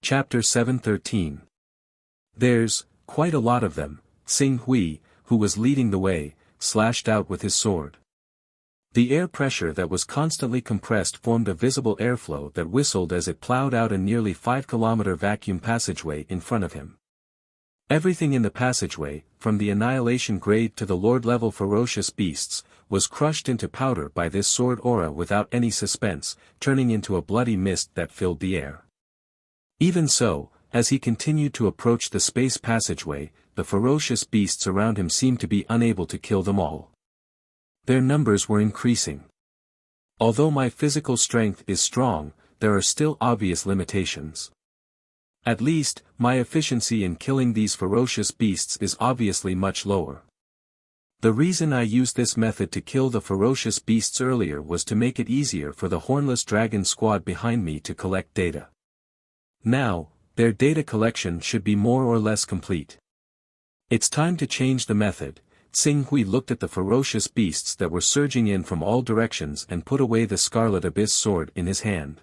Chapter 713. There's quite a lot of them, Xing Hui, who was leading the way, slashed out with his sword. The air pressure that was constantly compressed formed a visible airflow that whistled as it plowed out a nearly 5-kilometer vacuum passageway in front of him. Everything in the passageway, from the annihilation grade to the lord-level ferocious beasts, was crushed into powder by this sword aura without any suspense, turning into a bloody mist that filled the air. Even so, as he continued to approach the space passageway, the ferocious beasts around him seemed to be unable to kill them all. Their numbers were increasing. Although my physical strength is strong, there are still obvious limitations. At least, my efficiency in killing these ferocious beasts is obviously much lower. The reason I used this method to kill the ferocious beasts earlier was to make it easier for the hornless dragon squad behind me to collect data. Now, their data collection should be more or less complete. It's time to change the method. Xing Hui looked at the ferocious beasts that were surging in from all directions and put away the scarlet abyss sword in his hand.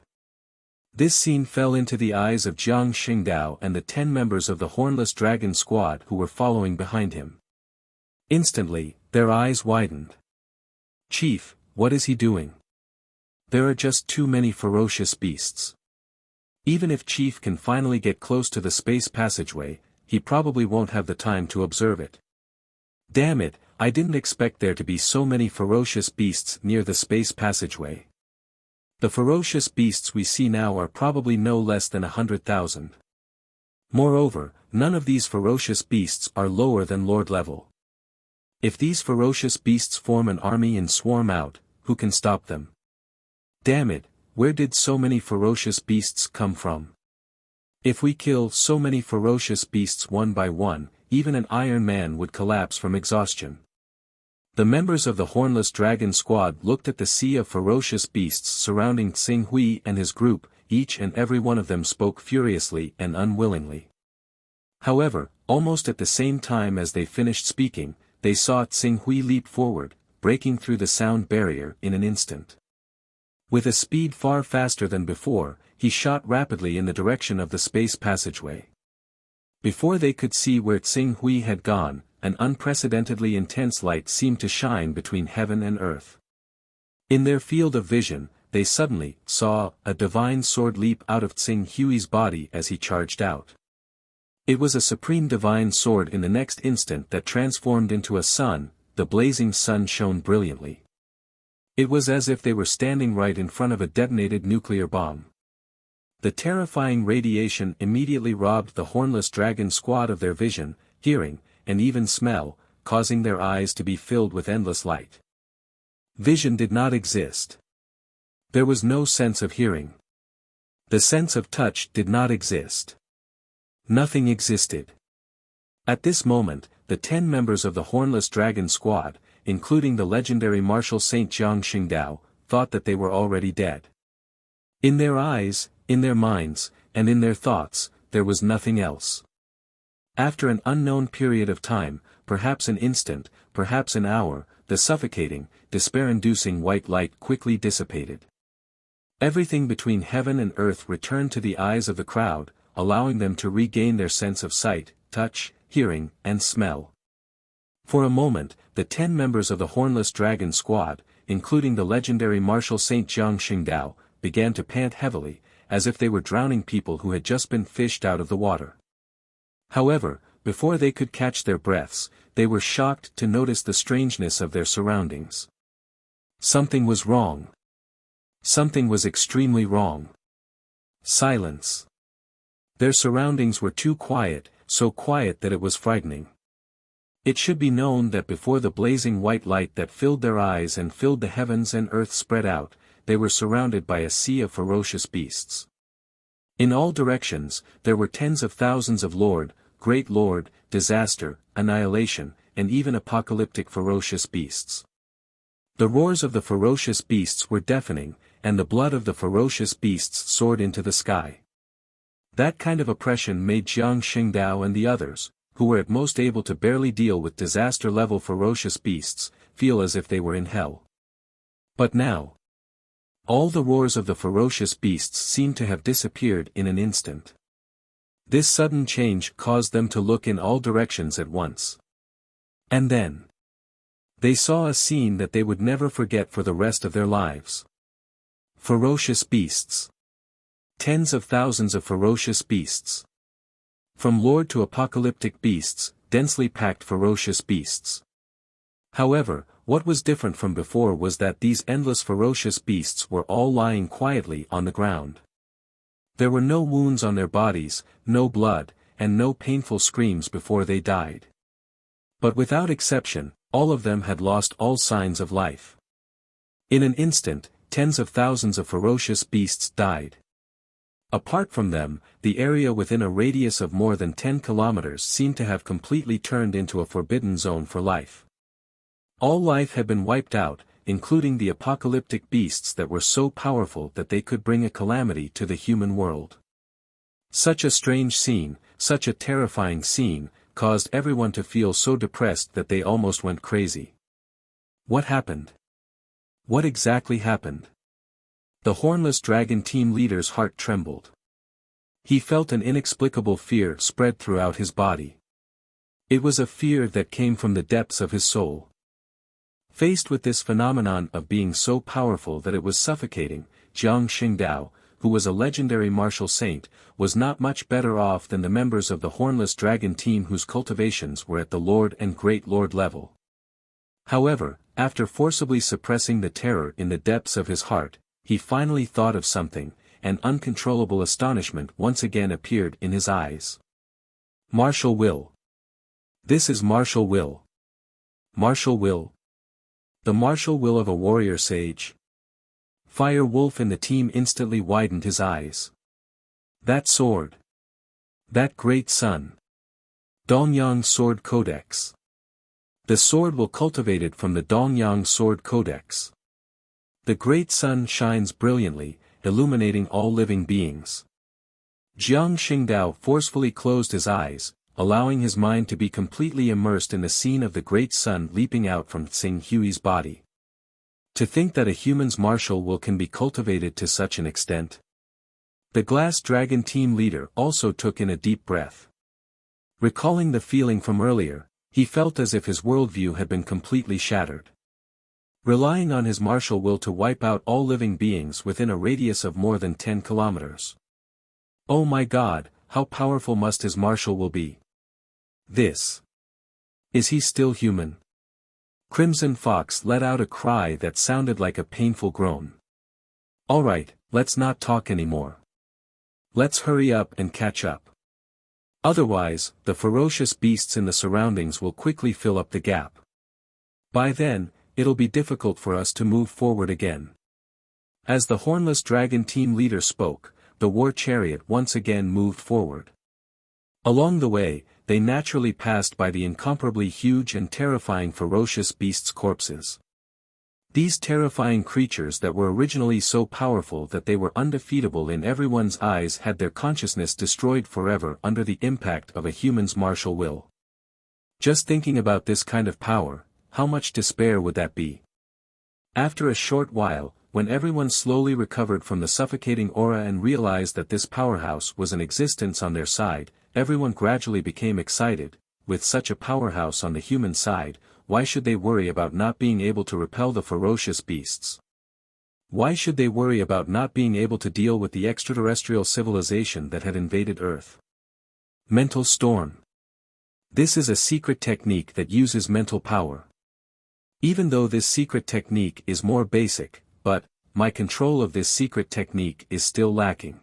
This scene fell into the eyes of Jiang Xingdao and the 10 members of the hornless dragon squad who were following behind him. Instantly, their eyes widened. "Chief, what is he doing? There are just too many ferocious beasts. Even if Chief can finally get close to the space passageway, he probably won't have the time to observe it. Damn it, I didn't expect there to be so many ferocious beasts near the space passageway. The ferocious beasts we see now are probably no less than 100,000. Moreover, none of these ferocious beasts are lower than lord level. If these ferocious beasts form an army and swarm out, who can stop them? Damn it, where did so many ferocious beasts come from? If we kill so many ferocious beasts one by one, even an Iron Man would collapse from exhaustion." The members of the hornless dragon squad looked at the sea of ferocious beasts surrounding Xing Hui and his group. Each and every one of them spoke furiously and unwillingly. However, almost at the same time as they finished speaking, they saw Xing Hui leap forward, breaking through the sound barrier in an instant. With a speed far faster than before, he shot rapidly in the direction of the space passageway. Before they could see where Xing Hui had gone, an unprecedentedly intense light seemed to shine between heaven and earth. In their field of vision, they suddenly saw a divine sword leap out of Xing Hui's body as he charged out. It was a supreme divine sword in the next instant that transformed into a sun. The blazing sun shone brilliantly. It was as if they were standing right in front of a detonated nuclear bomb. The terrifying radiation immediately robbed the hornless dragon squad of their vision, hearing, and even smell, causing their eyes to be filled with endless light. Vision did not exist. There was no sense of hearing. The sense of touch did not exist. Nothing existed. At this moment, the 10 members of the hornless dragon squad, including the legendary Marshal Saint Jiang Xingdao, thought that they were already dead. In their eyes, in their minds, and in their thoughts, there was nothing else. After an unknown period of time, perhaps an instant, perhaps an hour, the suffocating, despair-inducing white light quickly dissipated. Everything between heaven and earth returned to the eyes of the crowd, allowing them to regain their sense of sight, touch, hearing, and smell. For a moment, the 10 members of the hornless dragon squad, including the legendary Marshal Saint Jiang Xingdao, began to pant heavily, as if they were drowning people who had just been fished out of the water. However, before they could catch their breaths, they were shocked to notice the strangeness of their surroundings. Something was wrong. Something was extremely wrong. Silence. Their surroundings were too quiet, so quiet that it was frightening. It should be known that before the blazing white light that filled their eyes and filled the heavens and earth spread out, they were surrounded by a sea of ferocious beasts. In all directions, there were tens of thousands of great lord, disaster, annihilation, and even apocalyptic ferocious beasts. The roars of the ferocious beasts were deafening, and the blood of the ferocious beasts soared into the sky. That kind of oppression made Jiang Xingdao and the others, who were at most able to barely deal with disaster-level ferocious beasts, feel as if they were in hell. But now, all the roars of the ferocious beasts seemed to have disappeared in an instant. This sudden change caused them to look in all directions at once. And then they saw a scene that they would never forget for the rest of their lives. Ferocious beasts. Tens of thousands of ferocious beasts. From lord to apocalyptic beasts, densely packed ferocious beasts. However, what was different from before was that these endless ferocious beasts were all lying quietly on the ground. There were no wounds on their bodies, no blood, and no painful screams before they died. But without exception, all of them had lost all signs of life. In an instant, tens of thousands of ferocious beasts died. Apart from them, the area within a radius of more than 10 kilometers seemed to have completely turned into a forbidden zone for life. All life had been wiped out, including the apocalyptic beasts that were so powerful that they could bring a calamity to the human world. Such a strange scene, such a terrifying scene, caused everyone to feel so depressed that they almost went crazy. What happened? What exactly happened? The Hornless Dragon team leader's heart trembled. He felt an inexplicable fear spread throughout his body. It was a fear that came from the depths of his soul. Faced with this phenomenon of being so powerful that it was suffocating, Jiang Xingdao, who was a legendary martial saint, was not much better off than the members of the Hornless Dragon team whose cultivations were at the Lord and Great Lord level. However, after forcibly suppressing the terror in the depths of his heart, he finally thought of something, and uncontrollable astonishment once again appeared in his eyes. Martial will. This is martial will. Martial will. The martial will of a warrior sage. Fire Wolf in the team instantly widened his eyes. That sword. That great sun. Dongyang Sword Codex. The sword will cultivated from the Dongyang Sword Codex. The great sun shines brilliantly, illuminating all living beings. Jiang Xingdao forcefully closed his eyes, allowing his mind to be completely immersed in the scene of the great sun leaping out from Tsing Hui's body. To think that a human's martial will can be cultivated to such an extent. The Glass Dragon team leader also took in a deep breath. Recalling the feeling from earlier, he felt as if his worldview had been completely shattered. Relying on his martial will to wipe out all living beings within a radius of more than 10 kilometers. Oh my God, how powerful must his martial will be? This. Is he still human? Crimson Fox let out a cry that sounded like a painful groan. Alright, let's not talk anymore. Let's hurry up and catch up. Otherwise, the ferocious beasts in the surroundings will quickly fill up the gap. By then, it'll be difficult for us to move forward again. As the Hornless Dragon team leader spoke, the war chariot once again moved forward. Along the way, they naturally passed by the incomparably huge and terrifying ferocious beasts' corpses. These terrifying creatures that were originally so powerful that they were undefeatable in everyone's eyes had their consciousness destroyed forever under the impact of a human's martial will. Just thinking about this kind of power, how much despair would that be? After a short while, when everyone slowly recovered from the suffocating aura and realized that this powerhouse was in existence on their side, everyone gradually became excited. With such a powerhouse on the human side, why should they worry about not being able to repel the ferocious beasts? Why should they worry about not being able to deal with the extraterrestrial civilization that had invaded Earth? Mental storm. This is a secret technique that uses mental power. Even though this secret technique is more basic, but my control of this secret technique is still lacking.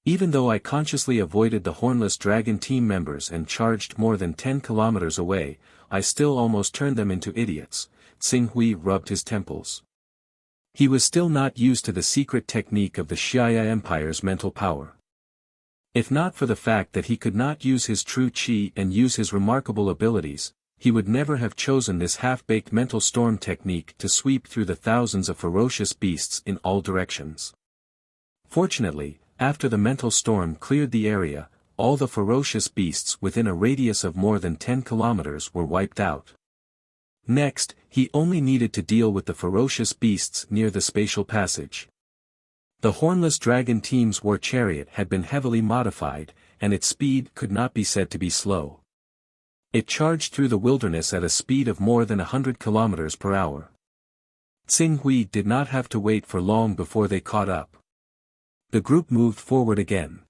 Even though I consciously avoided the Hornless Dragon team members and charged more than 10 kilometers away, I still almost turned them into idiots. Tsing Hui rubbed his temples. He was still not used to the secret technique of the Xia Empire's mental power. If not for the fact that he could not use his true qi and use his remarkable abilities, he would never have chosen this half-baked mental storm technique to sweep through the thousands of ferocious beasts in all directions. Fortunately, after the mental storm cleared the area, all the ferocious beasts within a radius of more than 10 kilometers were wiped out. Next, he only needed to deal with the ferocious beasts near the spatial passage. The Hornless Dragon team's war chariot had been heavily modified, and its speed could not be said to be slow. It charged through the wilderness at a speed of more than 100 kilometers per hour. Tsing Hui did not have to wait for long before they caught up. The group moved forward again.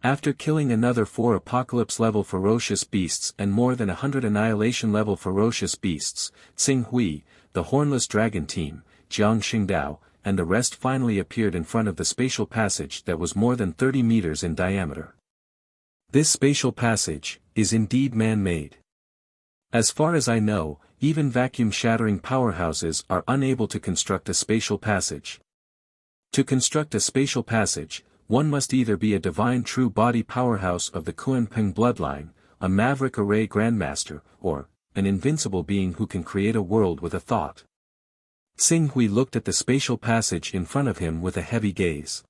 After killing another 4 apocalypse-level ferocious beasts and more than 100 annihilation-level ferocious beasts, Tsing Hui, the hornless dragon team, Jiang Xingdao, and the rest finally appeared in front of the spatial passage that was more than 30 meters in diameter. This spatial passage is indeed man-made. As far as I know, even vacuum-shattering powerhouses are unable to construct a spatial passage. To construct a spatial passage, one must either be a divine true body powerhouse of the Kunpeng bloodline, a maverick array grandmaster, or an invincible being who can create a world with a thought. Tsing Hui looked at the spatial passage in front of him with a heavy gaze.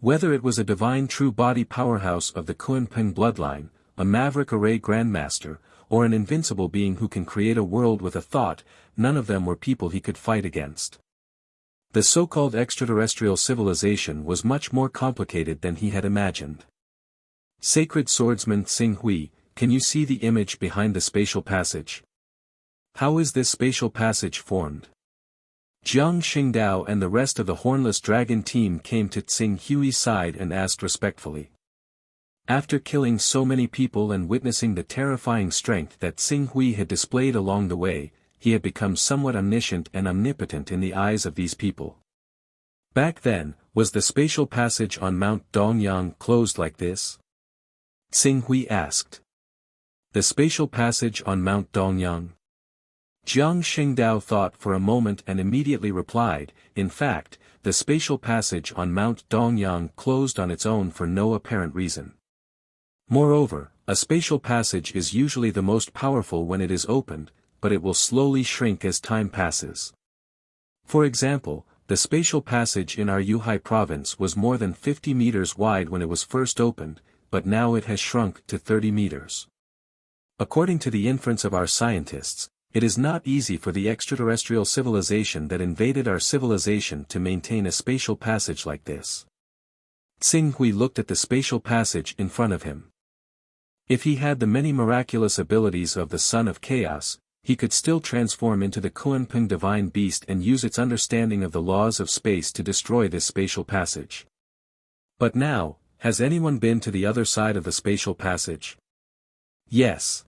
Whether it was a divine true body powerhouse of the Kunpeng bloodline, a maverick array grandmaster, or an invincible being who can create a world with a thought, none of them were people he could fight against. The so-called extraterrestrial civilization was much more complicated than he had imagined. Sacred swordsman Tsing Hui, can you see the image behind the spatial passage? How is this spatial passage formed? Jiang Xingdao and the rest of the hornless dragon team came to Tsing Hui's side and asked respectfully. After killing so many people and witnessing the terrifying strength that Tsing Hui had displayed along the way, he had become somewhat omniscient and omnipotent in the eyes of these people. Back then, was the spatial passage on Mount Dongyang closed like this? Tsing Hui asked. The spatial passage on Mount Dongyang? Jiang Xingdao thought for a moment and immediately replied, in fact, the spatial passage on Mount Dongyang closed on its own for no apparent reason. Moreover, a spatial passage is usually the most powerful when it is opened, but it will slowly shrink as time passes. For example, the spatial passage in our Yuhai province was more than 50 meters wide when it was first opened, but now it has shrunk to 30 meters. According to the inference of our scientists, it is not easy for the extraterrestrial civilization that invaded our civilization to maintain a spatial passage like this. Tsing Hui looked at the spatial passage in front of him. If he had the many miraculous abilities of the Son of Chaos, he could still transform into the Kunpeng divine beast and use its understanding of the laws of space to destroy this spatial passage. But now, has anyone been to the other side of the spatial passage? Yes.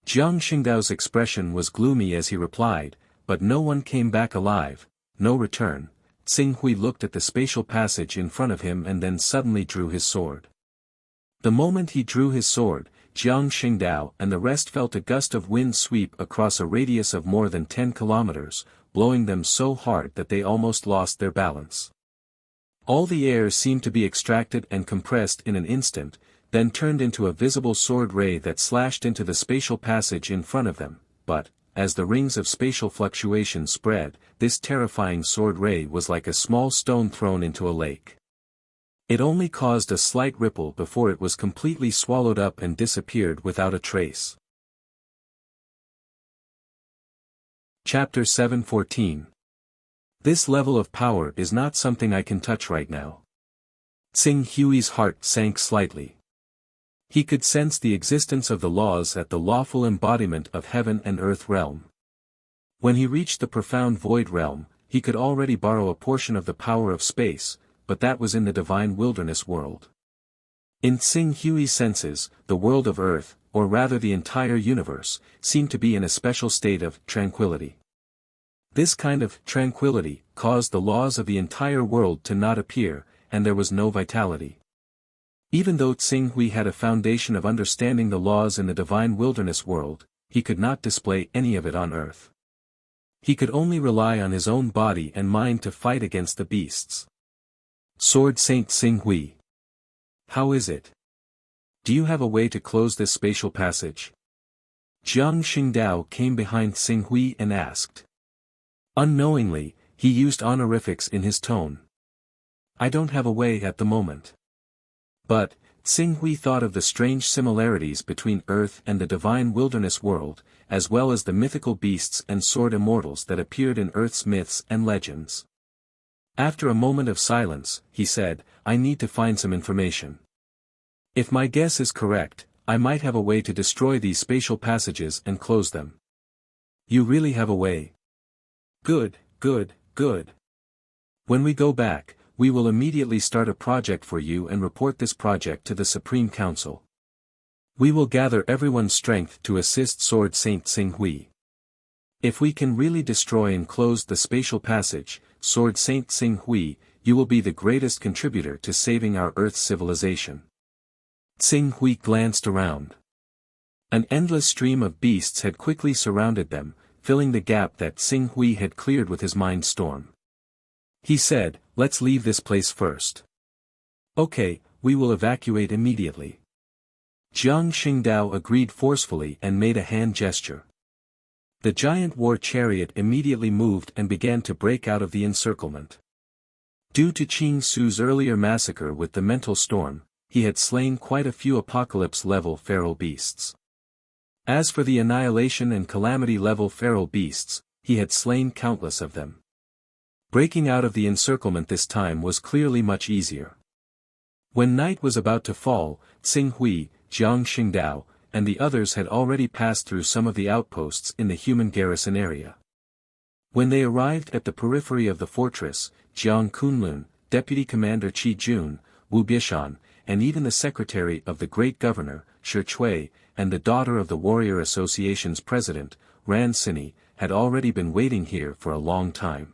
Jiang Xingdao's expression was gloomy as he replied, but no one came back alive, no return. Tsing Hui looked at the spatial passage in front of him and then suddenly drew his sword. The moment he drew his sword, Jiang Xingdao and the rest felt a gust of wind sweep across a radius of more than 10 kilometers, blowing them so hard that they almost lost their balance. All the air seemed to be extracted and compressed in an instant, then turned into a visible sword ray that slashed into the spatial passage in front of them, but, as the rings of spatial fluctuation spread, this terrifying sword ray was like a small stone thrown into a lake. It only caused a slight ripple before it was completely swallowed up and disappeared without a trace. Chapter 7:14. This level of power is not something I can touch right now. Tsing Hui's heart sank slightly. He could sense the existence of the laws at the lawful embodiment of heaven and earth realm. When he reached the profound void realm, he could already borrow a portion of the power of space, but that was in the divine wilderness world. In Tsing Hui's senses, the world of earth, or rather the entire universe, seemed to be in a special state of tranquility. This kind of tranquility caused the laws of the entire world to not appear, and there was no vitality. Even though Tsing Hui had a foundation of understanding the laws in the divine wilderness world, he could not display any of it on earth. He could only rely on his own body and mind to fight against the beasts. Sword Saint Tsing Hui. How is it? Do you have a way to close this spatial passage? Jiang Xingdao came behind Tsing Hui and asked. Unknowingly, he used honorifics in his tone. I don't have a way at the moment. But, Tsing Hui thought of the strange similarities between Earth and the divine wilderness world, as well as the mythical beasts and sword immortals that appeared in Earth's myths and legends. After a moment of silence, he said, I need to find some information. If my guess is correct, I might have a way to destroy these spatial passages and close them. You really have a way. Good, good, good. When we go back, we will immediately start a project for you and report this project to the Supreme Council. We will gather everyone's strength to assist Sword Saint Xing Hui. If we can really destroy and close the spatial passage, Sword Saint Xing Hui, you will be the greatest contributor to saving our Earth's civilization. Xing Hui glanced around. An endless stream of beasts had quickly surrounded them, filling the gap that Xing Hui had cleared with his mind storm. He said, "Let's leave this place first." "Okay, we will evacuate immediately." Jiang Xingdao agreed forcefully and made a hand gesture. The giant war chariot immediately moved and began to break out of the encirclement. Due to Qing Su's earlier massacre with the mental storm, he had slain quite a few apocalypse-level feral beasts. As for the annihilation and calamity-level feral beasts, he had slain countless of them. Breaking out of the encirclement this time was clearly much easier. When night was about to fall, Xing Hui, Jiang Xingdao, and the others had already passed through some of the outposts in the human garrison area. When they arrived at the periphery of the fortress, Jiang Kunlun, Deputy Commander Qi Jun, Wu Biashan, and even the secretary of the great governor, Shi Chui, and the daughter of the Warrior Association's president, Ran Sini, had already been waiting here for a long time.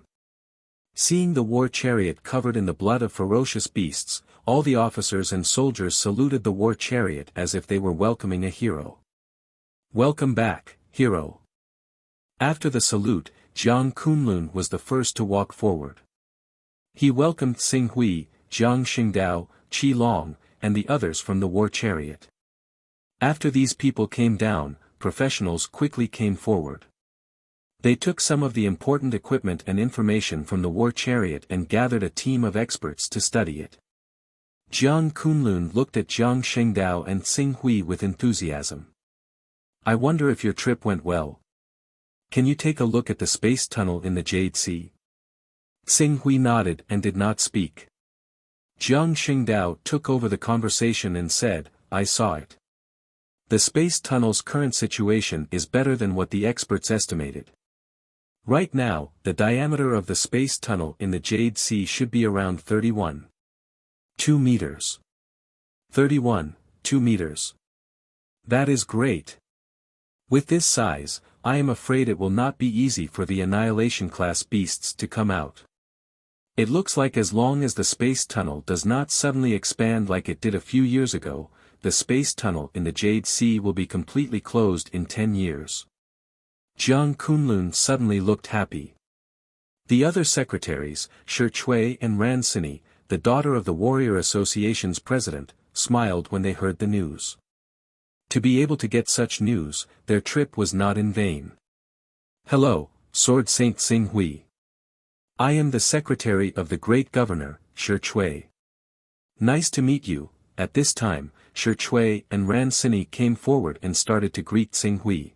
Seeing the war chariot covered in the blood of ferocious beasts, all the officers and soldiers saluted the war chariot as if they were welcoming a hero. "Welcome back, hero." After the salute, Jiang Kunlun was the first to walk forward. He welcomed Xing Hui, Jiang Xingdao, Qi Long, and the others from the war chariot. After these people came down, professionals quickly came forward. They took some of the important equipment and information from the war chariot and gathered a team of experts to study it. Jiang Kunlun looked at Jiang Xingdao and Xing Hui with enthusiasm. "I wonder if your trip went well. Can you take a look at the space tunnel in the Jade Sea?" Xing Hui nodded and did not speak. Jiang Xingdao took over the conversation and said, "I saw it. The space tunnel's current situation is better than what the experts estimated. Right now, the diameter of the space tunnel in the Jade Sea should be around 31.2 meters. 31.2 meters. That is great. With this size, I am afraid it will not be easy for the Annihilation-class beasts to come out. It looks like as long as the space tunnel does not suddenly expand like it did a few years ago, the space tunnel in the Jade Sea will be completely closed in 10 years. Jiang Kunlun suddenly looked happy. The other secretaries, Shi Chui and Ran Sini, the daughter of the Warrior Association's president, smiled when they heard the news. To be able to get such news, their trip was not in vain. "Hello, Sword Saint Xing Hui. I am the secretary of the great governor, Shi Chui. Nice to meet you." At this time, Shi Chui and Ran Sini came forward and started to greet Xing Hui.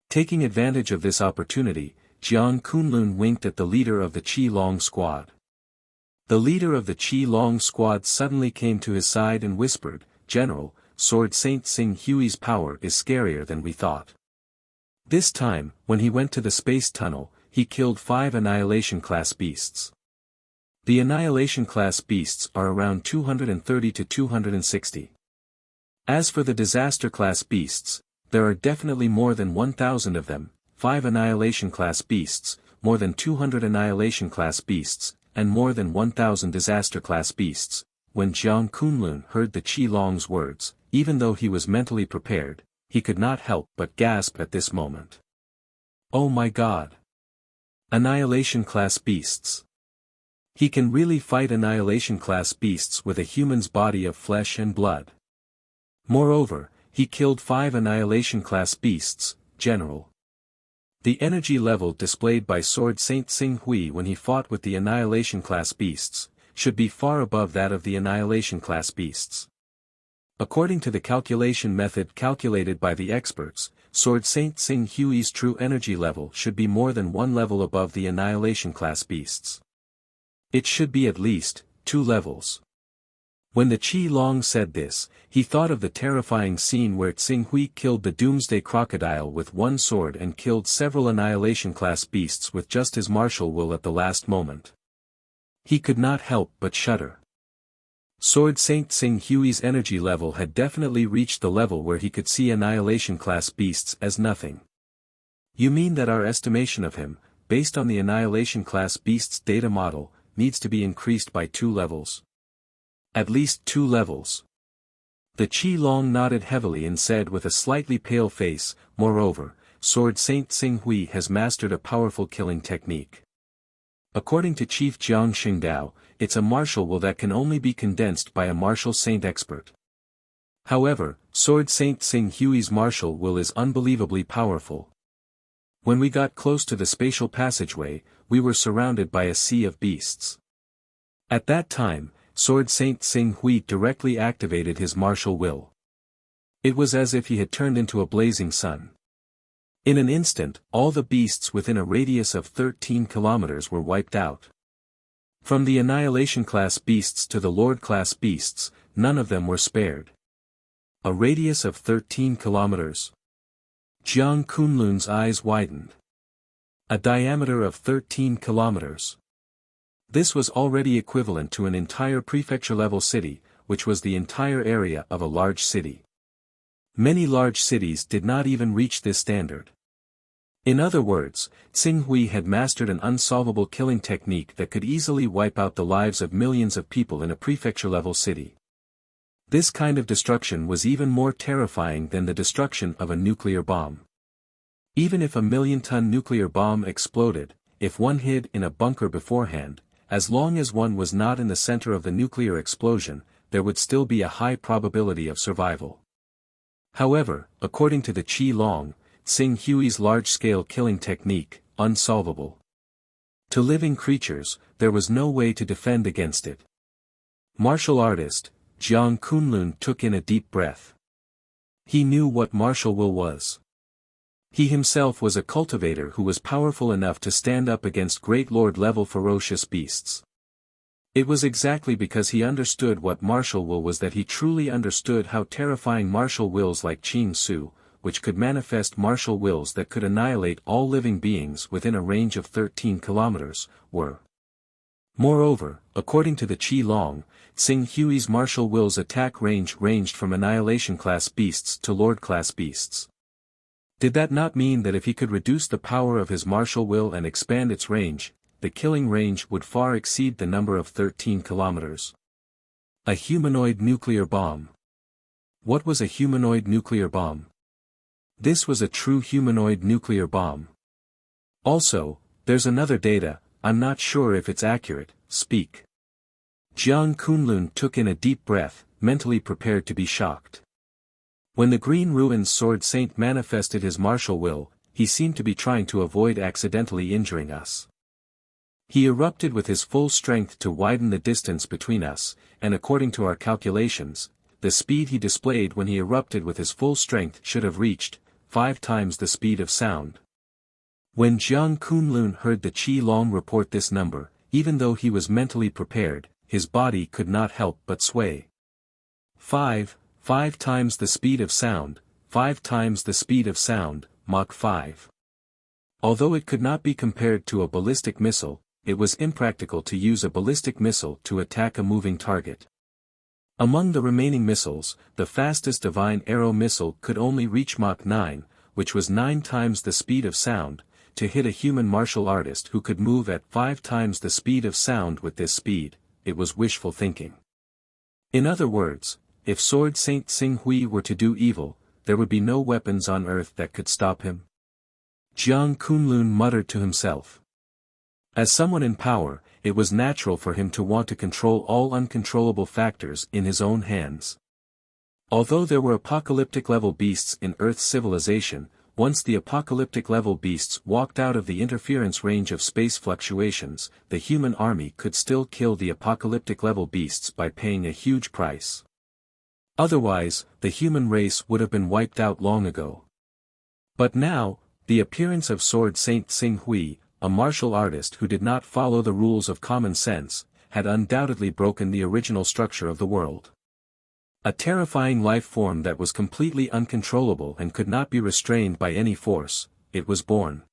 Taking advantage of this opportunity, Jiang Kunlun winked at the leader of the Qi Long squad. The leader of the Qi Long squad suddenly came to his side and whispered, "General, Sword Saint Xing Hui's power is scarier than we thought. This time, when he went to the space tunnel, he killed 5 Annihilation-class beasts. The Annihilation-class beasts are around 230 to 260. As for the Disaster-class beasts, there are definitely more than 1,000 of them, 5 Annihilation-class beasts, more than 200 Annihilation-class beasts, and more than 1,000 Disaster-class beasts." When Jiang Kunlun heard the Qi Long's words, even though he was mentally prepared, he could not help but gasp at this moment. "Oh my God! Annihilation-class beasts! He can really fight Annihilation-class beasts with a human's body of flesh and blood. Moreover, he killed 5 Annihilation-class beasts, General." The energy level displayed by Sword Saint Xing Hui when he fought with the Annihilation-class beasts, should be far above that of the Annihilation-class beasts. According to the calculation method calculated by the experts, Sword Saint Xing Hui's true energy level should be more than 1 level above the Annihilation-class beasts. It should be at least 2 levels. When the Qi Long said this, he thought of the terrifying scene where Tsing Hui killed the doomsday crocodile with one sword and killed several annihilation-class beasts with just his martial will at the last moment. He could not help but shudder. Sword Saint Tsing Hui's energy level had definitely reached the level where he could see annihilation-class beasts as nothing. You mean that our estimation of him, based on the annihilation-class beasts data model, needs to be increased by 2 levels? At least 2 levels. The Qi Long nodded heavily and said with a slightly pale face, moreover, Sword Saint Tsing Hui has mastered a powerful killing technique. According to Chief Jiang Xingdao, it's a martial will that can only be condensed by a martial saint expert. However, Sword Saint Tsing Hui's martial will is unbelievably powerful. When we got close to the spatial passageway, we were surrounded by a sea of beasts. At that time, Sword Saint Tsing Hui directly activated his martial will. It was as if he had turned into a blazing sun. In an instant, all the beasts within a radius of 13 kilometers were wiped out. From the annihilation-class beasts to the Lord-class beasts, none of them were spared. A radius of 13 kilometers. Jiang Kunlun's eyes widened. A diameter of 13 kilometers. This was already equivalent to an entire prefecture-level city, which was the entire area of a large city. Many large cities did not even reach this standard. In other words, Tsing Hui had mastered an unsolvable killing technique that could easily wipe out the lives of millions of people in a prefecture-level city. This kind of destruction was even more terrifying than the destruction of a nuclear bomb. Even if a 1,000,000-ton nuclear bomb exploded, if one hid in a bunker beforehand, as long as one was not in the center of the nuclear explosion, there would still be a high probability of survival. However, according to the Qi Long, Tsing Hui's large-scale killing technique, unsolvable. To living creatures, there was no way to defend against it. Martial artist, Jiang Kunlun took in a deep breath. He knew what martial will was. He himself was a cultivator who was powerful enough to stand up against great lord-level ferocious beasts. It was exactly because he understood what martial will was that he truly understood how terrifying martial wills like Qing Su, which could manifest martial wills that could annihilate all living beings within a range of 13 kilometers, were. Moreover, according to the Qi Long, Tsing Hui's martial will's attack range ranged from annihilation-class beasts to lord-class beasts. Did that not mean that if he could reduce the power of his martial will and expand its range, the killing range would far exceed the number of 13 kilometers? A humanoid nuclear bomb. What was a humanoid nuclear bomb? This was a true humanoid nuclear bomb. Also, there's another data, I'm not sure if it's accurate, speak. Jiang Kunlun took in a deep breath, mentally prepared to be shocked. When the Green Ruins Sword Saint manifested his martial will, he seemed to be trying to avoid accidentally injuring us. He erupted with his full strength to widen the distance between us, and according to our calculations, the speed he displayed when he erupted with his full strength should have reached 5 times the speed of sound. When Jiang Kunlun heard the Qi Long report this number, even though he was mentally prepared, his body could not help but sway. 5 times the speed of sound, 5 times the speed of sound, Mach 5. Although it could not be compared to a ballistic missile, it was impractical to use a ballistic missile to attack a moving target. Among the remaining missiles, the fastest Divine Arrow missile could only reach Mach 9, which was 9 times the speed of sound, to hit a human martial artist who could move at 5 times the speed of sound with this speed. It was wishful thinking. In other words, if Sword Saint Tsing Hui were to do evil, there would be no weapons on earth that could stop him. Jiang Kunlun muttered to himself. As someone in power, it was natural for him to want to control all uncontrollable factors in his own hands. Although there were apocalyptic-level beasts in Earth's civilization, once the apocalyptic-level beasts walked out of the interference range of space fluctuations, the human army could still kill the apocalyptic-level beasts by paying a huge price. Otherwise, the human race would have been wiped out long ago. But now, the appearance of Sword Saint Tsing Hui, a martial artist who did not follow the rules of common sense, had undoubtedly broken the original structure of the world. A terrifying life form that was completely uncontrollable and could not be restrained by any force, it was born.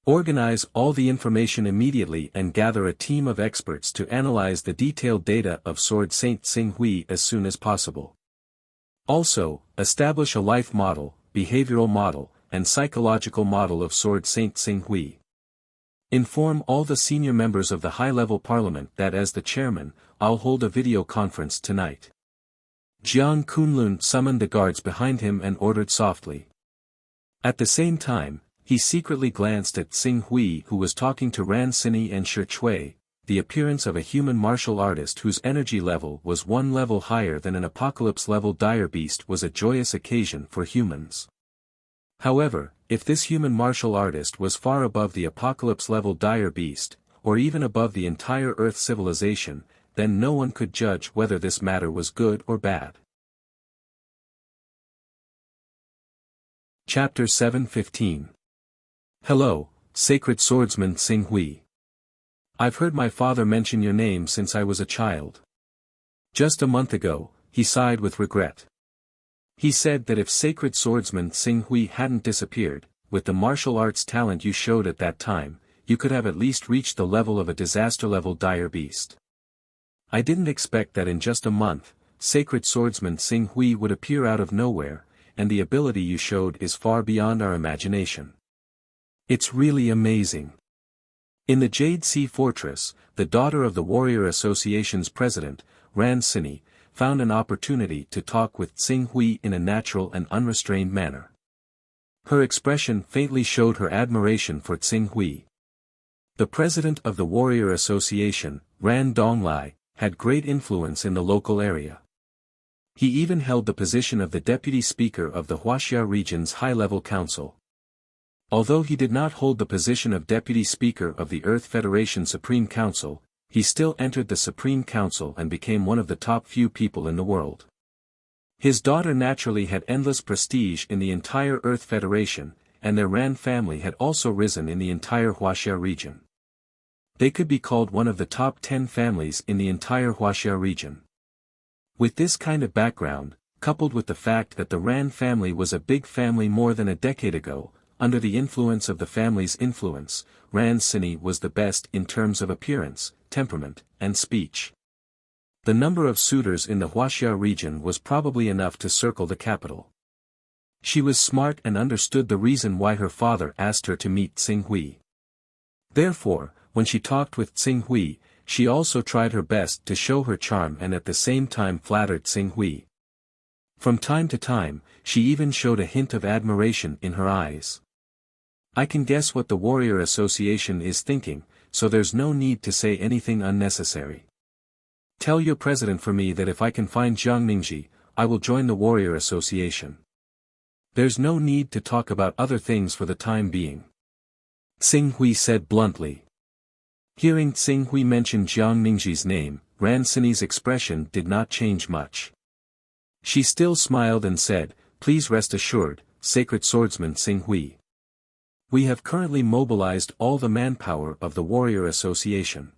Organize all the information immediately and gather a team of experts to analyze the detailed data of Sword Saint Xing Hui as soon as possible. Also, establish a life model, behavioral model, and psychological model of Sword Saint Xing Hui. Inform all the senior members of the high-level parliament that as the chairman, I'll hold a video conference tonight. Jiang Kunlun summoned the guards behind him and ordered softly. At the same time, he secretly glanced at Xing Hui who was talking to Ran Xini and Shi Chui. The appearance of a human martial artist whose energy level was one level higher than an apocalypse-level dire beast was a joyous occasion for humans. However, if this human martial artist was far above the apocalypse-level dire beast, or even above the entire Earth civilization, then no one could judge whether this matter was good or bad. Chapter 7:15. Hello, Sacred Swordsman Xing Hui. I've heard my father mention your name since I was a child. Just a month ago, he sighed with regret. He said that if Sacred Swordsman Xing Hui hadn't disappeared, with the martial arts talent you showed at that time, you could have at least reached the level of a disaster-level dire beast. I didn't expect that in just a month, Sacred Swordsman Xing Hui would appear out of nowhere, and the ability you showed is far beyond our imagination. It's really amazing. In the Jade Sea Fortress, the daughter of the Warrior Association's president, Ran Xini, found an opportunity to talk with Xing Hui in a natural and unrestrained manner. Her expression faintly showed her admiration for Xing Hui. The president of the Warrior Association, Ran Donglai, had great influence in the local area. He even held the position of the deputy speaker of the Wuxia region's high-level council. Although he did not hold the position of deputy speaker of the Earth Federation Supreme Council, he still entered the Supreme Council and became one of the top few people in the world. His daughter naturally had endless prestige in the entire Earth Federation, and their Ran family had also risen in the entire Wuxia region. They could be called one of the top 10 families in the entire Wuxia region. With this kind of background, coupled with the fact that the Ran family was a big family more than a decade ago, under the influence of the family's influence, Ran Xini was the best in terms of appearance, temperament, and speech. The number of suitors in the Wuxia region was probably enough to circle the capital. She was smart and understood the reason why her father asked her to meet Xing Hui. Therefore, when she talked with Xing Hui, she also tried her best to show her charm and at the same time flattered Xing Hui. From time to time, she even showed a hint of admiration in her eyes. I can guess what the Warrior Association is thinking, so there's no need to say anything unnecessary. Tell your president for me that if I can find Jiang Ningji, I will join the Warrior Association. There's no need to talk about other things for the time being. Xing Hui said bluntly. Hearing Xing Hui mention Jiang Ningji's name, Ran Xini's expression did not change much. She still smiled and said, "Please rest assured, Sacred Swordsman Xing Hui. We have currently mobilized all the manpower of the Warrior Association.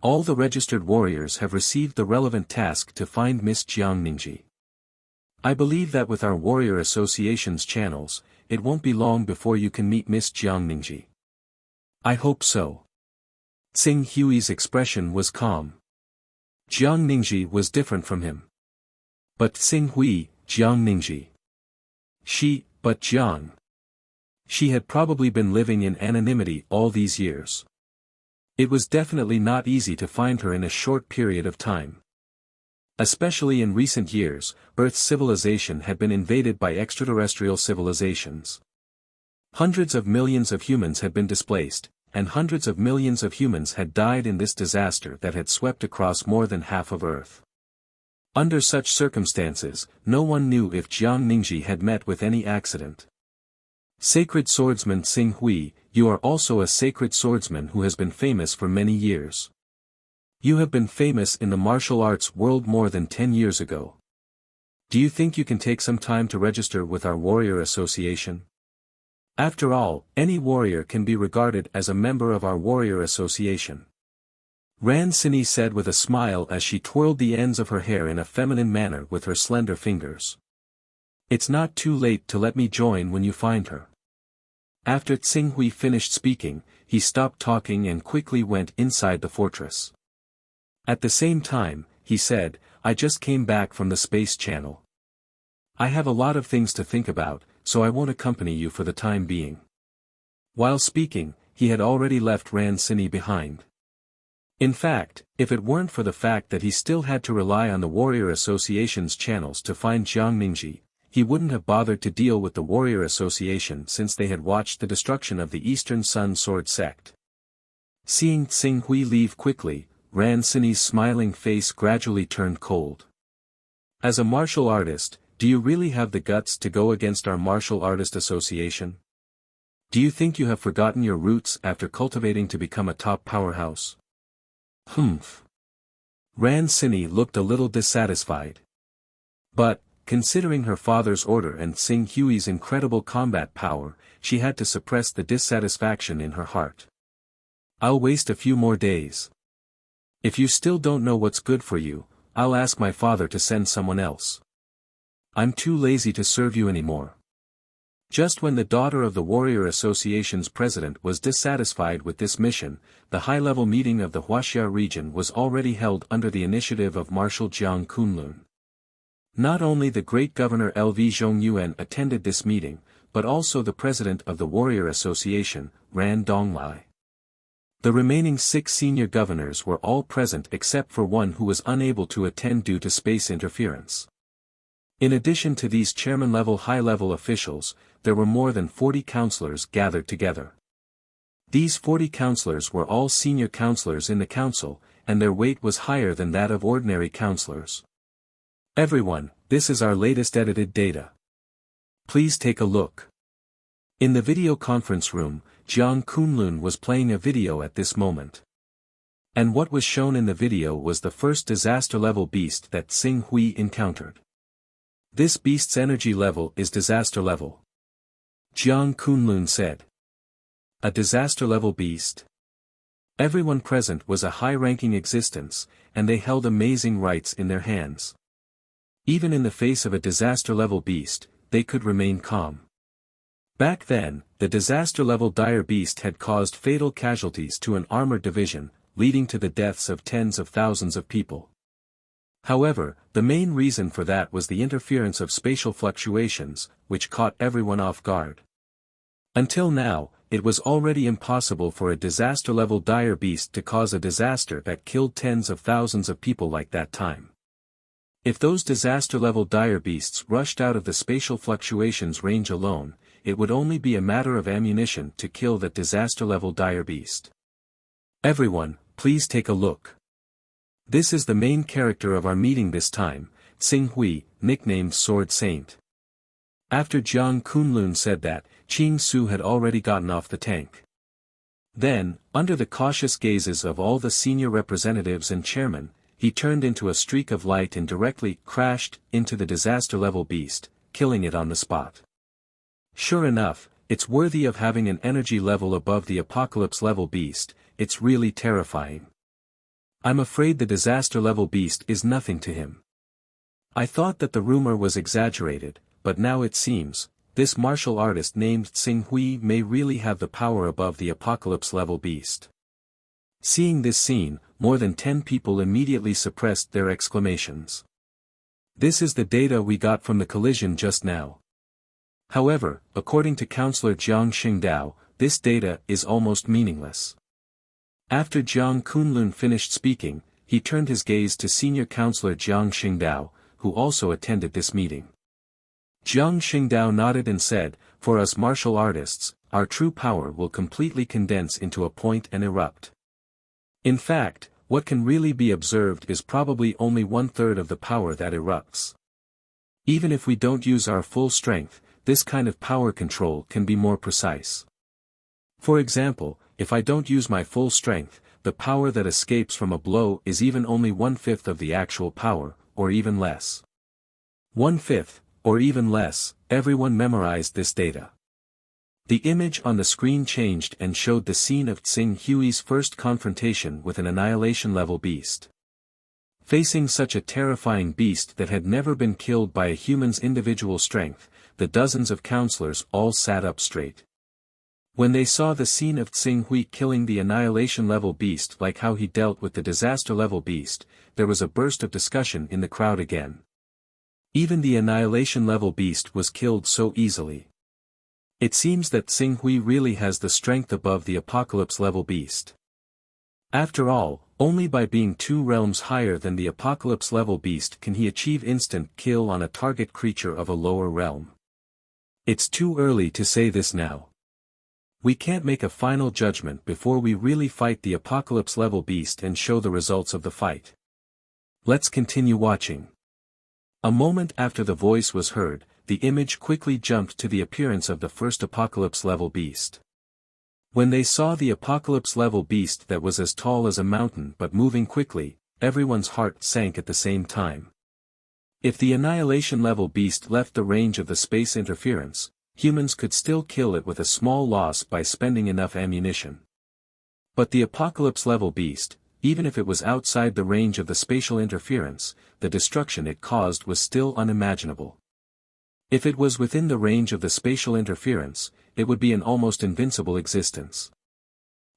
All the registered warriors have received the relevant task to find Miss Jiang Ningji. I believe that with our Warrior Association's channels, it won't be long before you can meet Miss Jiang Ningji." I hope so. Xing Hui's expression was calm. Jiang Ningji was different from him. But Xing Hui, Jiang Ningji. But Jiang. She had probably been living in anonymity all these years. It was definitely not easy to find her in a short period of time. Especially in recent years, Earth's civilization had been invaded by extraterrestrial civilizations. Hundreds of millions of humans had been displaced, and hundreds of millions of humans had died in this disaster that had swept across more than half of Earth. Under such circumstances, no one knew if Jiang Ningji had met with any accident. Sacred Swordsman Xing Hui, you are also a sacred swordsman who has been famous for many years. You have been famous in the martial arts world more than 10 years ago. Do you think you can take some time to register with our Warrior Association? After all, any warrior can be regarded as a member of our Warrior Association. Ran Sini said with a smile as she twirled the ends of her hair in a feminine manner with her slender fingers. It's not too late to let me join when you find her. After Tsinghui finished speaking, he stopped talking and quickly went inside the fortress. At the same time, he said, I just came back from the space channel. I have a lot of things to think about, so I won't accompany you for the time being. While speaking, he had already left Ran Sini behind. In fact, if it weren't for the fact that he still had to rely on the Warrior Association's channels to find Jiang Ningji, he wouldn't have bothered to deal with the Warrior Association since they had watched the destruction of the Eastern Sun Sword sect. Seeing Tsinghui leave quickly, Ran Sini's smiling face gradually turned cold. As a martial artist, do you really have the guts to go against our Martial Artist Association? Do you think you have forgotten your roots after cultivating to become a top powerhouse? Humph. Ran Sini looked a little dissatisfied. But, considering her father's order and Tsinghui's incredible combat power, she had to suppress the dissatisfaction in her heart. I'll waste a few more days. If you still don't know what's good for you, I'll ask my father to send someone else. I'm too lazy to serve you anymore. Just when the daughter of the Warrior Association's president was dissatisfied with this mission, the high-level meeting of the Wuxia region was already held under the initiative of Marshal Jiang Kunlun. Not only the great governor Lv Zhongyuan attended this meeting, but also the president of the Warrior Association, Ran Donglai. The remaining 6 senior governors were all present except for one who was unable to attend due to space interference. In addition to these chairman-level high-level officials, there were more than 40 councillors gathered together. These 40 councillors were all senior councillors in the council, and their weight was higher than that of ordinary councillors. Everyone, this is our latest edited data. Please take a look. In the video conference room, Jiang Kunlun was playing a video at this moment. And what was shown in the video was the first disaster-level beast that Tsinghui encountered. This beast's energy level is disaster level. Jiang Kunlun said. A disaster-level beast? Everyone present was a high-ranking existence, and they held amazing rights in their hands. Even in the face of a disaster-level beast, they could remain calm. Back then, the disaster-level dire beast had caused fatal casualties to an armored division, leading to the deaths of tens of thousands of people. However, the main reason for that was the interference of spatial fluctuations, which caught everyone off guard. Until now, it was already impossible for a disaster-level dire beast to cause a disaster that killed tens of thousands of people like that time. If those disaster-level dire beasts rushed out of the spatial fluctuations range alone, it would only be a matter of ammunition to kill that disaster-level dire beast. Everyone, please take a look. This is the main character of our meeting this time, Tsinghui, nicknamed Sword Saint. After Jiang Kunlun said that, Qing Su had already gotten off the tank. Then, under the cautious gazes of all the senior representatives and chairmen, he turned into a streak of light and directly crashed into the disaster-level beast, killing it on the spot. Sure enough, it's worthy of having an energy level above the apocalypse-level beast, it's really terrifying. I'm afraid the disaster-level beast is nothing to him. I thought that the rumor was exaggerated, but now it seems, this martial artist named Tsinghui may really have the power above the apocalypse-level beast. Seeing this scene, more than 10 people immediately suppressed their exclamations. This is the data we got from the collision just now. However, according to Councillor Jiang Xingdao, this data is almost meaningless. After Jiang Kunlun finished speaking, he turned his gaze to Senior Councillor Jiang Xingdao, who also attended this meeting. Jiang Xingdao nodded and said, for us martial artists, our true power will completely condense into a point and erupt. In fact, what can really be observed is probably only 1/3 of the power that erupts. Even if we don't use our full strength, this kind of power control can be more precise. For example, if I don't use my full strength, the power that escapes from a blow is even only 1/5 of the actual power, or even less. 1/5, or even less, everyone memorized this data. The image on the screen changed and showed the scene of Tsing Hui's first confrontation with an annihilation-level beast. Facing such a terrifying beast that had never been killed by a human's individual strength, the dozens of counselors all sat up straight. When they saw the scene of Tsing Hui killing the annihilation-level beast like how he dealt with the disaster-level beast, there was a burst of discussion in the crowd again. Even the annihilation-level beast was killed so easily. It seems that Tsing Hui really has the strength above the apocalypse-level beast. After all, only by being 2 realms higher than the apocalypse-level beast can he achieve instant kill on a target creature of a lower realm. It's too early to say this now. We can't make a final judgment before we really fight the apocalypse-level beast and show the results of the fight. Let's continue watching. A moment after the voice was heard, the image quickly jumped to the appearance of the first apocalypse-level beast. When they saw the apocalypse-level beast that was as tall as a mountain but moving quickly, everyone's heart sank at the same time. If the annihilation-level beast left the range of the space interference, humans could still kill it with a small loss by spending enough ammunition. But the apocalypse-level beast, even if it was outside the range of the spatial interference, the destruction it caused was still unimaginable. If it was within the range of the spatial interference, it would be an almost invincible existence.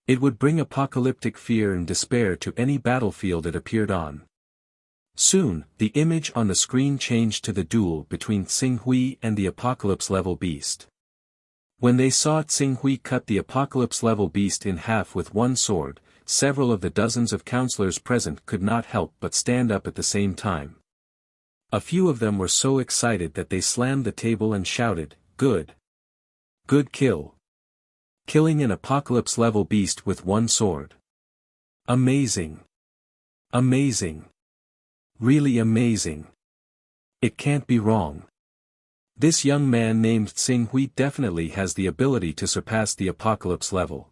It would bring apocalyptic fear and despair to any battlefield it appeared on. Soon, the image on the screen changed to the duel between Tsing Hui and the apocalypse-level beast. When they saw Tsing Hui cut the apocalypse-level beast in half with one sword, several of the dozens of counselors present could not help but stand up at the same time. A few of them were so excited that they slammed the table and shouted, "Good! Good kill! Killing an apocalypse-level beast with one sword! Amazing! Amazing! Really amazing! It can't be wrong. This young man named Tsing Hui definitely has the ability to surpass the apocalypse level.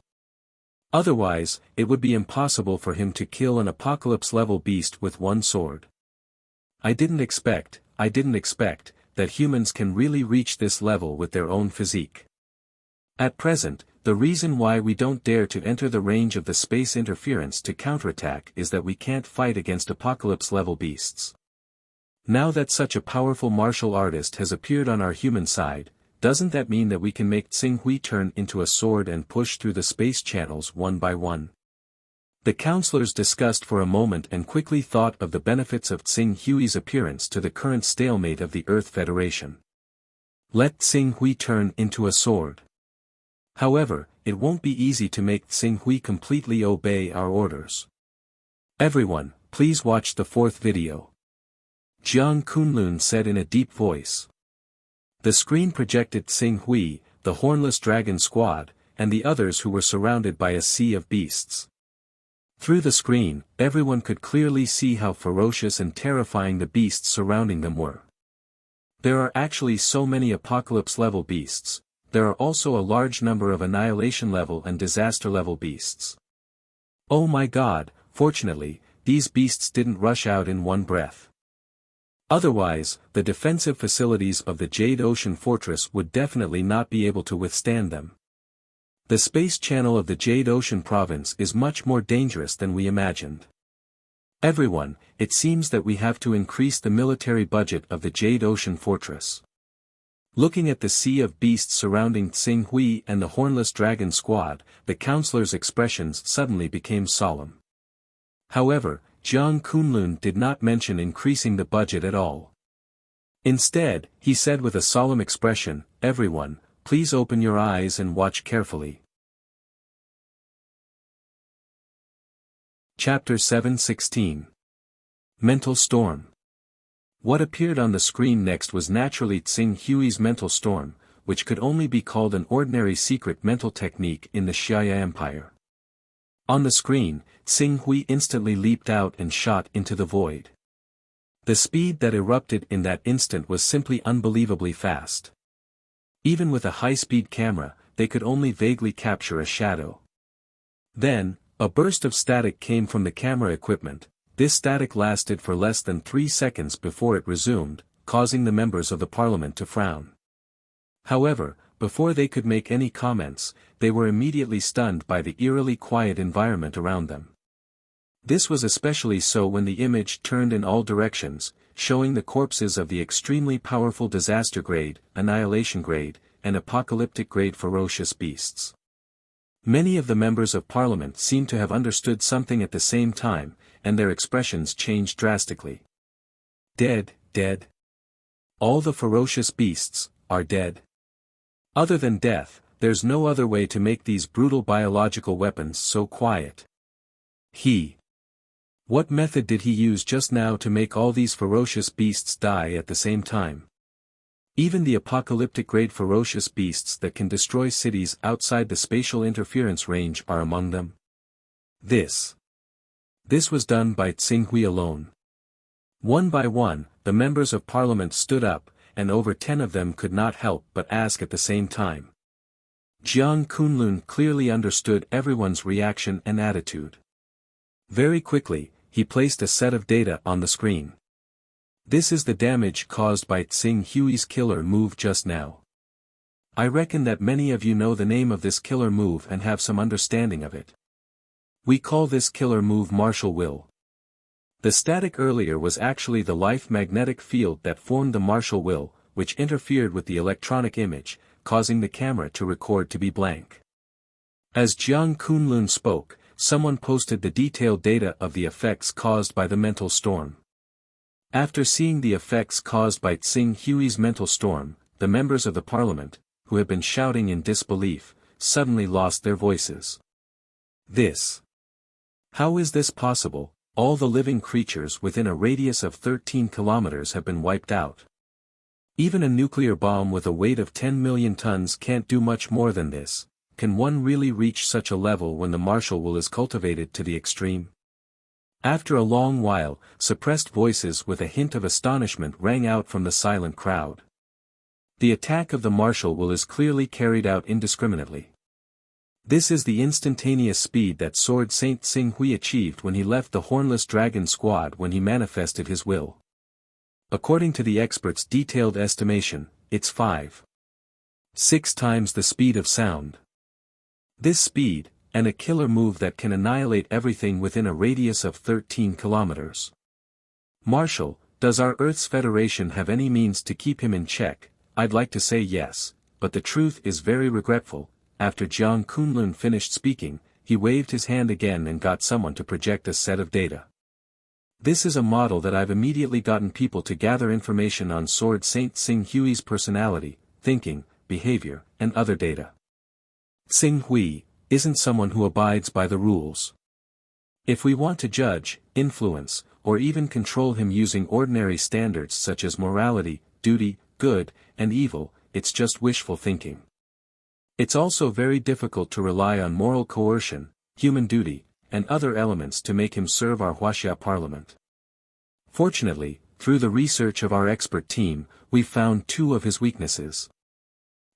Otherwise, it would be impossible for him to kill an apocalypse-level beast with one sword. I didn't expect that humans can really reach this level with their own physique. At present, the reason why we don't dare to enter the range of the space interference to counterattack is that we can't fight against apocalypse-level beasts. Now that such a powerful martial artist has appeared on our human side, doesn't that mean that we can make Tsing Hui turn into a sword and push through the space channels one by one? The counselors discussed for a moment and quickly thought of the benefits of Tsing Hui's appearance to the current stalemate of the Earth Federation. Let Tsing Hui turn into a sword. However, it won't be easy to make Tsing Hui completely obey our orders. Everyone, please watch the 4th video. Jiang Kunlun said in a deep voice. The screen projected Tsing Hui, the Hornless Dragon Squad, and the others who were surrounded by a sea of beasts. Through the screen, everyone could clearly see how ferocious and terrifying the beasts surrounding them were. There are actually so many apocalypse-level beasts. There are also a large number of annihilation-level and disaster-level beasts. Oh my God, fortunately, these beasts didn't rush out in one breath. Otherwise, the defensive facilities of the Jade Ocean Fortress would definitely not be able to withstand them. The space channel of the Jade Ocean province is much more dangerous than we imagined. Everyone, it seems that we have to increase the military budget of the Jade Ocean Fortress. Looking at the sea of beasts surrounding Tsing Hui and the Hornless Dragon Squad, the counselors' expressions suddenly became solemn. However, Jiang Kunlun did not mention increasing the budget at all. Instead, he said with a solemn expression, "Everyone, please open your eyes and watch carefully." Chapter 7:16. Mental Storm. What appeared on the screen next was naturally Tsing Hui's mental storm, which could only be called an ordinary secret mental technique in the Xia Empire. On the screen, Tsing Hui instantly leaped out and shot into the void. The speed that erupted in that instant was simply unbelievably fast. Even with a high-speed camera, they could only vaguely capture a shadow. Then, a burst of static came from the camera equipment. This static lasted for less than 3 seconds before it resumed, causing the members of the parliament to frown. However, before they could make any comments, they were immediately stunned by the eerily quiet environment around them. This was especially so when the image turned in all directions, showing the corpses of the extremely powerful disaster grade, annihilation grade, and apocalyptic grade ferocious beasts. Many of the members of parliament seemed to have understood something at the same time, and their expressions changed drastically. Dead, dead. All the ferocious beasts are dead. Other than death, there's no other way to make these brutal biological weapons so quiet. What method did he use just now to make all these ferocious beasts die at the same time? Even the apocalyptic grade ferocious beasts that can destroy cities outside the spatial interference range are among them. This was done by Tsinghui alone. One by one, the members of parliament stood up, and over 10 of them could not help but ask at the same time. Jiang Kunlun clearly understood everyone's reaction and attitude. Very quickly, he placed a set of data on the screen. This is the damage caused by Tsinghui's killer move just now. I reckon that many of you know the name of this killer move and have some understanding of it. We call this killer move martial will. The static earlier was actually the life magnetic field that formed the martial will, which interfered with the electronic image, causing the camera to record to be blank. As Jiang Kunlun spoke, someone posted the detailed data of the effects caused by the mental storm. After seeing the effects caused by Tsinghui's mental storm, the members of the parliament, who had been shouting in disbelief, suddenly lost their voices. How is this possible? All the living creatures within a radius of 13 kilometers have been wiped out. Even a nuclear bomb with a weight of 10 million tons can't do much more than this. Can one really reach such a level when the martial will is cultivated to the extreme? After a long while, suppressed voices with a hint of astonishment rang out from the silent crowd. The attack of the martial will is clearly carried out indiscriminately. This is the instantaneous speed that Sword Saint Tsinghui achieved when he left the Hornless Dragon squad when he manifested his will. According to the experts' detailed estimation, it's 5-6 times the speed of sound. This speed, and a killer move that can annihilate everything within a radius of 13 kilometers. Marshal, does our Earth's Federation have any means to keep him in check? I'd like to say yes, but the truth is very regretful. After Jiang Kunlun finished speaking, he waved his hand again and got someone to project a set of data. This is a model that I've immediately gotten people to gather information on Sword Saint Tsinghui's personality, thinking, behavior, and other data. Tsinghui isn't someone who abides by the rules. If we want to judge, influence, or even control him using ordinary standards such as morality, duty, good, and evil, it's just wishful thinking. It's also very difficult to rely on moral coercion, human duty, and other elements to make him serve our Wuxia parliament. Fortunately, through the research of our expert team, we've found 2 of his weaknesses.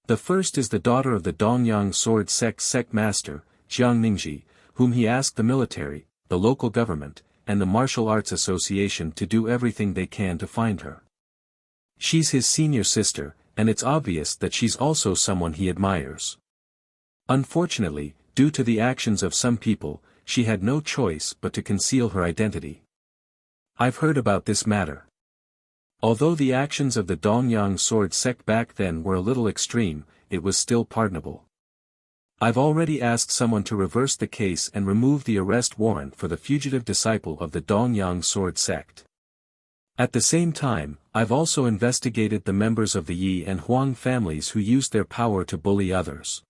The first is the daughter of the Dongyang Sword Sect master, Jiang Ningji, whom he asked the military, the local government, and the Martial Arts Association to do everything they can to find her. She's his senior sister, and it's obvious that she's also someone he admires. Unfortunately, due to the actions of some people, she had no choice but to conceal her identity. I've heard about this matter. Although the actions of the Dongyang Sword Sect back then were a little extreme, it was still pardonable. I've already asked someone to reverse the case and remove the arrest warrant for the fugitive disciple of the Dongyang Sword Sect. At the same time, I've also investigated the members of the Yi and Huang families who used their power to bully others.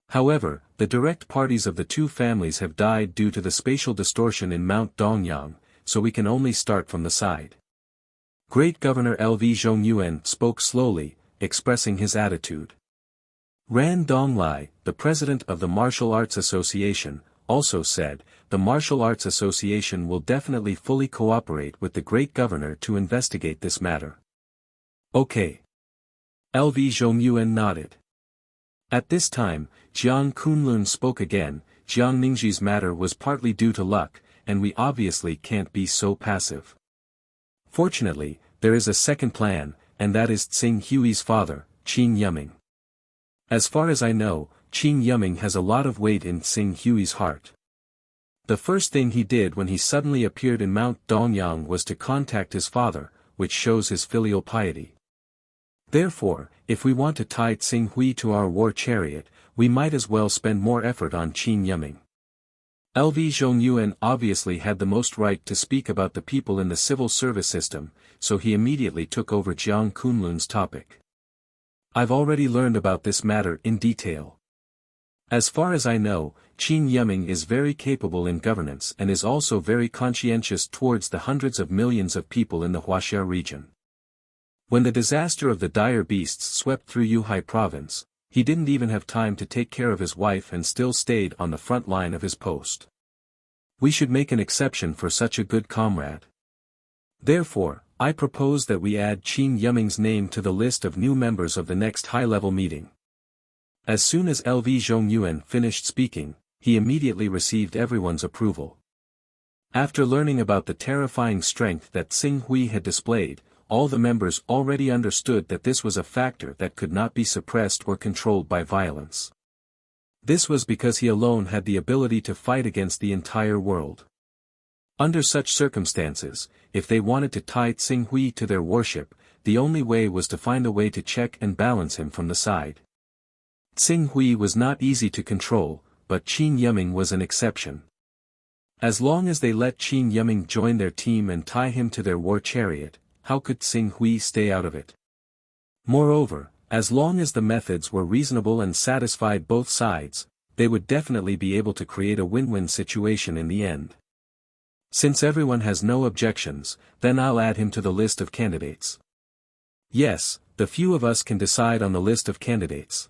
However, the direct parties of the 2 families have died due to the spatial distortion in Mount Dongyang, so we can only start from the side. Great Governor Lv Zhongyuan spoke slowly, expressing his attitude. Ran Donglai, the president of the Martial Arts Association, also said, the Martial Arts Association will definitely fully cooperate with the Great Governor to investigate this matter. Okay. Lv Zhongyuan nodded. At this time, Jiang Kunlun spoke again. Jiang Ningji's matter was partly due to luck, and we obviously can't be so passive. Fortunately, there is a second plan, and that is Tsinghui's father, Qin Yuming. As far as I know, Qin Yiming has a lot of weight in Xing Hui's heart. The first thing he did when he suddenly appeared in Mount Dongyang was to contact his father, which shows his filial piety. Therefore, if we want to tie Xing Hui to our war chariot, we might as well spend more effort on Qin Yiming. LV Zhongyuan obviously had the most right to speak about the people in the civil service system, so he immediately took over Jiang Kunlun's topic. I've already learned about this matter in detail. As far as I know, Qin Yiming is very capable in governance and is also very conscientious towards the hundreds of millions of people in the Wuxia region. When the disaster of the dire beasts swept through Yuhai province, he didn't even have time to take care of his wife and still stayed on the front line of his post. We should make an exception for such a good comrade. Therefore, I propose that we add Qin Yiming's name to the list of new members of the next high-level meeting. As soon as LV Zhongyuan finished speaking, he immediately received everyone's approval. After learning about the terrifying strength that Xing Hui had displayed, all the members already understood that this was a factor that could not be suppressed or controlled by violence. This was because he alone had the ability to fight against the entire world. Under such circumstances, if they wanted to tie Xing Hui to their worship, the only way was to find a way to check and balance him from the side. Xing Hui was not easy to control, but Qin Yiming was an exception. As long as they let Qin Yiming join their team and tie him to their war chariot, how could Xing Hui stay out of it? Moreover, as long as the methods were reasonable and satisfied both sides, they would definitely be able to create a win-win situation in the end. Since everyone has no objections, then I'll add him to the list of candidates. Yes, the few of us can decide on the list of candidates.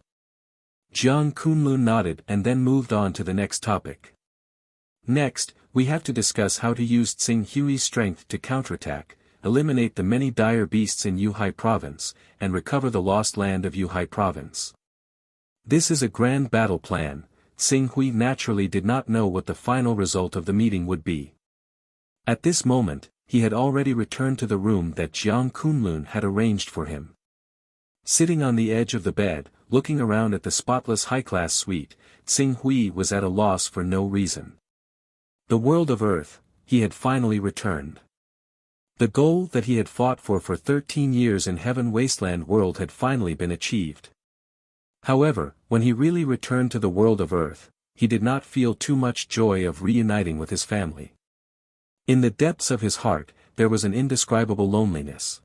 Jiang Kunlun nodded and then moved on to the next topic. Next, we have to discuss how to use Xing Hui's strength to counterattack, eliminate the many dire beasts in Yuhai province, and recover the lost land of Yuhai province. This is a grand battle plan. Xing Hui naturally did not know what the final result of the meeting would be. At this moment, he had already returned to the room that Jiang Kunlun had arranged for him. Sitting on the edge of the bed, looking around at the spotless high-class suite, Xing Hui was at a loss for no reason. The world of Earth, he had finally returned. The goal that he had fought for 13 years in Heaven Wasteland world had finally been achieved. However, when he really returned to the world of Earth, he did not feel too much joy of reuniting with his family. In the depths of his heart, there was an indescribable loneliness.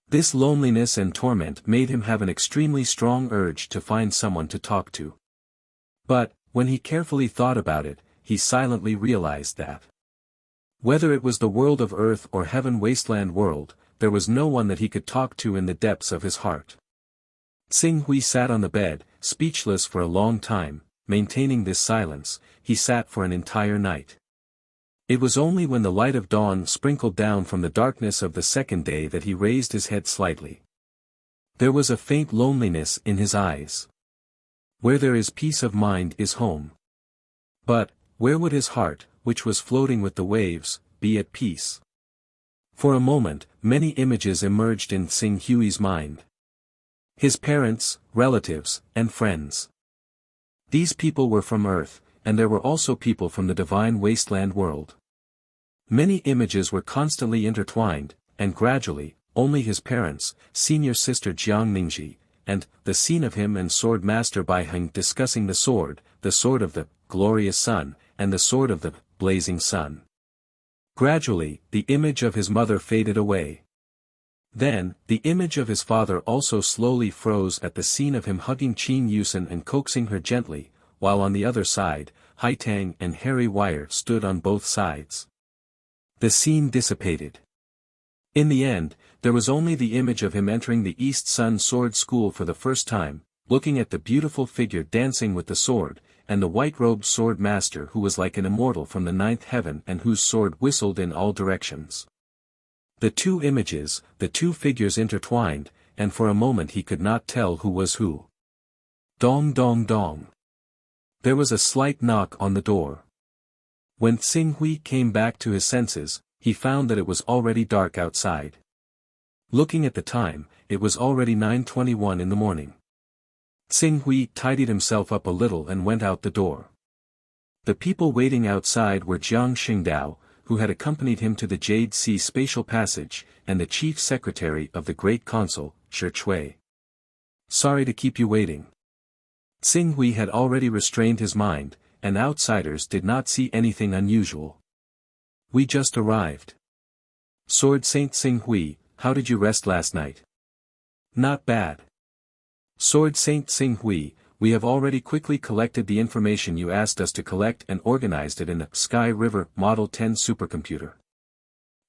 This loneliness and torment made him have an extremely strong urge to find someone to talk to. But, when he carefully thought about it, he silently realized that whether it was the world of Earth or Heaven Wasteland world, there was no one that he could talk to in the depths of his heart. Xing Hui sat on the bed, speechless for a long time. Maintaining this silence, he sat for an entire night. It was only when the light of dawn sprinkled down from the darkness of the second day that he raised his head slightly. There was a faint loneliness in his eyes. Where there is peace of mind is home. But, where would his heart, which was floating with the waves, be at peace? For a moment, many images emerged in Xing Hui's mind. His parents, relatives, and friends. These people were from Earth, and there were also people from the divine wasteland world. Many images were constantly intertwined, and gradually, only his parents, senior sister Jiang Ningji, and the scene of him and sword master Bai Heng discussing the sword of the glorious sun, and the sword of the blazing sun. Gradually, the image of his mother faded away. Then, the image of his father also slowly froze at the scene of him hugging Qin Yusen and coaxing her gently, while on the other side, Hai Tang and Harry Wire stood on both sides. The scene dissipated. In the end, there was only the image of him entering the East Sun Sword School for the first time, looking at the beautiful figure dancing with the sword, and the white-robed sword master who was like an immortal from the ninth heaven and whose sword whistled in all directions. The two images, the two figures intertwined, and for a moment he could not tell who was who. Dong dong dong. There was a slight knock on the door. When Xing Hui came back to his senses, he found that it was already dark outside. Looking at the time, it was already 9:21 in the morning. Xing Hui tidied himself up a little and went out the door. The people waiting outside were Jiang Xingdao, who had accompanied him to the Jade Sea Spatial Passage, and the Chief Secretary of the Great Consul, Shi Chui. Sorry to keep you waiting. Xing Hui had already restrained his mind, and outsiders did not see anything unusual. We just arrived. Sword Saint Xing Hui, how did you rest last night? Not bad. Sword Saint Xing Hui, we have already quickly collected the information you asked us to collect and organized it in the Sky River Model 10 supercomputer.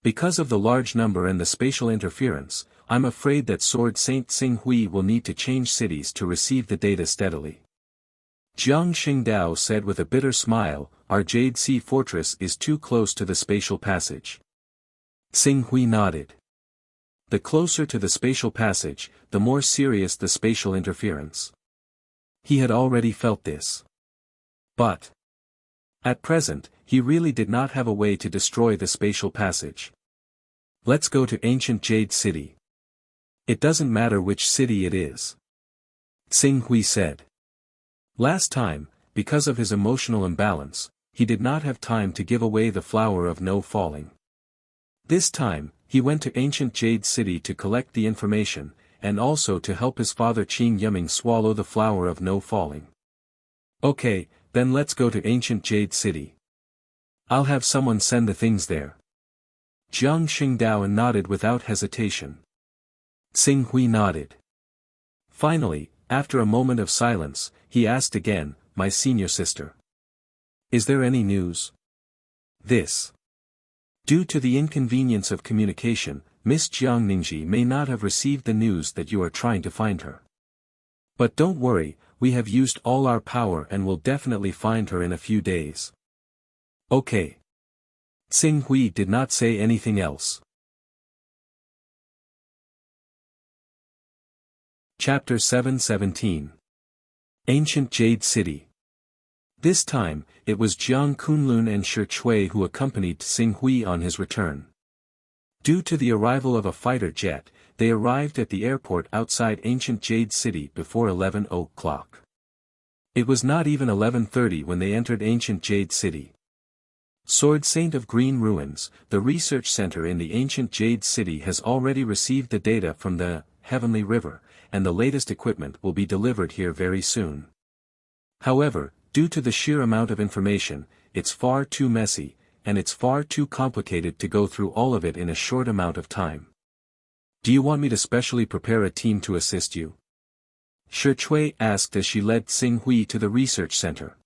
Because of the large number and the spatial interference, I'm afraid that Sword Saint Xing Hui will need to change cities to receive the data steadily. Jiang Xingdao said with a bitter smile, our Jade Sea Fortress is too close to the spatial passage. Xing Hui nodded. The closer to the spatial passage, the more serious the spatial interference. He had already felt this. But at present, he really did not have a way to destroy the spatial passage. Let's go to ancient Jade City. It doesn't matter which city it is. Xing Hui said. Last time, because of his emotional imbalance, he did not have time to give away the flower of no falling. This time, he went to ancient Jade City to collect the information, and also to help his father Qing Yiming swallow the flower of no falling. Okay, then let's go to ancient Jade City. I'll have someone send the things there. Jiang Xingdao nodded without hesitation. Xing Hui nodded. Finally, after a moment of silence, he asked again, my senior sister. Is there any news? This. Due to the inconvenience of communication, Miss Jiang Ningji may not have received the news that you are trying to find her. But don't worry, we have used all our power and will definitely find her in a few days. Okay. Xing Hui did not say anything else. Chapter 717. Ancient Jade City. This time, it was Jiang Kunlun and Shi Chui who accompanied Xing Hui on his return. Due to the arrival of a fighter jet, they arrived at the airport outside ancient Jade City before 11 o'clock. It was not even 11:30 when they entered ancient Jade City. Sword Saint of Green Ruins, the research center in the ancient Jade City has already received the data from the Heavenly River, and the latest equipment will be delivered here very soon. However, due to the sheer amount of information, it's far too messy, and it's far too complicated to go through all of it in a short amount of time. Do you want me to specially prepare a team to assist you? Shi Chui asked as she led Xing Hui to the research center.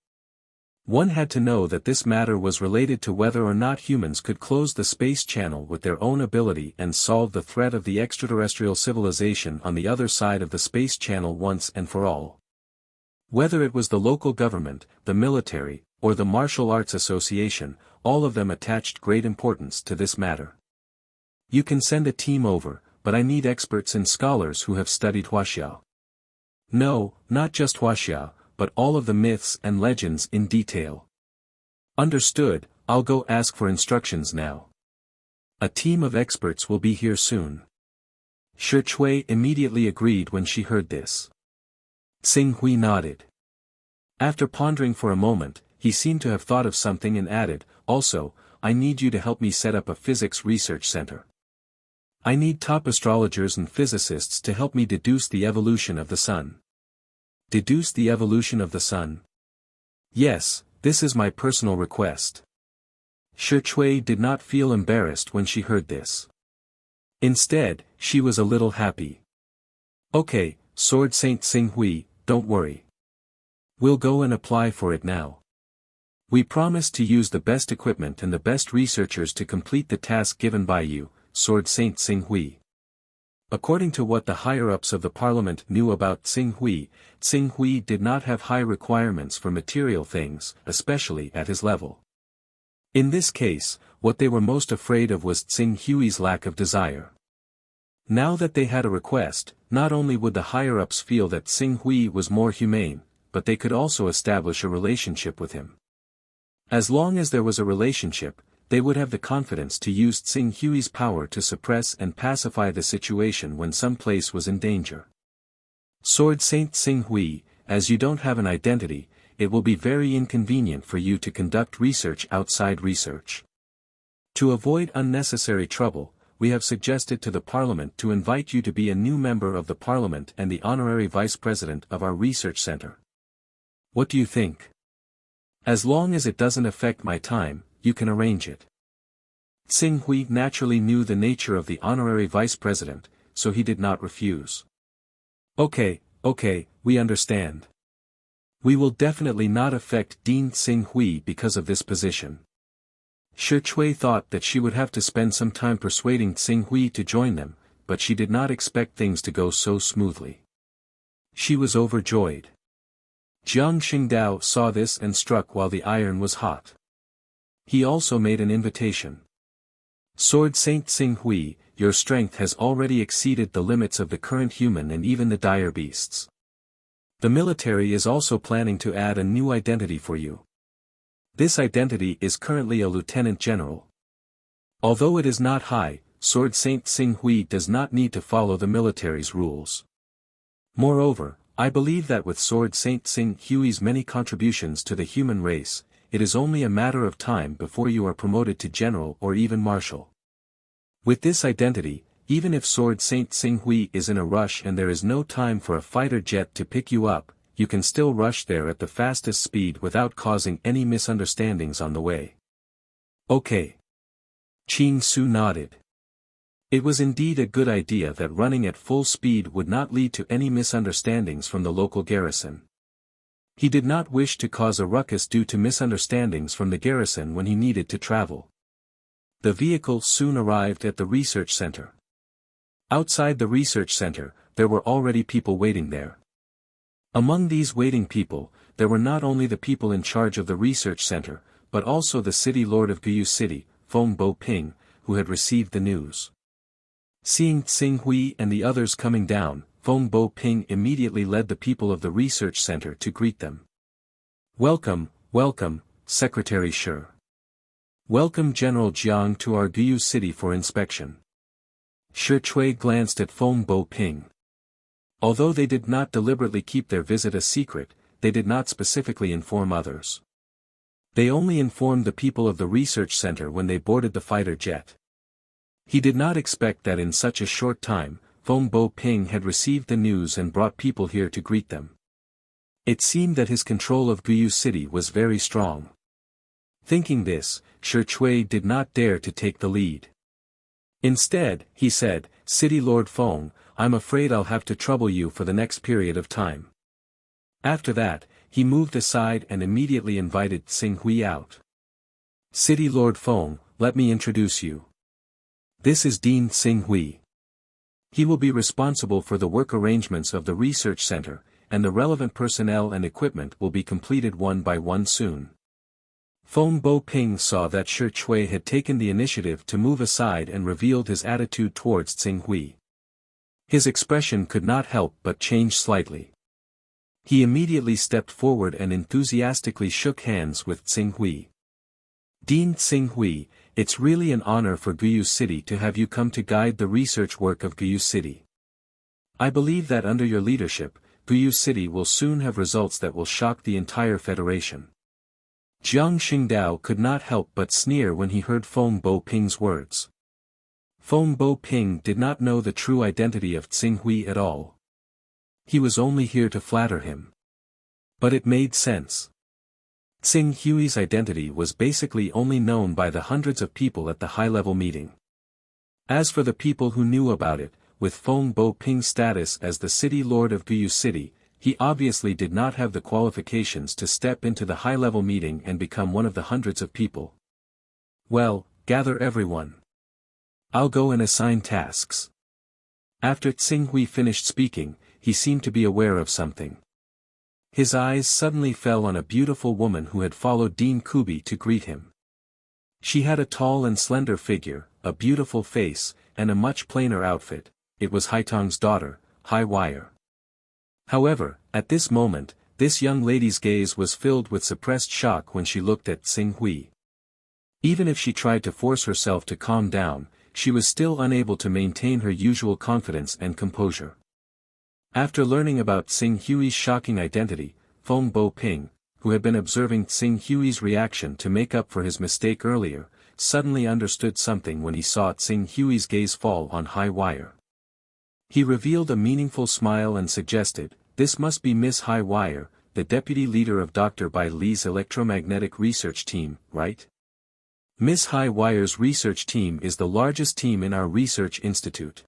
One had to know that this matter was related to whether or not humans could close the space channel with their own ability and solve the threat of the extraterrestrial civilization on the other side of the space channel once and for all. Whether it was the local government, the military, or the martial arts association, all of them attached great importance to this matter. You can send a team over, but I need experts and scholars who have studied Wuxia. No, not just Wuxia, but all of the myths and legends in detail. Understood, I'll go ask for instructions now. A team of experts will be here soon. Shi Chui immediately agreed when she heard this. Xing Hui nodded. After pondering for a moment, he seemed to have thought of something and added, also, I need you to help me set up a physics research center. I need top astrologers and physicists to help me deduce the evolution of the sun. Deduce the evolution of the sun? Yes, this is my personal request. Shi Chui did not feel embarrassed when she heard this. Instead, she was a little happy. Okay, Sword Saint Xing Hui, don't worry. We'll go and apply for it now. We promise to use the best equipment and the best researchers to complete the task given by you, Sword Saint Xing Hui. According to what the higher-ups of the parliament knew about Xing Hui did not have high requirements for material things, especially at his level. In this case, what they were most afraid of was Xing Hui's lack of desire. Now that they had a request, not only would the higher-ups feel that Xing Hui was more humane, but they could also establish a relationship with him. As long as there was a relationship, they would have the confidence to use Xing Hui's power to suppress and pacify the situation when some place was in danger. Sword Saint Tsing Hui, as you don't have an identity, it will be very inconvenient for you to conduct research outside research. To avoid unnecessary trouble, we have suggested to the Parliament to invite you to be a new member of the Parliament and the honorary Vice President of our research center. What do you think? As long as it doesn't affect my time, you can arrange it. Tsing Hui naturally knew the nature of the honorary Vice President, so he did not refuse. Okay, we understand. We will definitely not affect Dean Tsing Hui because of this position. Shi Chui thought that she would have to spend some time persuading Tsing Hui to join them, but she did not expect things to go so smoothly. She was overjoyed. Jiang Xingdao saw this and struck while the iron was hot. He also made an invitation. Sword Saint Tsing Hui, your strength has already exceeded the limits of the current human and even the dire beasts. The military is also planning to add a new identity for you. This identity is currently a lieutenant general. Although it is not high, Sword Saint Tsing Hui does not need to follow the military's rules. Moreover, I believe that with Sword Saint Tsing Hui's many contributions to the human race, it is only a matter of time before you are promoted to general or even marshal. With this identity, even if Sword Saint Tsing Hui is in a rush and there is no time for a fighter jet to pick you up, you can still rush there at the fastest speed without causing any misunderstandings on the way. Okay. Qing Su nodded. It was indeed a good idea that running at full speed would not lead to any misunderstandings from the local garrison. He did not wish to cause a ruckus due to misunderstandings from the garrison when he needed to travel. The vehicle soon arrived at the research center. Outside the research center, there were already people waiting there. Among these waiting people, there were not only the people in charge of the research center, but also the city lord of Guyu City, Feng Bo Ping, who had received the news. Seeing Tsing Hui and the others coming down, Feng Bo Ping immediately led the people of the research center to greet them. Welcome, Secretary Shi. Welcome General Jiang to our Guyu City for inspection. Shi Chui glanced at Feng Bo Ping. Although they did not deliberately keep their visit a secret, they did not specifically inform others. They only informed the people of the research center when they boarded the fighter jet. He did not expect that in such a short time, Feng Bo Ping had received the news and brought people here to greet them. It seemed that his control of Guyu City was very strong. Thinking this, Shi Chui did not dare to take the lead. Instead, he said, City Lord Feng, I'm afraid I'll have to trouble you for the next period of time. After that, he moved aside and immediately invited Tsing Hui out. City Lord Feng, let me introduce you. This is Dean Tsing Hui. He will be responsible for the work arrangements of the research center, and the relevant personnel and equipment will be completed one by one soon. Feng Bo Ping saw that Shi Chui had taken the initiative to move aside and revealed his attitude towards Tsing Hui. His expression could not help but change slightly. He immediately stepped forward and enthusiastically shook hands with Tsing Hui. Dean Tsing Hui, it's really an honor for Guyu City to have you come to guide the research work of Guyu City. I believe that under your leadership, Guyu City will soon have results that will shock the entire Federation. Jiang Xingdao could not help but sneer when he heard Feng Bo Ping's words. Feng Bo Ping did not know the true identity of Tsing Hui at all. He was only here to flatter him. But it made sense. Tsing Hui's identity was basically only known by the hundreds of people at the high-level meeting. As for the people who knew about it, with Feng Bo Ping's status as the city lord of Guyu City, he obviously did not have the qualifications to step into the high-level meeting and become one of the hundreds of people. Well, gather everyone. I'll go and assign tasks. After Tsing Hui finished speaking, he seemed to be aware of something. His eyes suddenly fell on a beautiful woman who had followed Dean Kubi to greet him. She had a tall and slender figure, a beautiful face, and a much plainer outfit. It was Haitong's daughter, Hai Wire. However, at this moment, this young lady's gaze was filled with suppressed shock when she looked at Tsing Hui. Even if she tried to force herself to calm down, she was still unable to maintain her usual confidence and composure. After learning about Tsing Hui's shocking identity, Feng Bo-ping, who had been observing Tsing Hui's reaction to make up for his mistake earlier, suddenly understood something when he saw Tsing Hui's gaze fall on Hai Wire. He revealed a meaningful smile and suggested, "This must be Miss Hai Wire, the deputy leader of Dr. Bai Li's electromagnetic research team, right? Miss Hai Wire's research team is the largest team in our research institute.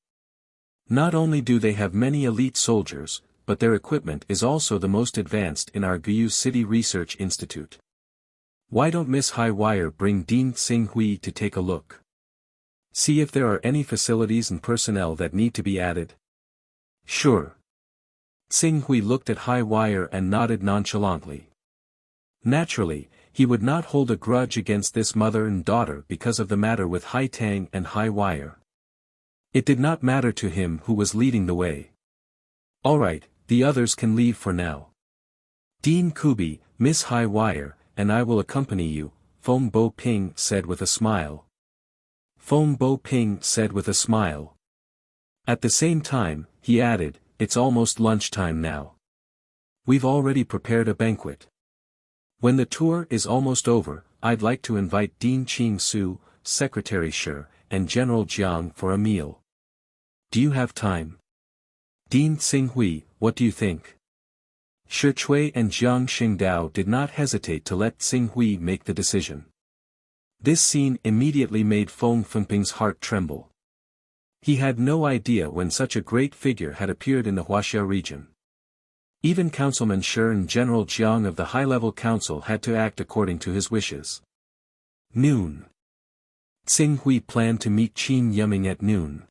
Not only do they have many elite soldiers, but their equipment is also the most advanced in our Guyu City Research Institute. Why don't Miss Hai Wire bring Dean Tsing Hui to take a look? See if there are any facilities and personnel that need to be added." "Sure." Tsing Hui looked at Hai Wire and nodded nonchalantly. Naturally, he would not hold a grudge against this mother and daughter because of the matter with Hai Tang and Hai Wire. It did not matter to him who was leading the way. "All right, the others can leave for now. Dean Kubi, Miss Hai Wire, and I will accompany you," Feng Bo-ping said with a smile. Feng Bo-ping said with a smile. At the same time, he added, "It's almost lunchtime now. We've already prepared a banquet. When the tour is almost over, I'd like to invite Dean Ching Su, Secretary Shi, and General Jiang for a meal. Do you have time? Dean Tsing Hui, what do you think?" Shi Chui and Jiang Xingdao did not hesitate to let Tsing Hui make the decision. This scene immediately made Feng Fengping's heart tremble. He had no idea when such a great figure had appeared in the Wuxia region. Even Councilman Shi and General Jiang of the high-level council had to act according to his wishes. Noon. Tsing Hui planned to meet Qin Yiming at noon.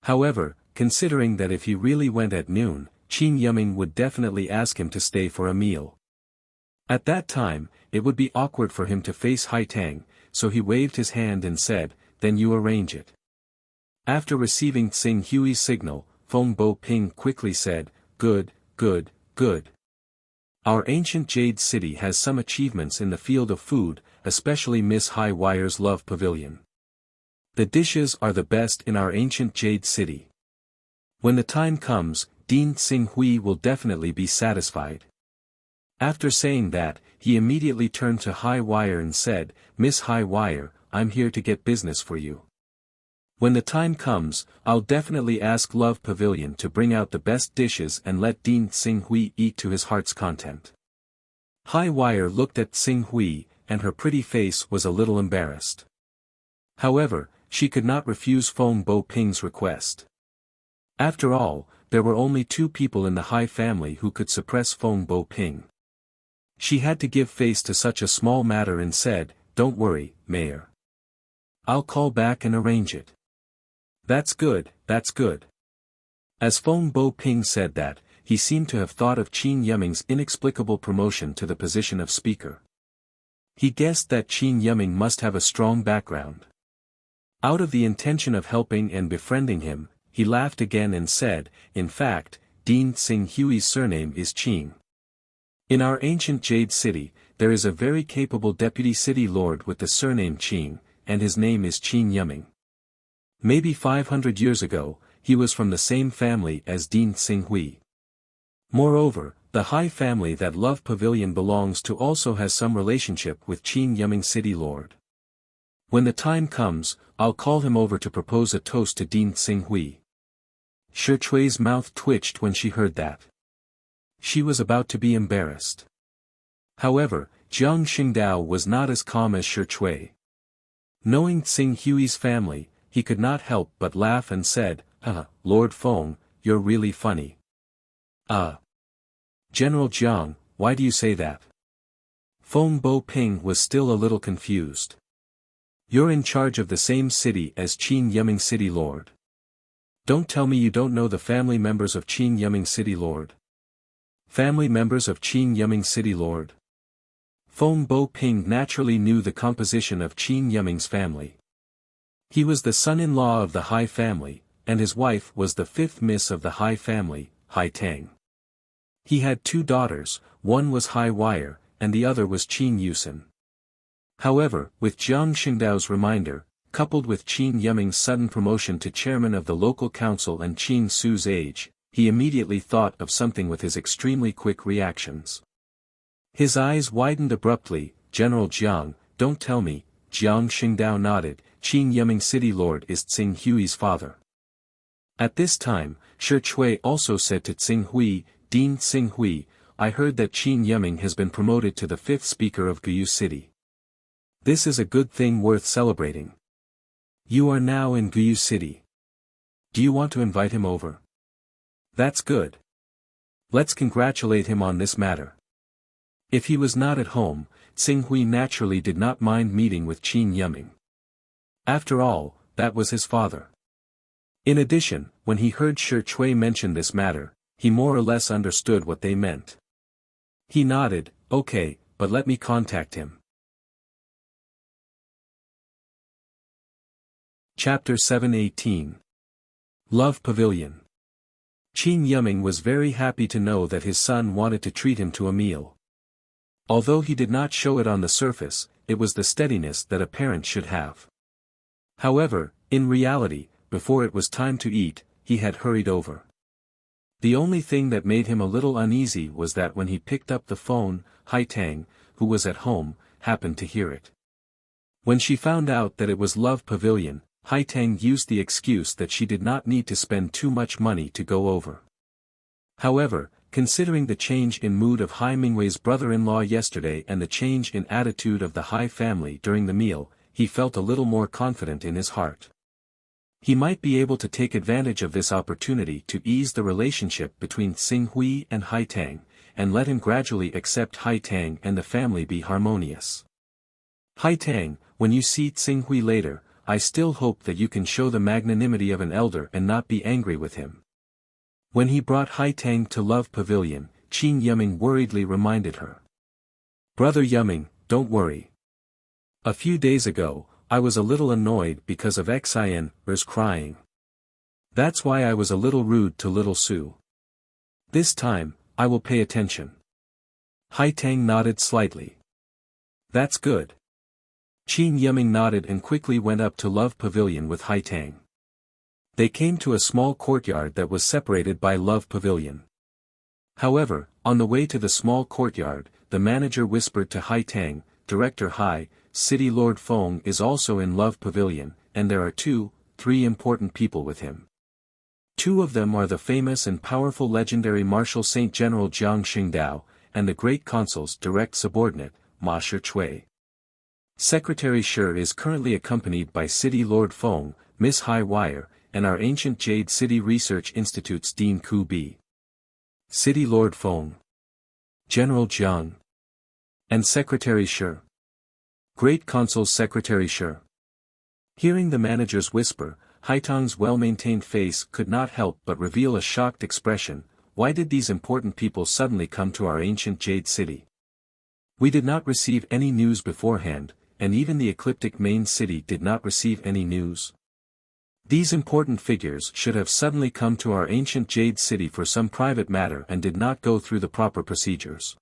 However, considering that if he really went at noon, Qin Yiming would definitely ask him to stay for a meal. At that time, it would be awkward for him to face Hai Tang, so he waved his hand and said, "Then you arrange it." After receiving Tsing Hui's signal, Feng Bo-ping quickly said, "Good, good, good. Our ancient Jade City has some achievements in the field of food, especially Miss Hai Wire's Love Pavilion. The dishes are the best in our ancient Jade City. When the time comes, Dean Tsing Hui will definitely be satisfied." After saying that, he immediately turned to Hai Wire and said, "Miss Hai Wire, I'm here to get business for you. When the time comes, I'll definitely ask Love Pavilion to bring out the best dishes and let Dean Tsing Hui eat to his heart's content." Hai Wire looked at Tsing Hui, and her pretty face was a little embarrassed. However, she could not refuse Feng Bo-ping's request. After all, there were only two people in the Hai family who could suppress Feng Bo-ping. She had to give face to such a small matter and said, "Don't worry, Mayor. I'll call back and arrange it." That's good, that's good." As Feng Bo-ping said that, he seemed to have thought of Qin Yiming's inexplicable promotion to the position of speaker. He guessed that Qin Yiming must have a strong background. Out of the intention of helping and befriending him, he laughed again and said, "In fact, Dean Tsing Hui's surname is Qing. In our ancient Jade City, there is a very capable deputy city lord with the surname Qing, and his name is Qin Yiming. Maybe 500 years ago, he was from the same family as Dean Tsing Hui. Moreover, the Hai family that Love Pavilion belongs to also has some relationship with Qin Yiming City Lord. When the time comes, I'll call him over to propose a toast to Dean Tsing Hui." Shi Chui's mouth twitched when she heard that. She was about to be embarrassed. However, Jiang Xingdao was not as calm as Shi Chui. Knowing Tsing Hui's family, he could not help but laugh and said, Lord Feng, you're really funny." General Jiang, why do you say that?" Feng Bo-ping was still a little confused. "You're in charge of the same city as Qin Yiming City Lord. Don't tell me you don't know the family members of Qin Yiming City Lord." "Family members of Qin Yiming City Lord?" Feng Bo-ping naturally knew the composition of Qin Yiming's family. He was the son-in-law of the Hai family, and his wife was the fifth miss of the Hai family, Hai Tang. He had two daughters, one was Hai Wire, and the other was Qin Yusen. However, with Jiang Xingdao's reminder, coupled with Qin Yiming's sudden promotion to chairman of the local council and Qin Su's age, he immediately thought of something with his extremely quick reactions. His eyes widened abruptly. General Jiang, don't tell me. Jiang Xingdao nodded. Qin Yiming City Lord is Tsing Hui's father. At this time, Shi Chui also said to Tsing Hui, Dean Tsing Hui, I heard that Qin Yiming has been promoted to the 5th Speaker of Guyu City. This is a good thing worth celebrating. You are now in Guyu City. Do you want to invite him over? That's good. Let's congratulate him on this matter. If he was not at home, Tsing Hui naturally did not mind meeting with Qin Yiming. After all, that was his father. In addition, when he heard Shi Chui mention this matter, he more or less understood what they meant. He nodded, okay, but let me contact him. Chapter 7:18 Love Pavilion. Qin Yiming was very happy to know that his son wanted to treat him to a meal. Although he did not show it on the surface, it was the steadiness that a parent should have. However, in reality, before it was time to eat, he had hurried over. The only thing that made him a little uneasy was that when he picked up the phone, Hai Tang, who was at home, happened to hear it. When she found out that it was Love Pavilion, Hai Tang used the excuse that she did not need to spend too much money to go over. However, considering the change in mood of Hai Mingwei's brother-in-law yesterday and the change in attitude of the Hai family during the meal, he felt a little more confident in his heart. He might be able to take advantage of this opportunity to ease the relationship between Tsing Hui and Hai Tang, and let him gradually accept Hai Tang and the family be harmonious. Hai Tang, when you see Tsing Hui later, I still hope that you can show the magnanimity of an elder and not be angry with him. When he brought Hai Tang to Love Pavilion, Qin Yiming worriedly reminded her. Brother Yiming, don't worry. A few days ago, I was a little annoyed because of Xin's crying. That's why I was a little rude to little Su. This time, I will pay attention. Hai Tang nodded slightly. That's good. Qin Yiming nodded and quickly went up to Love Pavilion with Hai Tang. They came to a small courtyard that was separated by Love Pavilion. However, on the way to the small courtyard, the manager whispered to Hai Tang, Director Hai, City Lord Feng is also in Love Pavilion, and there are 3 important people with him. 2 of them are the famous and powerful legendary Marshal Saint General Jiang Xingdao, and the Great Consul's direct subordinate, Ma Shi. Secretary Shi is currently accompanied by City Lord Feng, Miss Hai Wire, and our ancient Jade City Research Institute's Dean Ku Bi. City Lord Feng, General Jiang, and Secretary Shi. Great Consul's Secretary Shi. Hearing the manager's whisper, Hai Tang's well-maintained face could not help but reveal a shocked expression. Why did these important people suddenly come to our ancient Jade City? We did not receive any news beforehand, and even the ecliptic main city did not receive any news. These important figures should have suddenly come to our ancient Jade City for some private matter and did not go through the proper procedures.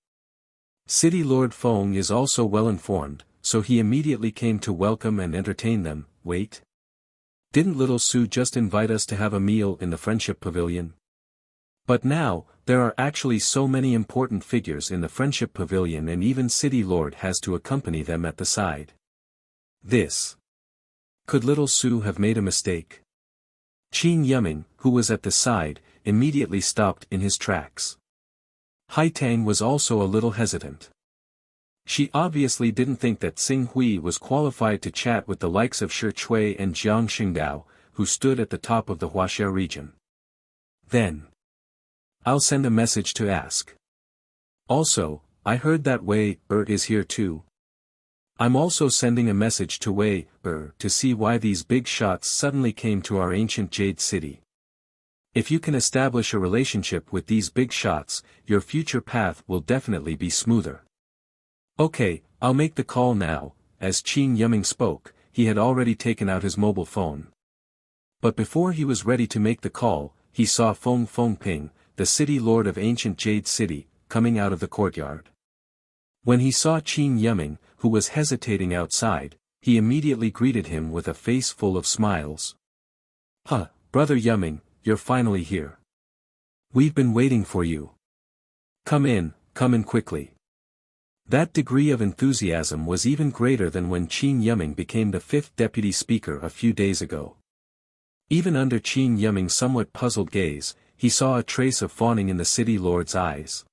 City Lord Feng is also well informed, so he immediately came to welcome and entertain them. Wait. Didn't little Su just invite us to have a meal in the Friendship Pavilion? But now, there are actually so many important figures in the Friendship Pavilion and even City Lord has to accompany them at the side. This. Could little Su have made a mistake? Qin Yiming, who was at the side, immediately stopped in his tracks. Hai Tang was also a little hesitant. She obviously didn't think that Tsing Hui was qualified to chat with the likes of Shi Chui and Jiang Xingdao, who stood at the top of the Huaxia region. Then. I'll send a message to ask. Also, I heard that Wei is here too. I'm also sending a message to Wei to see why these big shots suddenly came to our ancient Jade City. If you can establish a relationship with these big shots, your future path will definitely be smoother. Okay, I'll make the call now. As Qin Yiming spoke, he had already taken out his mobile phone. But before he was ready to make the call, he saw Feng Ping, the city lord of ancient Jade City, coming out of the courtyard. When he saw Qin Yiming, who was hesitating outside, he immediately greeted him with a face full of smiles. Brother Yiming, you're finally here. We've been waiting for you. Come in quickly. That degree of enthusiasm was even greater than when Qin Yiming became the fifth deputy speaker a few days ago. Even under Qin Yiming's somewhat puzzled gaze, he saw a trace of fawning in the city lord's eyes.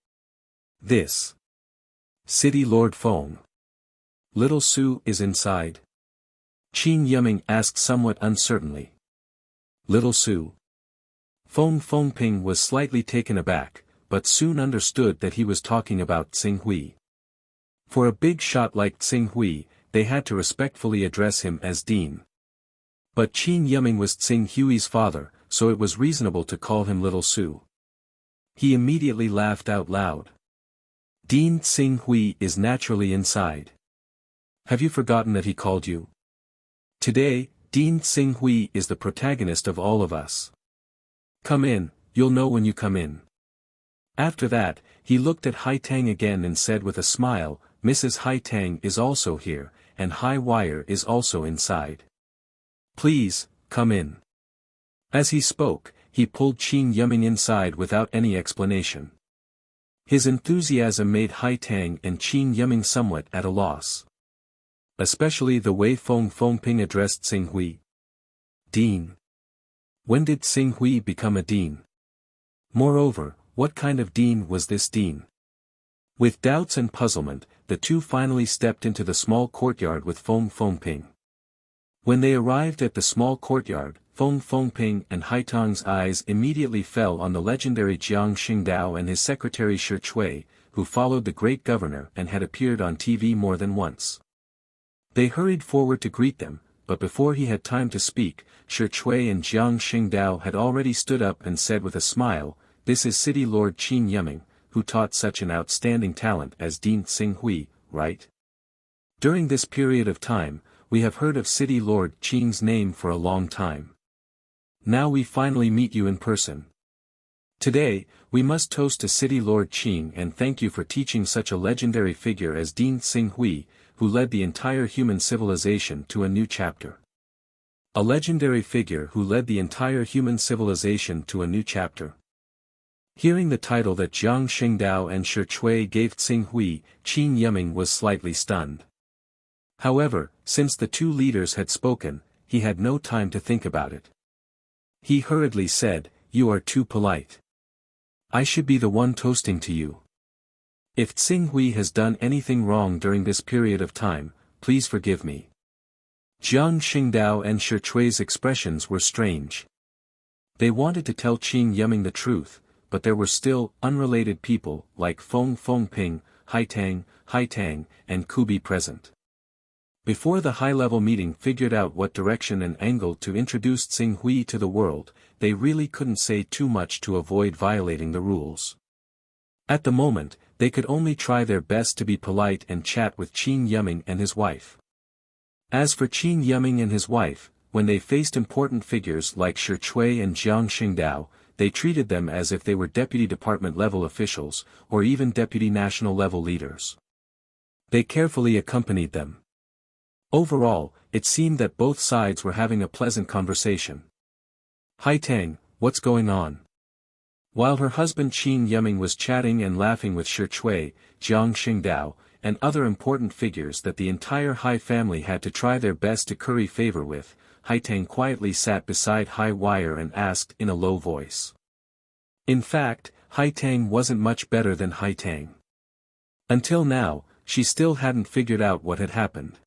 This City Lord Feng. Little Su is inside? Qin Yiming asked somewhat uncertainly. Little Su? Feng Fengping was slightly taken aback, but soon understood that he was talking about Tsing Hui. For a big shot like Tsing Hui, they had to respectfully address him as Dean. But Qin Yiming was Tsing Hui's father, so it was reasonable to call him Little Su. He immediately laughed out loud. Dean Tsing Hui is naturally inside. Have you forgotten that he called you? Today, Dean Tsing Hui is the protagonist of all of us. Come in, you'll know when you come in. After that, he looked at Hai Tang again and said with a smile, Mrs. Hai Tang is also here, and Hai Wire is also inside. Please, come in. As he spoke, he pulled Qin Yiming inside without any explanation. His enthusiasm made Hai Tang and Qin Yiming somewhat at a loss. Especially the way Feng Fengping addressed Tsing Hui. Dean. When did Tsing Hui become a dean? Moreover, what kind of dean was this dean? With doubts and puzzlement, the two finally stepped into the small courtyard with Feng Fengping. When they arrived at the small courtyard, Feng Fengping and Hai Tang's eyes immediately fell on the legendary Jiang Xingdao and his secretary Shi Chui, who followed the great governor and had appeared on TV more than once. They hurried forward to greet them, but before he had time to speak, Shi Chui and Jiang Xingdao had already stood up and said with a smile, This is City Lord Qin Yiming, who taught such an outstanding talent as Dean Tsing Hui, right? During this period of time, we have heard of City Lord Qin's name for a long time. Now we finally meet you in person. Today, we must toast to City Lord Qin and thank you for teaching such a legendary figure as Dean Tsing Hui, who led the entire human civilization to a new chapter. A legendary figure who led the entire human civilization to a new chapter. Hearing the title that Jiang Xingdao and Shi Chui gave Tsing Hui, Qin Yiming was slightly stunned. However, since the two leaders had spoken, he had no time to think about it. He hurriedly said, You are too polite. I should be the one toasting to you. If Tsing Hui has done anything wrong during this period of time, please forgive me. Jiang Xingdao and Shi Chui's expressions were strange. They wanted to tell Qin Yiming the truth, but there were still unrelated people like Feng Fengping, Hai Tang, and Kubi present. Before the high-level meeting figured out what direction and angle to introduce Tsing Hui to the world, they really couldn't say too much to avoid violating the rules. At the moment, they could only try their best to be polite and chat with Qin Yiming and his wife. As for Qin Yiming and his wife, when they faced important figures like Shi Chui and Jiang Xingdao, they treated them as if they were deputy department-level officials, or even deputy national-level leaders. They carefully accompanied them. Overall, it seemed that both sides were having a pleasant conversation. Hai Tang, what's going on? While her husband Qin Yiming was chatting and laughing with Shi Chui, Jiang Xingdao, and other important figures that the entire Hai family had to try their best to curry favor with, Hai Tang quietly sat beside Hai Wire and asked in a low voice. In fact, Hai Tang wasn't much better than Hai Tang. Until now, she still hadn't figured out what had happened.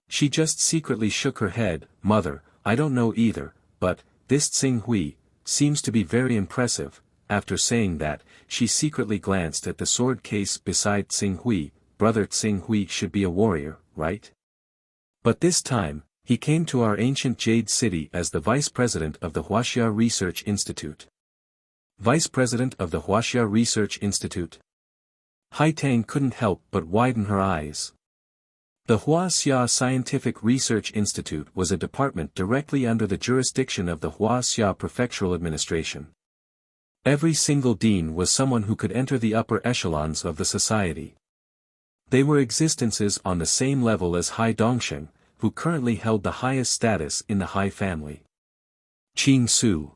She just secretly shook her head, Mother, I don't know either, but, this Tsing Hui, seems to be very impressive. After saying that, she secretly glanced at the sword case beside Tsing Hui. Brother Tsing Hui should be a warrior, right? But this time, he came to our ancient Jade City as the Vice President of the Wuxia Research Institute. Vice President of the Wuxia Research Institute? Hai Tang couldn't help but widen her eyes. The Wuxia Scientific Research Institute was a department directly under the jurisdiction of the Wuxia Prefectural Administration. Every single dean was someone who could enter the upper echelons of the society. They were existences on the same level as Hai Dongsheng, who currently held the highest status in the Hai family. Qing Su.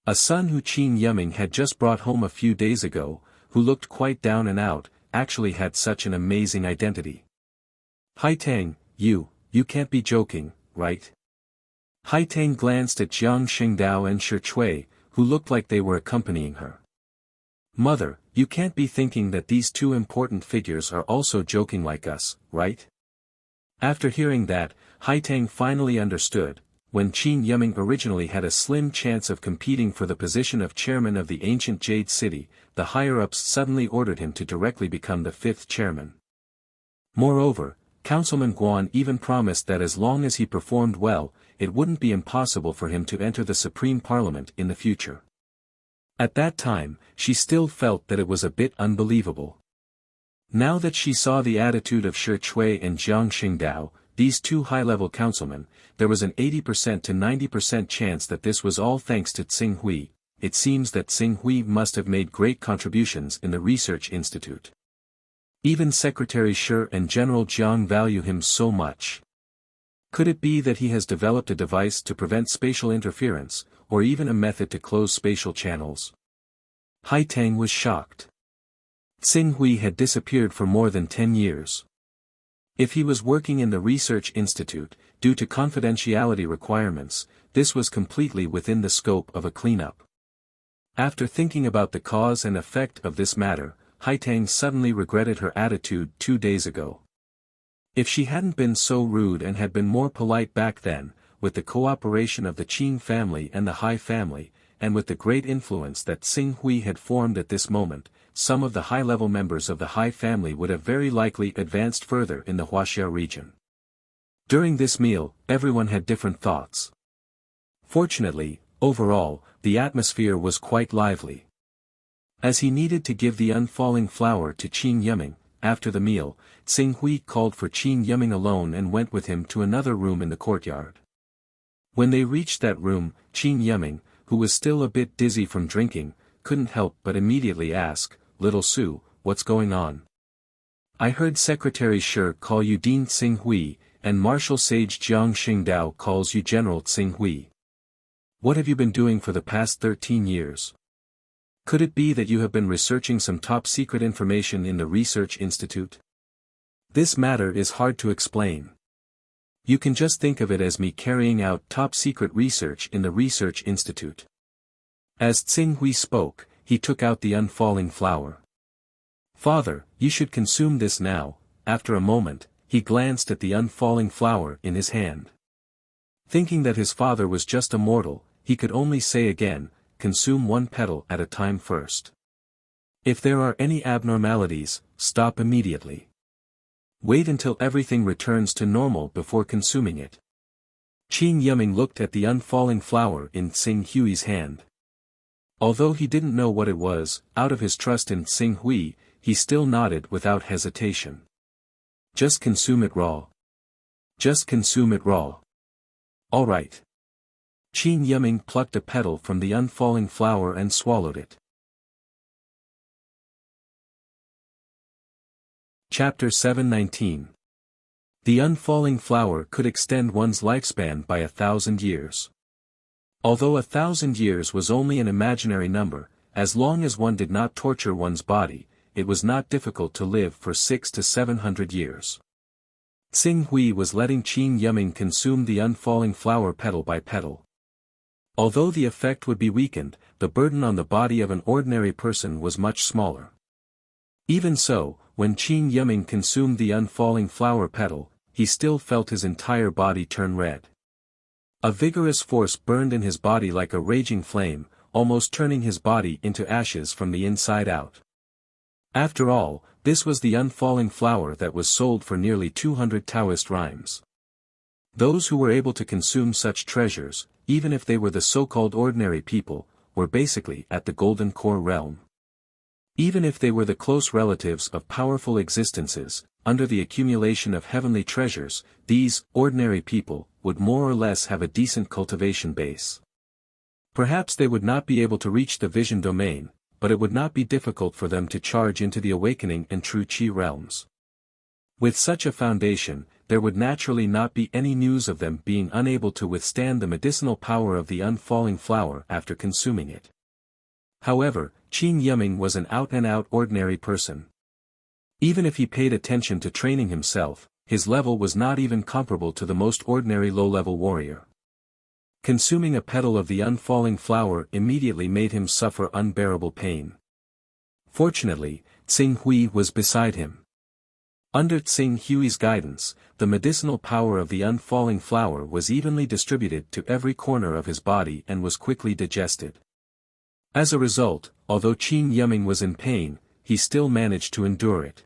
A son who Qin Yiming had just brought home a few days ago, who looked quite down and out, actually had such an amazing identity. Haitang, you can't be joking, right? Haitang glanced at Jiang Xingdao and Shi Chui, who looked like they were accompanying her. Mother, you can't be thinking that these two important figures are also joking like us, right? After hearing that, Haitang finally understood. When Qin Yiming originally had a slim chance of competing for the position of chairman of the ancient Jade City, the higher-ups suddenly ordered him to directly become the 5th chairman. Moreover, Councilman Guan even promised that as long as he performed well, it wouldn't be impossible for him to enter the Supreme Parliament in the future. At that time, she still felt that it was a bit unbelievable. Now that she saw the attitude of Shi Chui and Jiang Xingdao, these two high-level councilmen, there was an 80% to 90% chance that this was all thanks to Tsing Hui. It seems that Tsing Hui must have made great contributions in the research institute. Even Secretary Shi and General Jiang value him so much. Could it be that he has developed a device to prevent spatial interference, or even a method to close spatial channels? Haitang was shocked. Tsing Hui had disappeared for more than 10 years. If he was working in the research institute, due to confidentiality requirements, this was completely within the scope of a cleanup. After thinking about the cause and effect of this matter, Haitang suddenly regretted her attitude 2 days ago. If she hadn't been so rude and had been more polite back then, with the cooperation of the Qin family and the Hai family, and with the great influence that Tsing Hui had formed at this moment, some of the high-level members of the Hai family would have very likely advanced further in the Wuxia region. During this meal, everyone had different thoughts. Fortunately, overall, the atmosphere was quite lively. As he needed to give the unfalling flower to Qin Yiming, after the meal, Tsing Hui called for Qin Yiming alone and went with him to another room in the courtyard. When they reached that room, Qin Yiming, who was still a bit dizzy from drinking, couldn't help but immediately ask, "Little Su, what's going on? I heard Secretary Shi call you Dean Tsing Hui, and Marshal Sage Jiang Xingdao calls you General Tsing Hui. What have you been doing for the past 13 years? Could it be that you have been researching some top-secret information in the research institute? This matter is hard to explain. You can just think of it as me carrying out top-secret research in the research institute." As Tsing Hui spoke, he took out the unfalling flower. "Father, you should consume this now." After a moment, he glanced at the unfalling flower in his hand. Thinking that his father was just a mortal, he could only say again, "Consume one petal at a time first. If there are any abnormalities, stop immediately. Wait until everything returns to normal before consuming it." Qin Yiming looked at the unfalling flower in Tsing Hui's hand. Although he didn't know what it was, out of his trust in Tsing Hui, he still nodded without hesitation. "Just consume it raw. Just consume it raw. All right." Qin Yiming plucked a petal from the unfalling flower and swallowed it. Chapter 719. The unfalling flower could extend one's lifespan by 1,000 years. Although 1,000 years was only an imaginary number, as long as one did not torture one's body, it was not difficult to live for 600 to 700 years. Tsing Hui was letting Qin Yiming consume the unfalling flower petal by petal. Although the effect would be weakened, the burden on the body of an ordinary person was much smaller. Even so, when Qin Yiming consumed the unfalling flower petal, he still felt his entire body turn red. A vigorous force burned in his body like a raging flame, almost turning his body into ashes from the inside out. After all, this was the unfalling flower that was sold for nearly 200 Taoist rhymes. Those who were able to consume such treasures, even if they were the so-called ordinary people, were basically at the Golden Core realm. Even if they were the close relatives of powerful existences, under the accumulation of heavenly treasures, these ordinary people would more or less have a decent cultivation base. Perhaps they would not be able to reach the vision domain, but it would not be difficult for them to charge into the awakening and true Qi realms. With such a foundation, there would naturally not be any news of them being unable to withstand the medicinal power of the unfalling flower after consuming it. However, Qin Yiming was an out-and-out ordinary person. Even if he paid attention to training himself, his level was not even comparable to the most ordinary low-level warrior. Consuming a petal of the unfalling flower immediately made him suffer unbearable pain. Fortunately, Tsing Hui was beside him. Under Tsing Hui's guidance, the medicinal power of the unfalling flower was evenly distributed to every corner of his body and was quickly digested. As a result, although Qin Yiming was in pain, he still managed to endure it.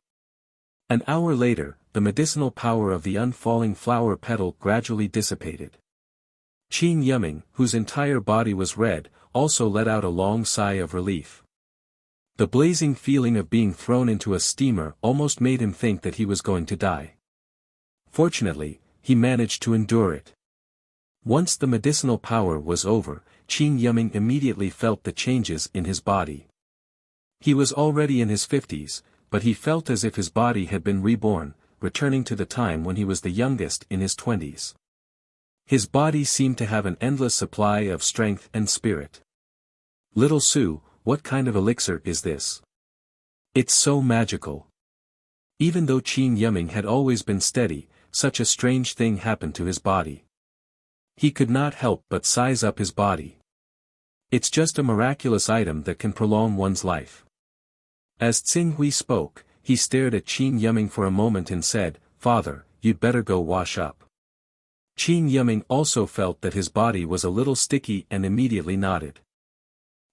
An hour later, the medicinal power of the unfalling flower petal gradually dissipated. Qin Yiming, whose entire body was red, also let out a long sigh of relief. The blazing feeling of being thrown into a steamer almost made him think that he was going to die. Fortunately, he managed to endure it. Once the medicinal power was over, Qin Yiming immediately felt the changes in his body. He was already in his 50s, but he felt as if his body had been reborn, returning to the time when he was the youngest in his 20s. His body seemed to have an endless supply of strength and spirit. "Little Su, what kind of elixir is this? It's so magical." Even though Qin Yiming had always been steady, such a strange thing happened to his body. He could not help but size up his body. "It's just a miraculous item that can prolong one's life." As Tsing Hui spoke, he stared at Qin Yiming for a moment and said, "Father, you'd better go wash up." Qin Yiming also felt that his body was a little sticky and immediately nodded.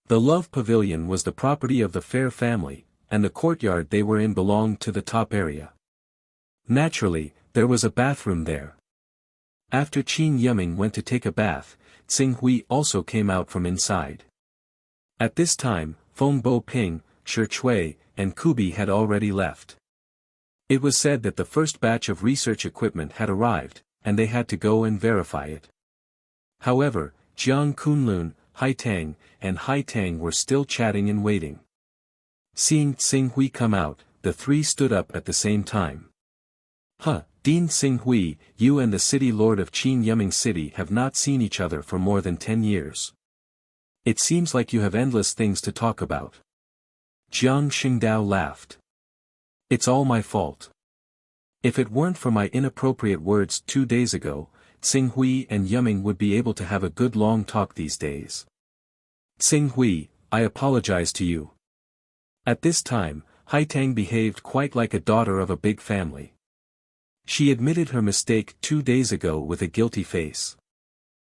The Love Pavilion was the property of the Fair family, and the courtyard they were in belonged to the top area. Naturally, there was a bathroom there. After Qin Yiming went to take a bath, Tsing Hui also came out from inside. At this time, Feng Bo Ping, Shi Chui, and Kubi had already left. It was said that the first batch of research equipment had arrived, and they had to go and verify it. However, Jiang Kunlun, Hai Tang, and Hai Tang were still chatting and waiting. Seeing Tsing Hui come out, the three stood up at the same time. Dean Tsing Hui, you and the city lord of Qin Yiming City have not seen each other for more than 10 years. It seems like you have endless things to talk about." Jiang Xingdao laughed. "It's all my fault. If it weren't for my inappropriate words 2 days ago, Tsing Hui and Yiming would be able to have a good long talk these days. Tsing Hui, I apologize to you." At this time, Hai Tang behaved quite like a daughter of a big family. She admitted her mistake 2 days ago with a guilty face.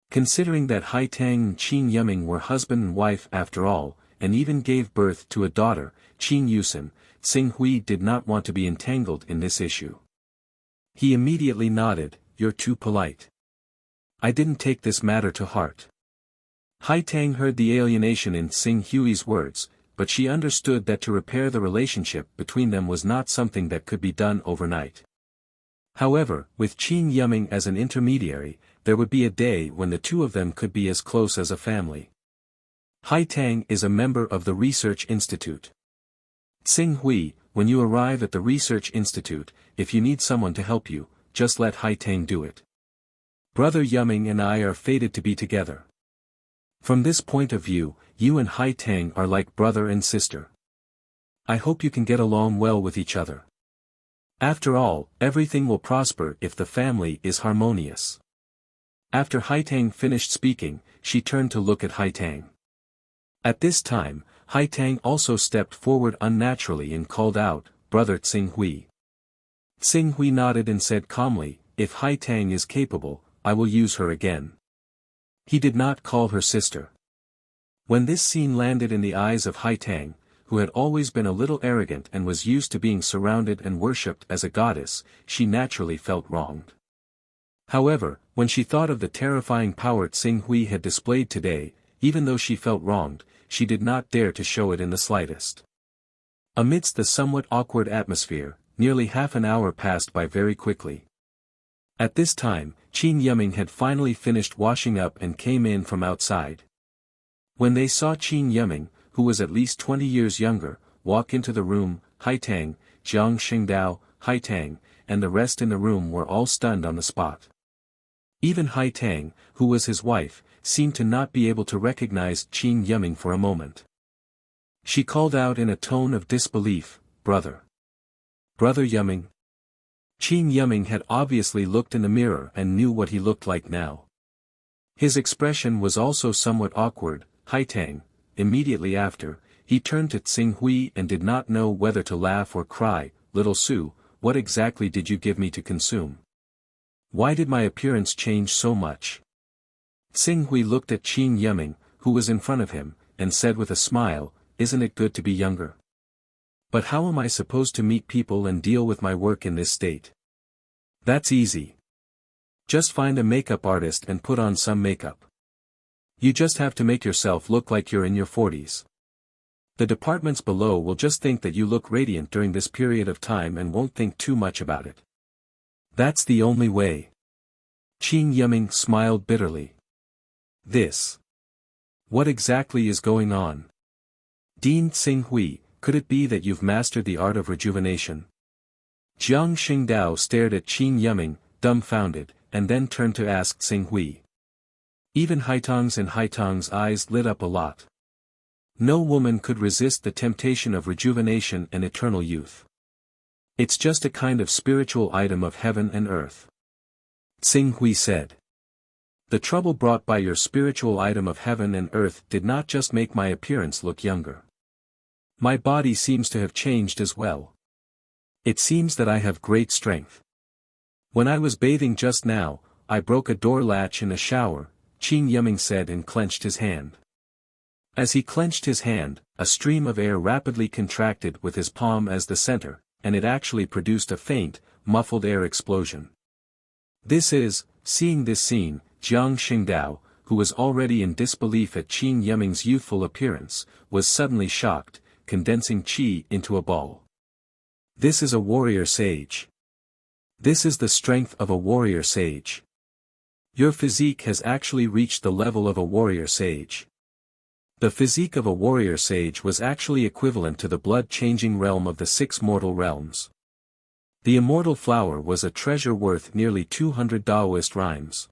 Considering that Hai Tang and Qin Yiming were husband and wife after all, and even gave birth to a daughter, Qin Yusen, Tsing Hui did not want to be entangled in this issue. He immediately nodded, "You're too polite. I didn't take this matter to heart." Hai Tang heard the alienation in Tsing Hui's words, but she understood that to repair the relationship between them was not something that could be done overnight. However, with Qin Yiming as an intermediary, there would be a day when the two of them could be as close as a family. Hai Tang is a member of the Research Institute. Tsing Hui, when you arrive at the Research Institute, if you need someone to help you, just let Hai Tang do it. Brother Yiming and I are fated to be together. From this point of view, you and Hai Tang are like brother and sister. I hope you can get along well with each other. After all, everything will prosper if the family is harmonious. After Hai Tang finished speaking, she turned to look at Hai Tang. At this time, Hai Tang also stepped forward unnaturally and called out, "Brother Tsing Hui." Tsing Hui nodded and said calmly, "If Hai Tang is capable, I will use her again." He did not call her sister. When this scene landed in the eyes of Hai Tang, who had always been a little arrogant and was used to being surrounded and worshipped as a goddess, she naturally felt wronged. However, when she thought of the terrifying power Tsing Hui had displayed today, even though she felt wronged, she did not dare to show it in the slightest. Amidst the somewhat awkward atmosphere, nearly half an hour passed by very quickly. At this time, Qin Yiming had finally finished washing up and came in from outside. When they saw Qin Yiming, who was at least 20 years younger, walk into the room, Hai Tang, Jiang Xingdao, Hai Tang, and the rest in the room were all stunned on the spot. Even Hai Tang, who was his wife, seemed to not be able to recognize Qin Yiming for a moment. She called out in a tone of disbelief, "Brother. Brother Yiming?" Qin Yiming had obviously looked in the mirror and knew what he looked like now. His expression was also somewhat awkward. Hai Tang, immediately after, he turned to Tsing Hui and did not know whether to laugh or cry. "Little Su, what exactly did you give me to consume? Why did my appearance change so much?" Tsing Hui looked at Qin Yiming, who was in front of him, and said with a smile, "Isn't it good to be younger? But how am I supposed to meet people and deal with my work in this state?" "That's easy. Just find a makeup artist and put on some makeup. You just have to make yourself look like you're in your 40s. The departments below will just think that you look radiant during this period of time and won't think too much about it. That's the only way." Qin Yiming smiled bitterly. "This. What exactly is going on? Dean Tsing Hui, could it be that you've mastered the art of rejuvenation?" Jiang Xingdao stared at Qin Yiming, dumbfounded, and then turned to ask Tsing Hui. Even Haitang's eyes lit up a lot. No woman could resist the temptation of rejuvenation and eternal youth. "It's just a kind of spiritual item of heaven and earth," Tsing Hui said. "The trouble brought by your spiritual item of heaven and earth did not just make my appearance look younger. My body seems to have changed as well. It seems that I have great strength. When I was bathing just now, I broke a door latch in a shower," Qin Yiming said and clenched his hand. As he clenched his hand, a stream of air rapidly contracted with his palm as the center, and it actually produced a faint, muffled air explosion. Seeing this scene, Jiang Xingdao, who was already in disbelief at Qin Yiming's youthful appearance, was suddenly shocked, condensing qi into a ball. "This is a warrior sage. This is the strength of a warrior sage. Your physique has actually reached the level of a warrior sage." The physique of a warrior sage was actually equivalent to the blood-changing realm of the 6 mortal realms. The immortal flower was a treasure worth nearly 200 Taoist rhymes.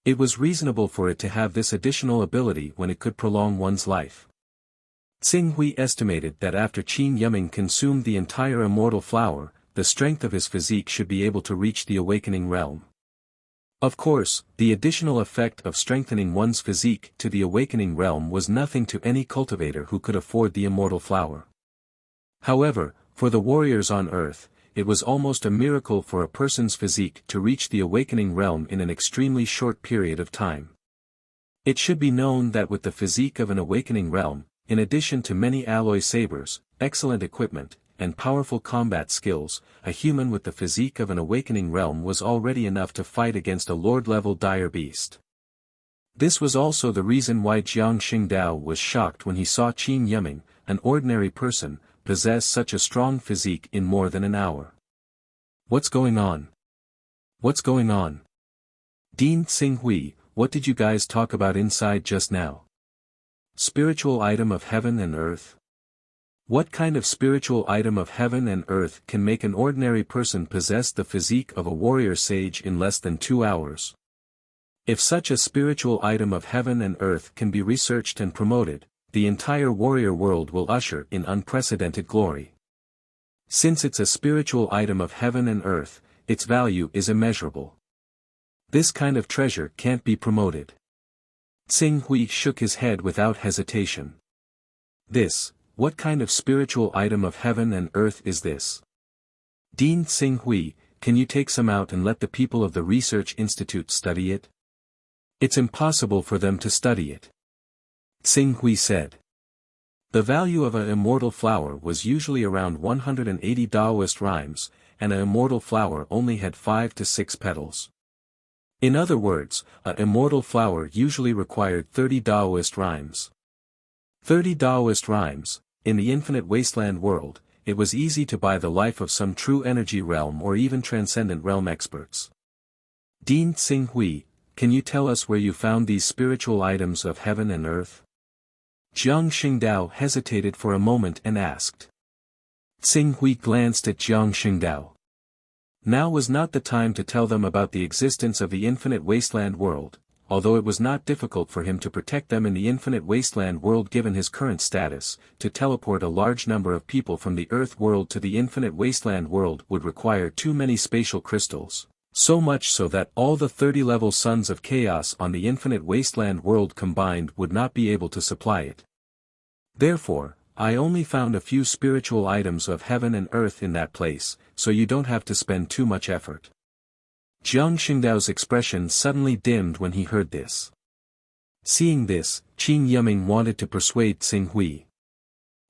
It was reasonable for it to have this additional ability when it could prolong one's life. Tsing Hui estimated that after Qin Yiming consumed the entire immortal flower, the strength of his physique should be able to reach the awakening realm. Of course, the additional effect of strengthening one's physique to the awakening realm was nothing to any cultivator who could afford the immortal flower. However, for the warriors on Earth, it was almost a miracle for a person's physique to reach the awakening realm in an extremely short period of time. It should be known that with the physique of an awakening realm, in addition to many alloy sabers, excellent equipment, and powerful combat skills, a human with the physique of an awakening realm was already enough to fight against a lord-level dire beast. This was also the reason why Jiang Xingdao was shocked when he saw Qin Yiming, an ordinary person, possess such a strong physique in more than an hour. "What's going on? What's going on? Dean Tsing Hui, what did you guys talk about inside just now? Spiritual item of heaven and earth? What kind of spiritual item of heaven and earth can make an ordinary person possess the physique of a warrior sage in less than 2 hours? If such a spiritual item of heaven and earth can be researched and promoted, the entire warrior world will usher in unprecedented glory. Since it's a spiritual item of heaven and earth, its value is immeasurable. This kind of treasure can't be promoted." Tsing Hui shook his head without hesitation. What kind of spiritual item of heaven and earth is this? Dean Tsing Hui, can you take some out and let the people of the Research Institute study it? It's impossible for them to study it. Tsing Hui said. The value of an immortal flower was usually around 180 Taoist rhymes, and an immortal flower only had 5 to 6 petals. In other words, an immortal flower usually required 30 Taoist rhymes. 30 Taoist rhymes. In the infinite wasteland world, it was easy to buy the life of some true energy realm or even transcendent realm experts. Dean Tsing Hui, can you tell us where you found these spiritual items of heaven and earth? Jiang Xingdao hesitated for a moment and asked. Tsing Hui glanced at Jiang Xingdao. Now was not the time to tell them about the existence of the infinite wasteland world, although it was not difficult for him to protect them in the infinite wasteland world given his current status. To teleport a large number of people from the Earth world to the infinite wasteland world would require too many spatial crystals, so much so that all the 30-level sons of chaos on the infinite wasteland world combined would not be able to supply it. Therefore, I only found a few spiritual items of heaven and earth in that place, so you don't have to spend too much effort. Jiang Xingdao's expression suddenly dimmed when he heard this. Seeing this, Qin Yiming wanted to persuade Xing Hui.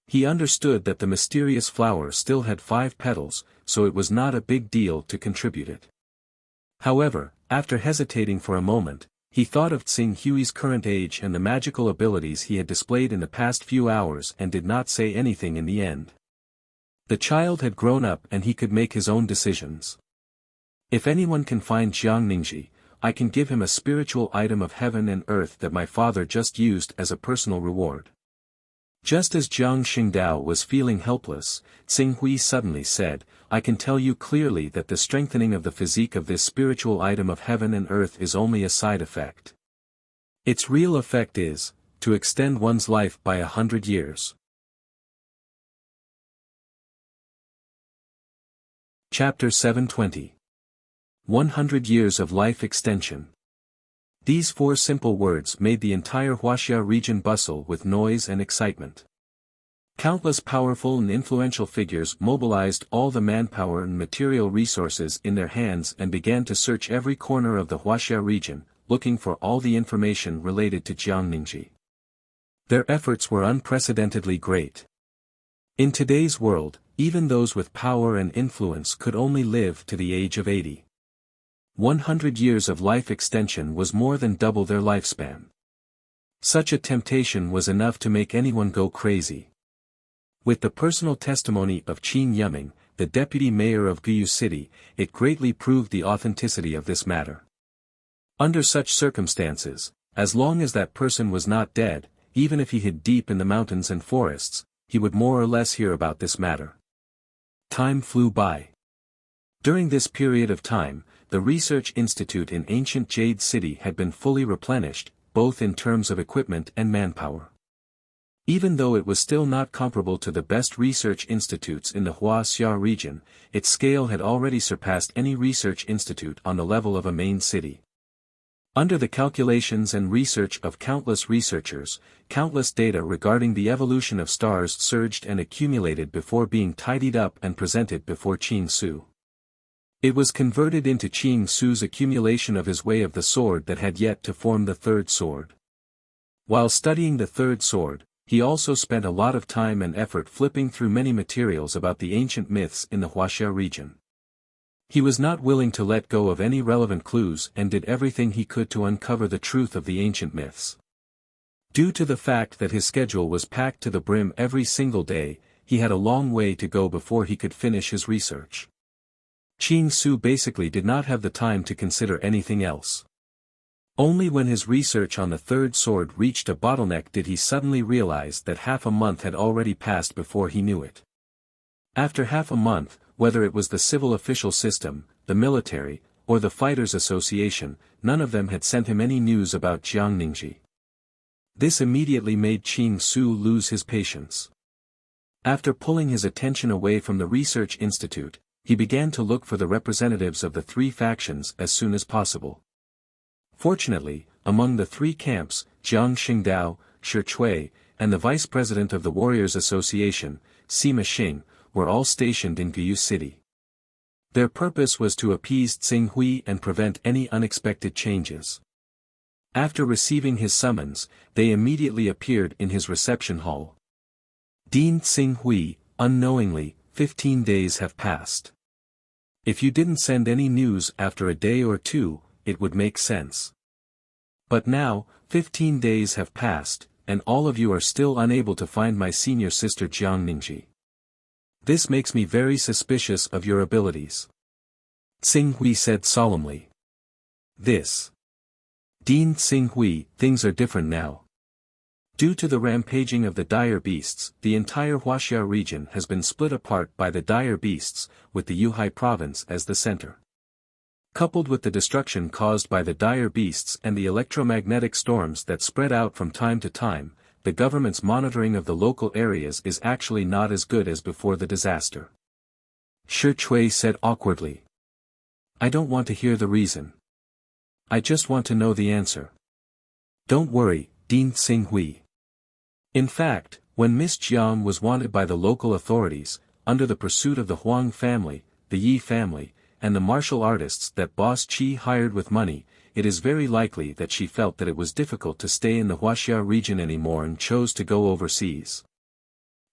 He understood that the mysterious flower still had 5 petals, so it was not a big deal to contribute it. However, after hesitating for a moment, he thought of Xing Hui's current age and the magical abilities he had displayed in the past few hours and did not say anything in the end. The child had grown up and he could make his own decisions. If anyone can find Jiang Ningji, I can give him a spiritual item of heaven and earth that my father just used as a personal reward. Just as Jiang Xingdao was feeling helpless, Xing Hui suddenly said, I can tell you clearly that the strengthening of the physique of this spiritual item of heaven and earth is only a side effect. Its real effect is, to extend one's life by 100 years. Chapter 720. 100 Years of Life Extension. These 4 simple words made the entire Wuxia region bustle with noise and excitement. Countless powerful and influential figures mobilized all the manpower and material resources in their hands and began to search every corner of the Wuxia region, looking for all the information related to Jiang Ningji. Their efforts were unprecedentedly great. In today's world, even those with power and influence could only live to the age of 80. 100 years of life extension was more than double their lifespan. Such a temptation was enough to make anyone go crazy. With the personal testimony of Qin Yiming, the deputy mayor of Guyu City, it greatly proved the authenticity of this matter. Under such circumstances, as long as that person was not dead, even if he hid deep in the mountains and forests, he would more or less hear about this matter. Time flew by. During this period of time, the Research Institute in ancient Jade City had been fully replenished, both in terms of equipment and manpower. Even though it was still not comparable to the best research institutes in the Wuxia region, its scale had already surpassed any research institute on the level of a main city. Under the calculations and research of countless researchers, countless data regarding the evolution of stars surged and accumulated before being tidied up and presented before Qing Su. It was converted into Qing Su's accumulation of his way of the sword that had yet to form the third sword. While studying the third sword, he also spent a lot of time and effort flipping through many materials about the ancient myths in the Wuxia region. He was not willing to let go of any relevant clues and did everything he could to uncover the truth of the ancient myths. Due to the fact that his schedule was packed to the brim every single day, he had a long way to go before he could finish his research. Qing Su basically did not have the time to consider anything else. Only when his research on the third sword reached a bottleneck did he suddenly realize that half a month had already passed before he knew it. After half a month, whether it was the civil official system, the military, or the Fighters Association, none of them had sent him any news about Jiang Ningji. This immediately made Qing Su lose his patience. After pulling his attention away from the research institute, he began to look for the representatives of the 3 factions as soon as possible. Fortunately, among the 3 camps, Jiang Xingdao, Shi Chui, and the vice president of the Warriors Association, Sima Xing, were all stationed in Guyu City. Their purpose was to appease Xing Hui and prevent any unexpected changes. After receiving his summons, they immediately appeared in his reception hall. Dean Xing Hui, unknowingly, 15 days have passed. If you didn't send any news after a day or 2, it would make sense. But now, 15 days have passed, and all of you are still unable to find my senior sister Jiang Ningji. This makes me very suspicious of your abilities. Xing Hui said solemnly. Dean Xing Hui, things are different now. Due to the rampaging of the dire beasts, the entire Huaxia region has been split apart by the dire beasts, with the Yuhai province as the center. Coupled with the destruction caused by the dire beasts and the electromagnetic storms that spread out from time to time, the government's monitoring of the local areas is actually not as good as before the disaster. Shi Chui said awkwardly. I don't want to hear the reason. I just want to know the answer. Don't worry, Dean Xinghui. In fact, when Miss Jiang was wanted by the local authorities, under the pursuit of the Huang family, the Yi family, and the martial artists that Boss Qi hired with money, it is very likely that she felt that it was difficult to stay in the Huaxia region anymore and chose to go overseas.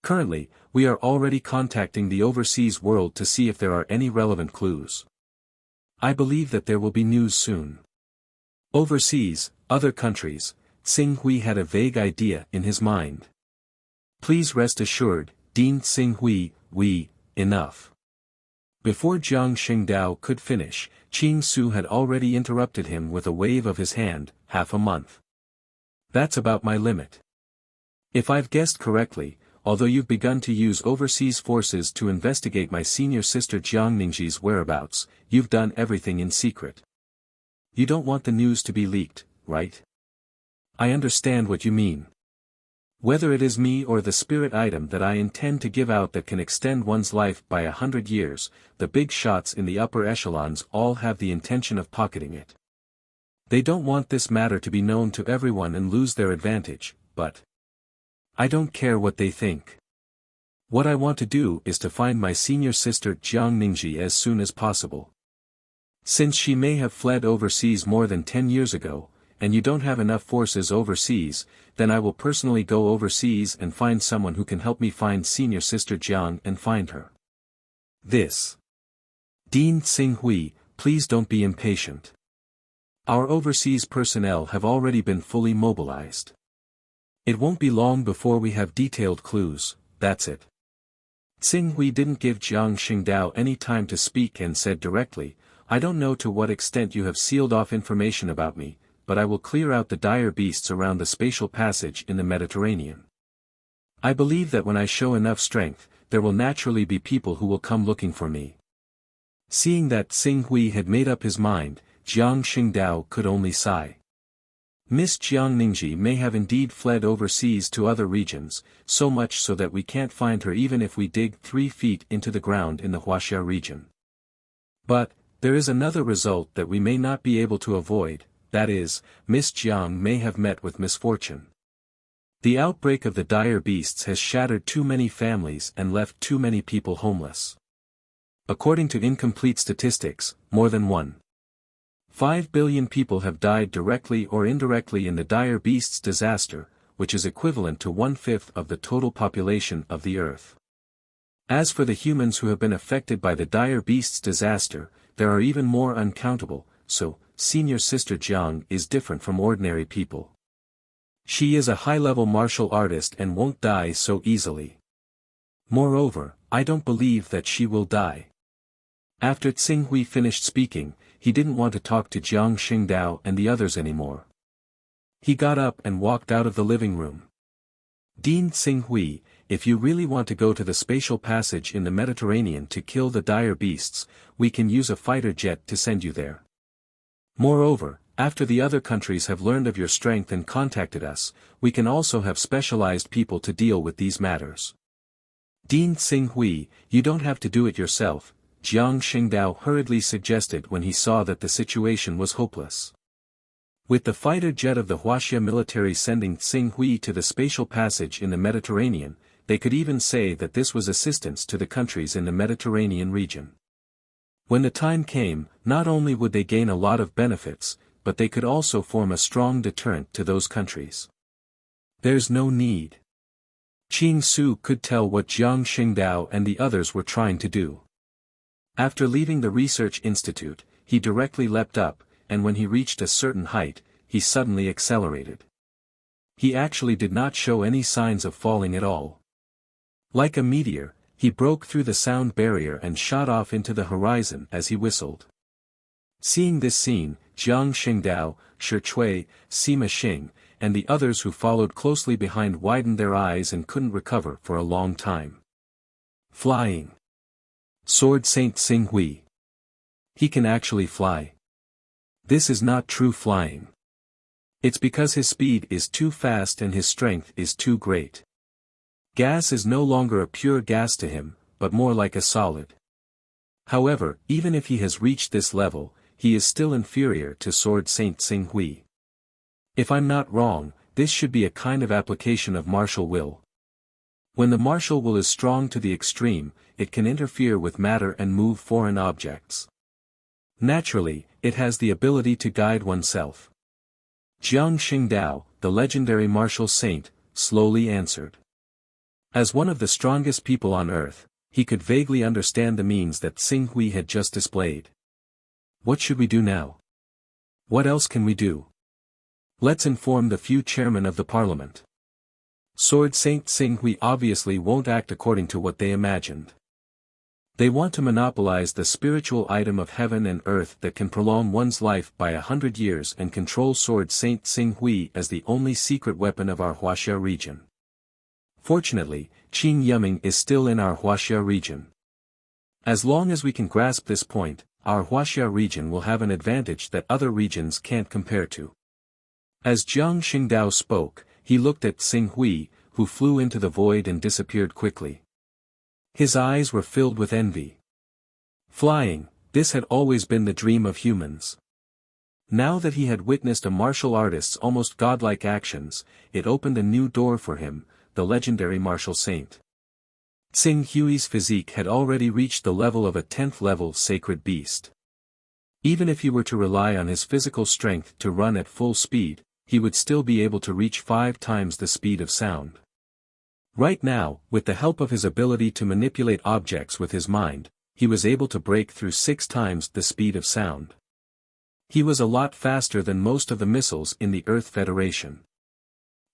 Currently, we are already contacting the overseas world to see if there are any relevant clues. I believe that there will be news soon. Overseas, other countries, Xinghui had a vague idea in his mind. Please rest assured, Dean Xinghui, enough. Before Jiang Xingdao could finish, Qing Su had already interrupted him with a wave of his hand, half a month. That's about my limit. If I've guessed correctly, although you've begun to use overseas forces to investigate my senior sister Jiang Ningji's whereabouts, you've done everything in secret. You don't want the news to be leaked, right? I understand what you mean. Whether it is me or the spirit item that I intend to give out that can extend one's life by 100 years, the big shots in the upper echelons all have the intention of pocketing it. They don't want this matter to be known to everyone and lose their advantage, but I don't care what they think. What I want to do is to find my senior sister Jiang Ningji as soon as possible. Since she may have fled overseas more than 10 years ago, and you don't have enough forces overseas, then I will personally go overseas and find someone who can help me find senior sister Jiang and find her. This. Dean Xinghui, please don't be impatient. Our overseas personnel have already been fully mobilized. It won't be long before we have detailed clues, that's it. Xinghui didn't give Jiang Xingdao any time to speak and said directly, I don't know to what extent you have sealed off information about me, but I will clear out the dire beasts around the spatial passage in the Mediterranean. I believe that when I show enough strength, there will naturally be people who will come looking for me. Seeing that Xinghui had made up his mind, Jiang Xingdao could only sigh. Miss Jiang Ningji may have indeed fled overseas to other regions, so much so that we can't find her even if we dig 3 feet into the ground in the Huaxia region. But, there is another result that we may not be able to avoid. That is, Miss Jiang may have met with misfortune. The outbreak of the dire beasts has shattered too many families and left too many people homeless. According to incomplete statistics, more than 1.5 billion people have died directly or indirectly in the dire beasts disaster, which is equivalent to 1/5 of the total population of the Earth. As for the humans who have been affected by the dire beasts disaster, there are even more uncountable, so, Senior Sister Jiang is different from ordinary people. She is a high-level martial artist and won't die so easily. Moreover, I don't believe that she will die. After Xinghui finished speaking, he didn't want to talk to Jiang Xingdao and the others anymore. He got up and walked out of the living room. Dean Xinghui, if you really want to go to the spatial passage in the Mediterranean to kill the dire beasts, we can use a fighter jet to send you there. Moreover, after the other countries have learned of your strength and contacted us, we can also have specialized people to deal with these matters. Dean Xinghui, you don't have to do it yourself, Jiang Xingdao hurriedly suggested when he saw that the situation was hopeless. With the fighter jet of the Huaxia military sending Xinghui to the spatial passage in the Mediterranean, they could even say that this was assistance to the countries in the Mediterranean region. When the time came, not only would they gain a lot of benefits, but they could also form a strong deterrent to those countries. There's no need. Qing Su could tell what Jiang Xingdao and the others were trying to do. After leaving the research institute, he directly leapt up, and when he reached a certain height, he suddenly accelerated. He actually did not show any signs of falling at all. Like a meteor, he broke through the sound barrier and shot off into the horizon as he whistled. Seeing this scene, Jiang Xingdao, Shi Chui, Sima Xing, and the others who followed closely behind widened their eyes and couldn't recover for a long time. Flying. Sword Saint Xing Hui. He can actually fly. This is not true flying. It's because his speed is too fast and his strength is too great. Gas is no longer a pure gas to him, but more like a solid. However, even if he has reached this level, he is still inferior to Sword Saint Xing Hui. If I'm not wrong, this should be a kind of application of martial will. When the martial will is strong to the extreme, it can interfere with matter and move foreign objects. Naturally, it has the ability to guide oneself. Jiang Xingdao, the legendary martial saint, slowly answered. As one of the strongest people on earth, he could vaguely understand the means that Xing Hui had just displayed. What should we do now? What else can we do? Let's inform the few chairmen of the parliament. Sword Saint Xing Hui obviously won't act according to what they imagined. They want to monopolize the spiritual item of heaven and earth that can prolong one's life by 100 years and control Sword Saint Xing Hui as the only secret weapon of our Wuxia region. Fortunately, Qing Yuming is still in our Wuxia region. As long as we can grasp this point, our Wuxia region will have an advantage that other regions can't compare to. As Jiang Xingdao spoke, he looked at Xing Hui, who flew into the void and disappeared quickly. His eyes were filled with envy. Flying, this had always been the dream of humans. Now that he had witnessed a martial artist's almost godlike actions, it opened a new door for him, the legendary martial saint. Xing Hui's physique had already reached the level of a 10th level sacred beast. Even if he were to rely on his physical strength to run at full speed, he would still be able to reach 5 times the speed of sound. Right now, with the help of his ability to manipulate objects with his mind, he was able to break through 6 times the speed of sound. He was a lot faster than most of the missiles in the Earth Federation.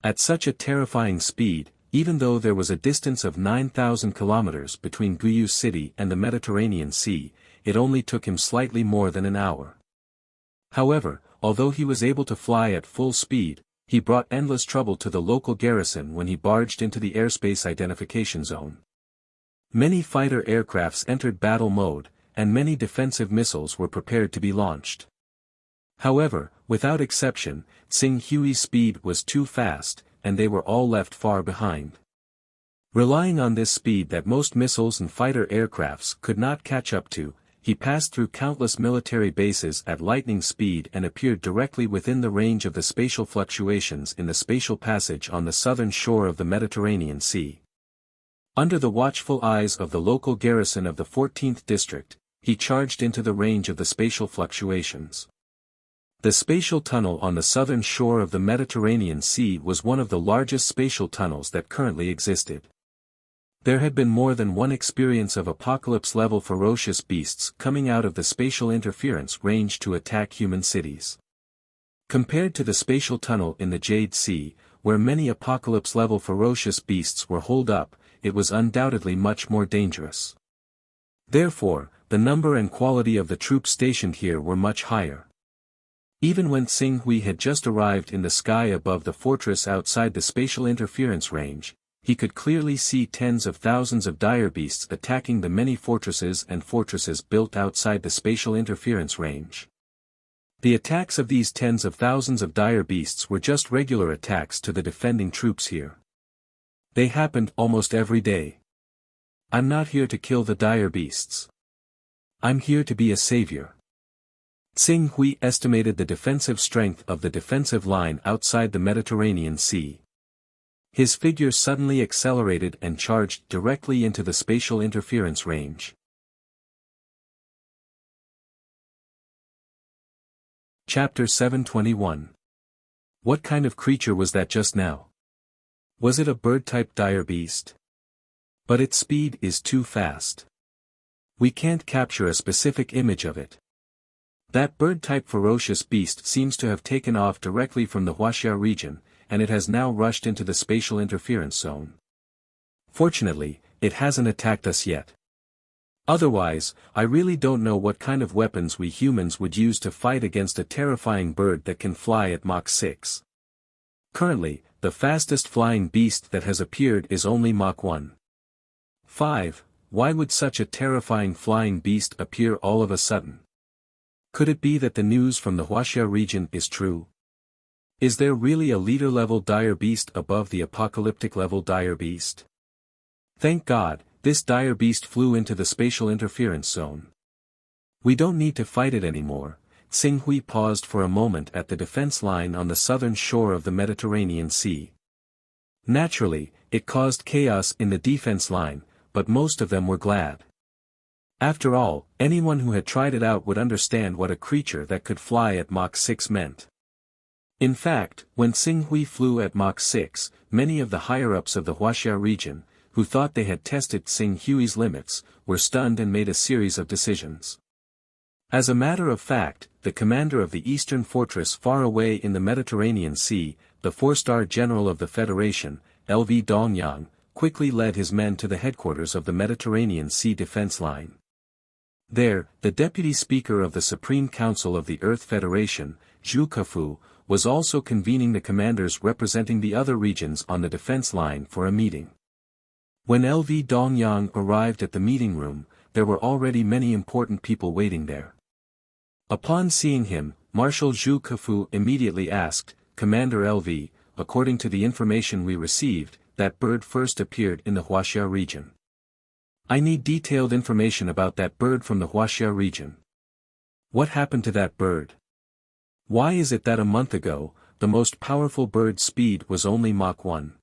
At such a terrifying speed, even though there was a distance of 9,000 kilometers between Guyu City and the Mediterranean Sea, it only took him slightly more than an hour. However, although he was able to fly at full speed, he brought endless trouble to the local garrison when he barged into the airspace identification zone. Many fighter aircrafts entered battle mode, and many defensive missiles were prepared to be launched. However, without exception, Xing Hui's speed was too fast, and they were all left far behind. Relying on this speed that most missiles and fighter aircrafts could not catch up to, he passed through countless military bases at lightning speed and appeared directly within the range of the spatial fluctuations in the spatial passage on the southern shore of the Mediterranean Sea. Under the watchful eyes of the local garrison of the 14th district, he charged into the range of the spatial fluctuations. The spatial tunnel on the southern shore of the Mediterranean Sea was one of the largest spatial tunnels that currently existed. There had been more than one experience of apocalypse-level ferocious beasts coming out of the spatial interference range to attack human cities. Compared to the spatial tunnel in the Jade Sea, where many apocalypse-level ferocious beasts were holed up, it was undoubtedly much more dangerous. Therefore, the number and quality of the troops stationed here were much higher. Even when Xing Hui had just arrived in the sky above the fortress outside the spatial interference range, he could clearly see tens of thousands of dire beasts attacking the many fortresses and fortresses built outside the spatial interference range. The attacks of these tens of thousands of dire beasts were just regular attacks to the defending troops here. They happened almost every day. I'm not here to kill the dire beasts. I'm here to be a savior. Xing Hui estimated the defensive strength of the defensive line outside the Mediterranean Sea. His figure suddenly accelerated and charged directly into the spatial interference range. Chapter 721. What kind of creature was that just now? Was it a bird-type dire beast? But its speed is too fast. We can't capture a specific image of it. That bird-type ferocious beast seems to have taken off directly from the Wuxia region, and it has now rushed into the spatial interference zone. Fortunately, it hasn't attacked us yet. Otherwise, I really don't know what kind of weapons we humans would use to fight against a terrifying bird that can fly at Mach 6. Currently, the fastest flying beast that has appeared is only Mach 1. 5. Why would such a terrifying flying beast appear all of a sudden? Could it be that the news from the Wuxia region is true? Is there really a leader-level dire beast above the apocalyptic-level dire beast? Thank God, this dire beast flew into the spatial interference zone. We don't need to fight it anymore. Xing Hui paused for a moment at the defense line on the southern shore of the Mediterranean Sea. Naturally, it caused chaos in the defense line, but most of them were glad. After all, anyone who had tried it out would understand what a creature that could fly at Mach 6 meant. In fact, when Xing Hui flew at Mach 6, many of the higher-ups of the Wuxia region, who thought they had tested Xing Hui's limits, were stunned and made a series of decisions. As a matter of fact, the commander of the eastern fortress far away in the Mediterranean Sea, the 4-star general of the Federation, LV Dongyang, quickly led his men to the headquarters of the Mediterranean Sea defense line. There, the deputy speaker of the Supreme Council of the Earth Federation, Zhu Kefu, was also convening the commanders representing the other regions on the defense line for a meeting. When LV Dongyang arrived at the meeting room, there were already many important people waiting there. Upon seeing him, Marshal Zhu Kefu immediately asked, "Commander LV, according to the information we received, that bird first appeared in the Wuxia region. I need detailed information about that bird from the Wuxia region. What happened to that bird? Why is it that a month ago, the most powerful bird's speed was only Mach 1.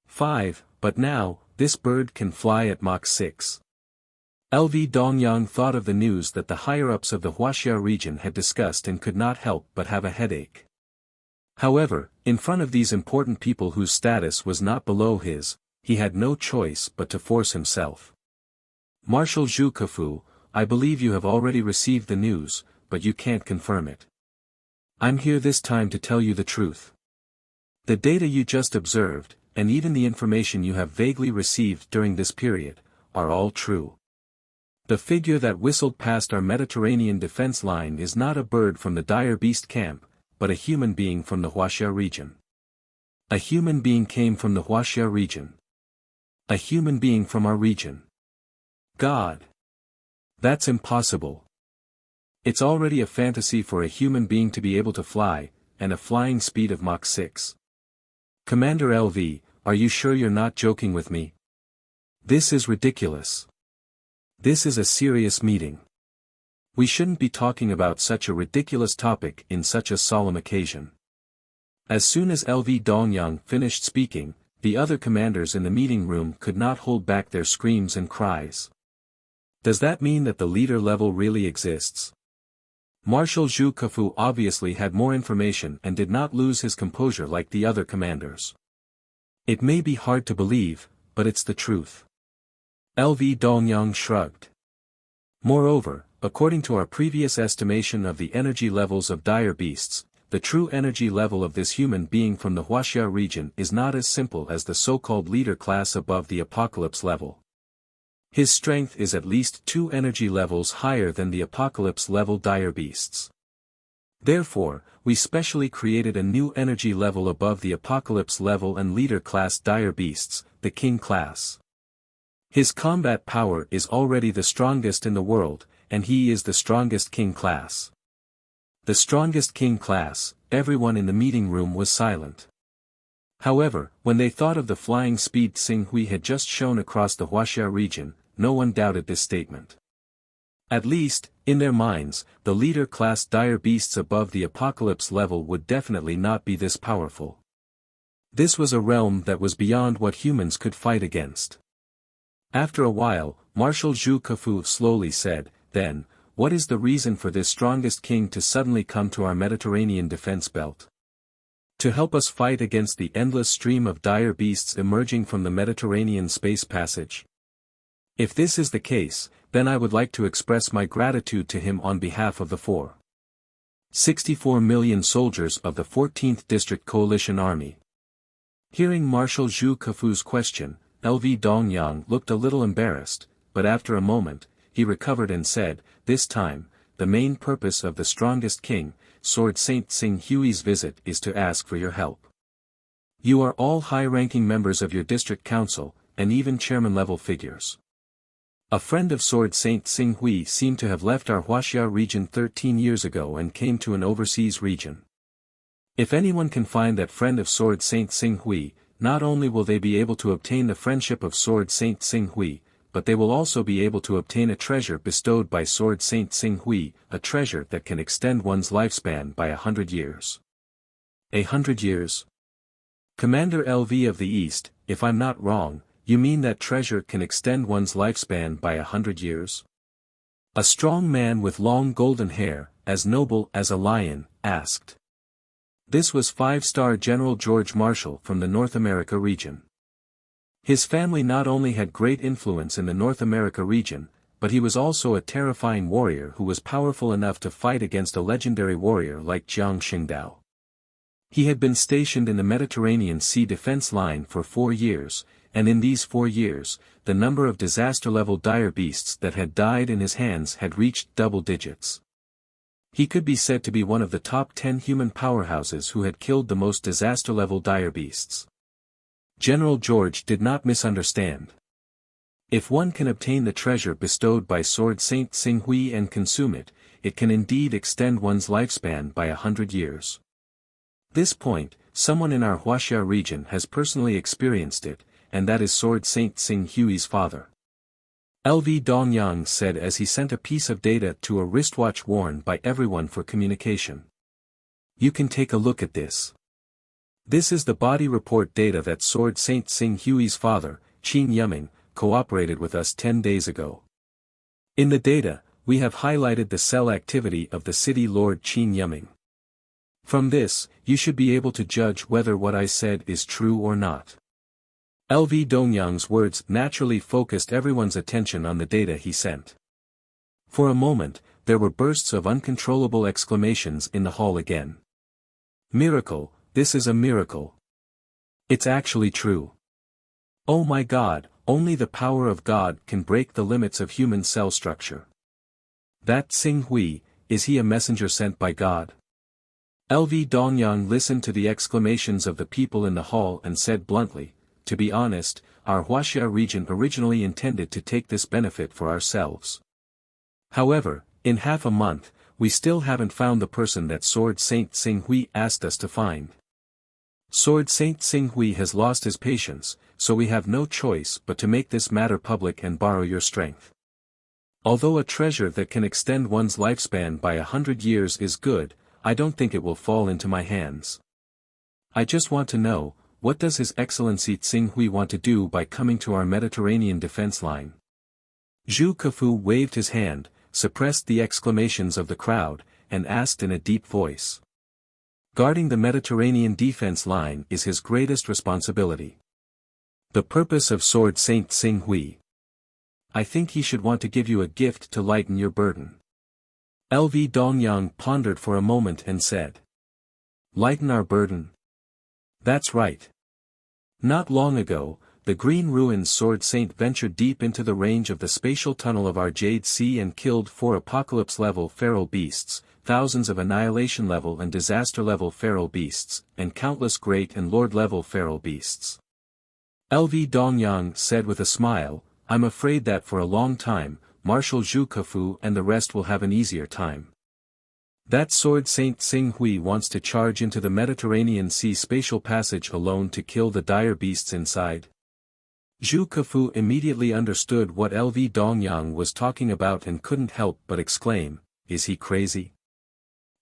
5, but now, this bird can fly at Mach 6. LV Dongyang thought of the news that the higher-ups of the Wuxia region had discussed and could not help but have a headache. However, in front of these important people whose status was not below his, he had no choice but to force himself. Marshal Zhu Kefu, I believe you have already received the news, but you can't confirm it. I'm here this time to tell you the truth. The data you just observed, and even the information you have vaguely received during this period, are all true. The figure that whistled past our Mediterranean defense line is not a bird from the dire beast camp, but a human being from the Wuxia region. A human being came from the Wuxia region. A human being from our region. God! That's impossible. It's already a fantasy for a human being to be able to fly, and a flying speed of Mach 6. Commander LV, are you sure you're not joking with me? This is ridiculous. This is a serious meeting. We shouldn't be talking about such a ridiculous topic in such a solemn occasion. As soon as LV Dongyang finished speaking, the other commanders in the meeting room could not hold back their screams and cries. Does that mean that the leader level really exists? Marshal Zhu Kefu obviously had more information and did not lose his composure like the other commanders. It may be hard to believe, but it's the truth. LV Dongyang shrugged. Moreover, according to our previous estimation of the energy levels of dire beasts, the true energy level of this human being from the Wuxia region is not as simple as the so-called leader class above the apocalypse level. His strength is at least 2 energy levels higher than the apocalypse level dire beasts. Therefore, we specially created a new energy level above the apocalypse level and leader class dire beasts, the king class. His combat power is already the strongest in the world, and he is the strongest king class. The strongest king class, everyone in the meeting room was silent. However, when they thought of the flying speed Xing Hui had just shown across the Wuxia region, no one doubted this statement. At least, in their minds, the leader class dire beasts above the apocalypse level would definitely not be this powerful. This was a realm that was beyond what humans could fight against. After a while, Marshal Zhu Kefu slowly said, "Then, what is the reason for this strongest king to suddenly come to our Mediterranean defense belt? To help us fight against the endless stream of dire beasts emerging from the Mediterranean space passage? If this is the case, then I would like to express my gratitude to him on behalf of the 64 million soldiers of the 14th District Coalition Army." Hearing Marshal Zhu Kefu's question, LV Dongyang looked a little embarrassed, but after a moment, he recovered and said, "This time, the main purpose of the strongest king, Sword Saint Xing Hui's visit is to ask for your help. You are all high-ranking members of your district council, and even chairman-level figures. A friend of Sword Saint Xing Hui seemed to have left our Huaxia region 13 years ago and came to an overseas region. If anyone can find that friend of Sword Saint Xing Hui, not only will they be able to obtain the friendship of Sword Saint Xing Hui, but they will also be able to obtain a treasure bestowed by Sword Saint Xing Hui, a treasure that can extend one's lifespan by 100 years. 100 years? Commander LV of the East, if I'm not wrong, you mean that treasure can extend one's lifespan by 100 years? A strong man with long golden hair, as noble as a lion, asked. This was 5-star General George Marshall from the North America region. His family not only had great influence in the North America region, but he was also a terrifying warrior who was powerful enough to fight against a legendary warrior like Jiang Xingdao. He had been stationed in the Mediterranean Sea defense line for 4 years, and in these 4 years, the number of disaster-level dire beasts that had died in his hands had reached double digits. He could be said to be one of the top 10 human powerhouses who had killed the most disaster-level dire beasts. General George did not misunderstand. If one can obtain the treasure bestowed by Sword Saint Xing Hui and consume it, it can indeed extend one's lifespan by 100 years. This point, someone in our Huaxia region has personally experienced it, and that is Sword Saint Xing Hui's father. LV Dongyang said as he sent a piece of data to a wristwatch worn by everyone for communication. You can take a look at this. This is the body report data that Sword Saint Xing Hui's father, Qin Yuming, cooperated with us 10 days ago. In the data, we have highlighted the cell activity of the city lord Qin Yuming. From this, you should be able to judge whether what I said is true or not. LV Dongyang's words naturally focused everyone's attention on the data he sent. For a moment, there were bursts of uncontrollable exclamations in the hall again. Miracle, this is a miracle. It's actually true. Oh my God, only the power of God can break the limits of human cell structure. That Xing Hui, is he a messenger sent by God? LV Dongyang listened to the exclamations of the people in the hall and said bluntly, to be honest, our Huaxia region originally intended to take this benefit for ourselves. However, in half a month, we still haven't found the person that Sword Saint Xing Hui asked us to find. Sword Saint Xing Hui has lost his patience, so we have no choice but to make this matter public and borrow your strength. Although a treasure that can extend one's lifespan by 100 years is good, I don't think it will fall into my hands. I just want to know, what does His Excellency Xing Hui want to do by coming to our Mediterranean defense line? Zhu Kefu waved his hand, suppressed the exclamations of the crowd, and asked in a deep voice. Guarding the Mediterranean defense line is his greatest responsibility. The purpose of Sword Saint Xing Hui. I think he should want to give you a gift to lighten your burden. LV Dongyang pondered for a moment and said. Lighten our burden? That's right. Not long ago, the Green Ruins Sword Saint ventured deep into the range of the spatial tunnel of our Jade Sea and killed 4 apocalypse-level feral beasts, thousands of annihilation-level and disaster-level feral beasts, and countless great and lord-level feral beasts. LV Dongyang said with a smile, I'm afraid that for a long time, Marshal Zhu Kefu and the rest will have an easier time. That Sword Saint Xing Hui wants to charge into the Mediterranean Sea spatial passage alone to kill the dire beasts inside. Zhu Kefu immediately understood what LV Dongyang was talking about and couldn't help but exclaim, is he crazy?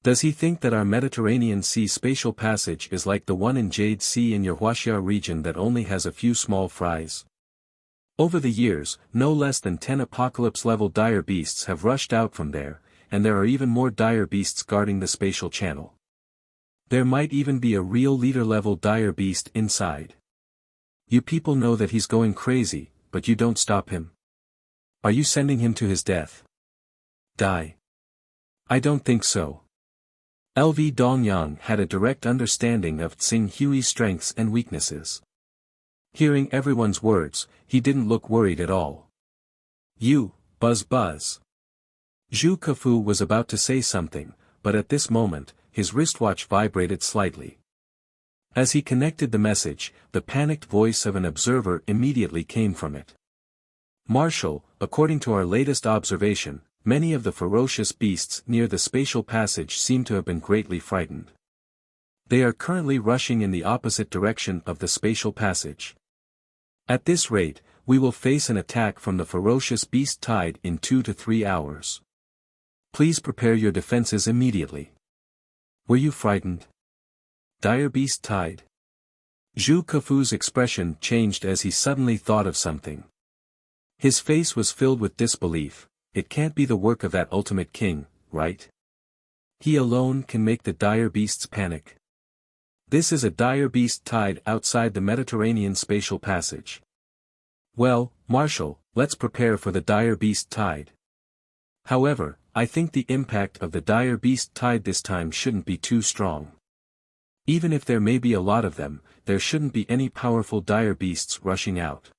Does he think that our Mediterranean Sea spatial passage is like the one in Jade Sea in your Huaxia region that only has a few small fries? Over the years, no less than 10 apocalypse-level dire beasts have rushed out from there, and there are even more dire beasts guarding the spatial channel. There might even be a real leader-level dire beast inside. You people know that he's going crazy, but you don't stop him. Are you sending him to his death? Die. I don't think so. LV Dongyang had a direct understanding of Xing Hui's strengths and weaknesses. Hearing everyone's words, he didn't look worried at all. You, buzz. Zhu Kefu was about to say something, but at this moment, his wristwatch vibrated slightly. As he connected the message, the panicked voice of an observer immediately came from it. Marshal, according to our latest observation, many of the ferocious beasts near the spatial passage seem to have been greatly frightened. They are currently rushing in the opposite direction of the spatial passage. At this rate, we will face an attack from the ferocious beast tide in 2 to 3 hours. Please prepare your defenses immediately. Were you frightened? Dire beast tide? Zhu Kefu's expression changed as he suddenly thought of something. His face was filled with disbelief. It can't be the work of that ultimate king, right? He alone can make the dire beasts panic. This is a dire beast tide outside the Mediterranean spatial passage. Well, Marshal, let's prepare for the dire beast tide. However, I think the impact of the dire beast tide this time shouldn't be too strong. Even if there may be a lot of them, there shouldn't be any powerful dire beasts rushing out.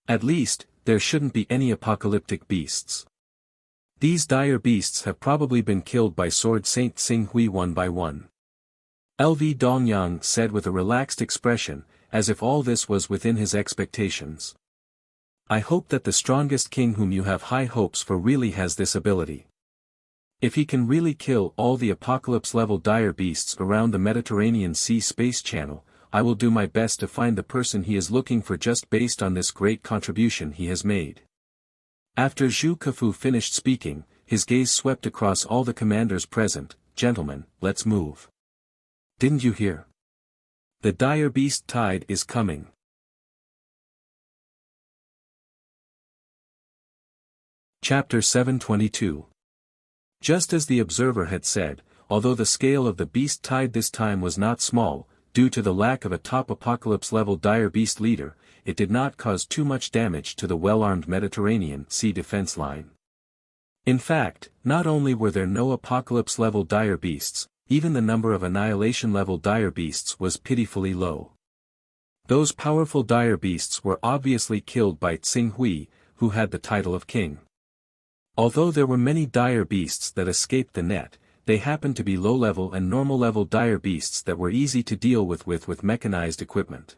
At least, there shouldn't be any apocalyptic beasts. These dire beasts have probably been killed by Sword Saint Xinghui one by one. LV Dongyang said with a relaxed expression, as if all this was within his expectations. I hope that the strongest king whom you have high hopes for really has this ability. If he can really kill all the apocalypse-level dire beasts around the Mediterranean Sea space channel, I will do my best to find the person he is looking for just based on this great contribution he has made. After Zhu Kefu finished speaking, his gaze swept across all the commanders present. Gentlemen, let's move. Didn't you hear? The dire beast tide is coming. Chapter 722. Just as the observer had said, although the scale of the beast tide this time was not small, due to the lack of a top apocalypse-level dire beast leader, it did not cause too much damage to the well-armed Mediterranean Sea defense line. In fact, not only were there no apocalypse-level dire beasts, even the number of annihilation-level dire beasts was pitifully low. Those powerful dire beasts were obviously killed by Xinghui, who had the title of king. Although there were many dire beasts that escaped the net, they happened to be low-level and normal-level dire beasts that were easy to deal with mechanized equipment.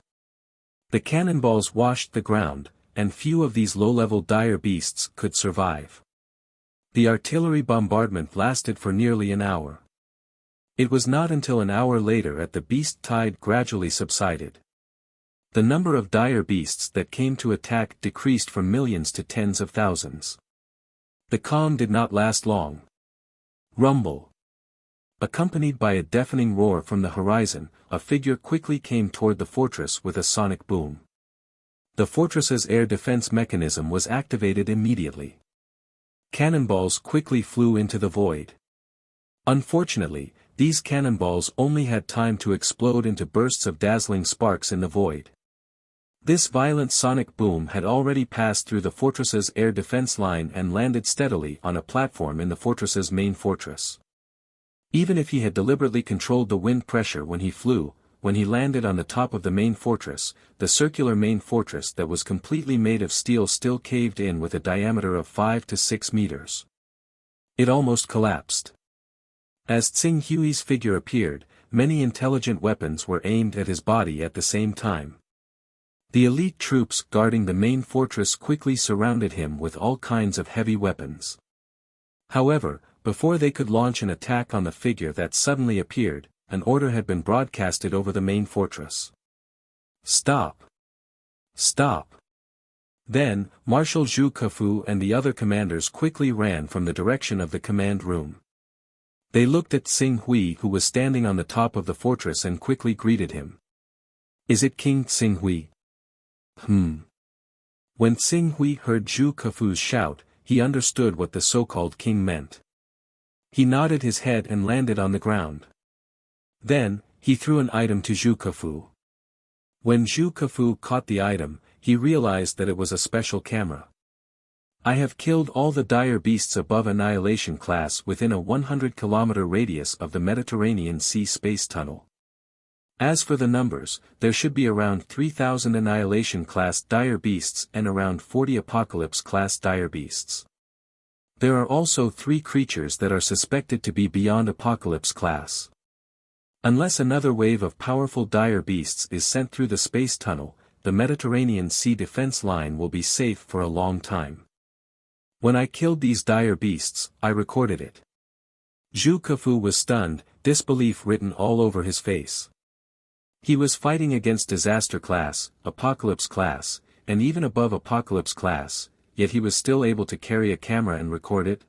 The cannonballs washed the ground, and few of these low-level dire beasts could survive. The artillery bombardment lasted for nearly an hour. It was not until an hour later that the beast tide gradually subsided. The number of dire beasts that came to attack decreased from millions to tens of thousands. The calm did not last long. Rumble. Accompanied by a deafening roar from the horizon, a figure quickly came toward the fortress with a sonic boom. The fortress's air defense mechanism was activated immediately. Cannonballs quickly flew into the void. Unfortunately, these cannonballs only had time to explode into bursts of dazzling sparks in the void. This violent sonic boom had already passed through the fortress's air defense line and landed steadily on a platform in the fortress's main fortress. Even if he had deliberately controlled the wind pressure when he flew, when he landed on the top of the main fortress, the circular main fortress that was completely made of steel still caved in with a diameter of 5 to 6 meters. It almost collapsed. As Xinghui's figure appeared, many intelligent weapons were aimed at his body at the same time. The elite troops guarding the main fortress quickly surrounded him with all kinds of heavy weapons. However, before they could launch an attack on the figure that suddenly appeared, an order had been broadcasted over the main fortress. Stop! Stop! Then, Marshal Zhu Kefu and the other commanders quickly ran from the direction of the command room. They looked at Xinghui, who was standing on the top of the fortress, and quickly greeted him. Is it King Xinghui? When Xinghui heard Zhu Kefu's shout, he understood what the so-called king meant. He nodded his head and landed on the ground. Then, he threw an item to Zhu Kefu. When Zhu Kefu caught the item, he realized that it was a special camera. I have killed all the dire beasts above annihilation class within a 100-kilometer radius of the Mediterranean Sea space tunnel. As for the numbers, there should be around 3,000 annihilation-class dire beasts and around 40 apocalypse-class dire beasts. There are also 3 creatures that are suspected to be beyond apocalypse class. Unless another wave of powerful dire beasts is sent through the space tunnel, the Mediterranean Sea defense line will be safe for a long time. When I killed these dire beasts, I recorded it. Zhu Kefu was stunned, disbelief written all over his face. He was fighting against disaster class, apocalypse class, and even above apocalypse class, yet he was still able to carry a camera and record it?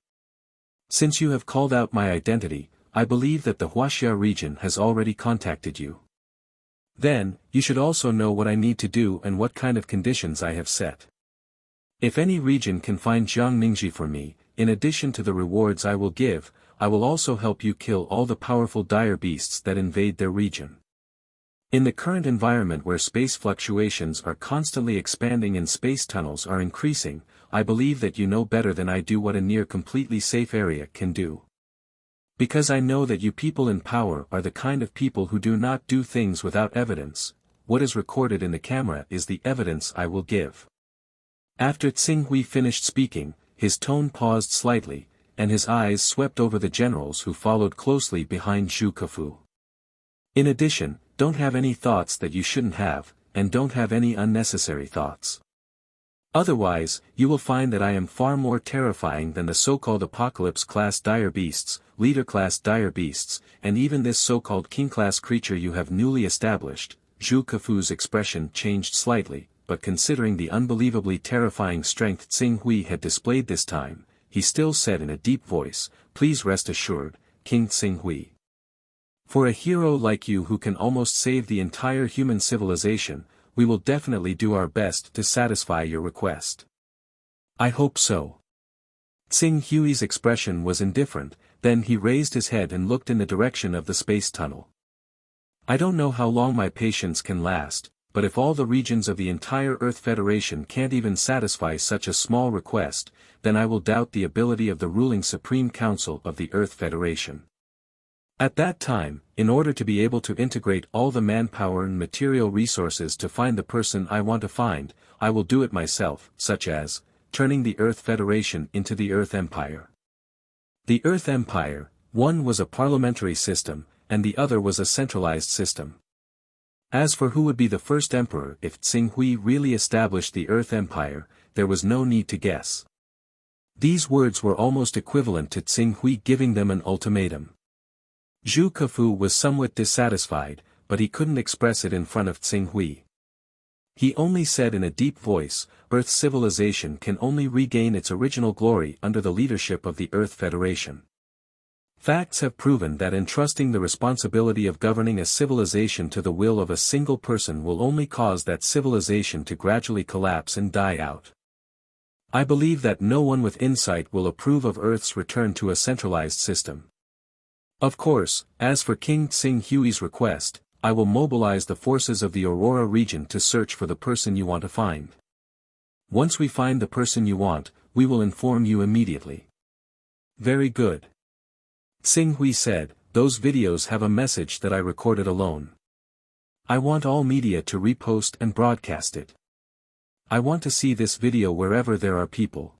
Since you have called out my identity, I believe that the Wuxia region has already contacted you. Then, you should also know what I need to do and what kind of conditions I have set. If any region can find Jiang Ningji for me, in addition to the rewards I will give, I will also help you kill all the powerful dire beasts that invade their region. In the current environment where space fluctuations are constantly expanding and space tunnels are increasing, I believe that you know better than I do what a near completely safe area can do. Because I know that you people in power are the kind of people who do not do things without evidence, what is recorded in the camera is the evidence I will give. After Tsing Hui finished speaking, his tone paused slightly, and his eyes swept over the generals who followed closely behind Zhu Kefu. In addition, don't have any thoughts that you shouldn't have, and don't have any unnecessary thoughts. Otherwise, you will find that I am far more terrifying than the so-called apocalypse-class dire beasts, leader-class dire beasts, and even this so-called king-class creature you have newly established. Zhu Kefu's expression changed slightly, but considering the unbelievably terrifying strength Tsing Hui had displayed this time, he still said in a deep voice, "Please rest assured, King Tsing Hui. For a hero like you who can almost save the entire human civilization, we will definitely do our best to satisfy your request." "I hope so." Tsing Hui's expression was indifferent, then he raised his head and looked in the direction of the space tunnel. "I don't know how long my patience can last, but if all the regions of the entire Earth Federation can't even satisfy such a small request, then I will doubt the ability of the ruling Supreme Council of the Earth Federation. At that time, in order to be able to integrate all the manpower and material resources to find the person I want to find, I will do it myself, such as, turning the Earth Federation into the Earth Empire." The Earth Empire, one was a parliamentary system, and the other was a centralized system. As for who would be the first emperor if Tsing Hui really established the Earth Empire, there was no need to guess. These words were almost equivalent to Tsing Hui giving them an ultimatum. Zhu Kefu was somewhat dissatisfied, but he couldn't express it in front of Tsing Hui. He only said in a deep voice, "Earth civilization can only regain its original glory under the leadership of the Earth Federation. Facts have proven that entrusting the responsibility of governing a civilization to the will of a single person will only cause that civilization to gradually collapse and die out. I believe that no one with insight will approve of Earth's return to a centralized system. Of course, as for King Tsing Hui's request, I will mobilize the forces of the Aurora region to search for the person you want to find. Once we find the person you want, we will inform you immediately." "Very good." Tsing Hui said, "Those videos have a message that I recorded alone. I want all media to repost and broadcast it. I want to see this video wherever there are people.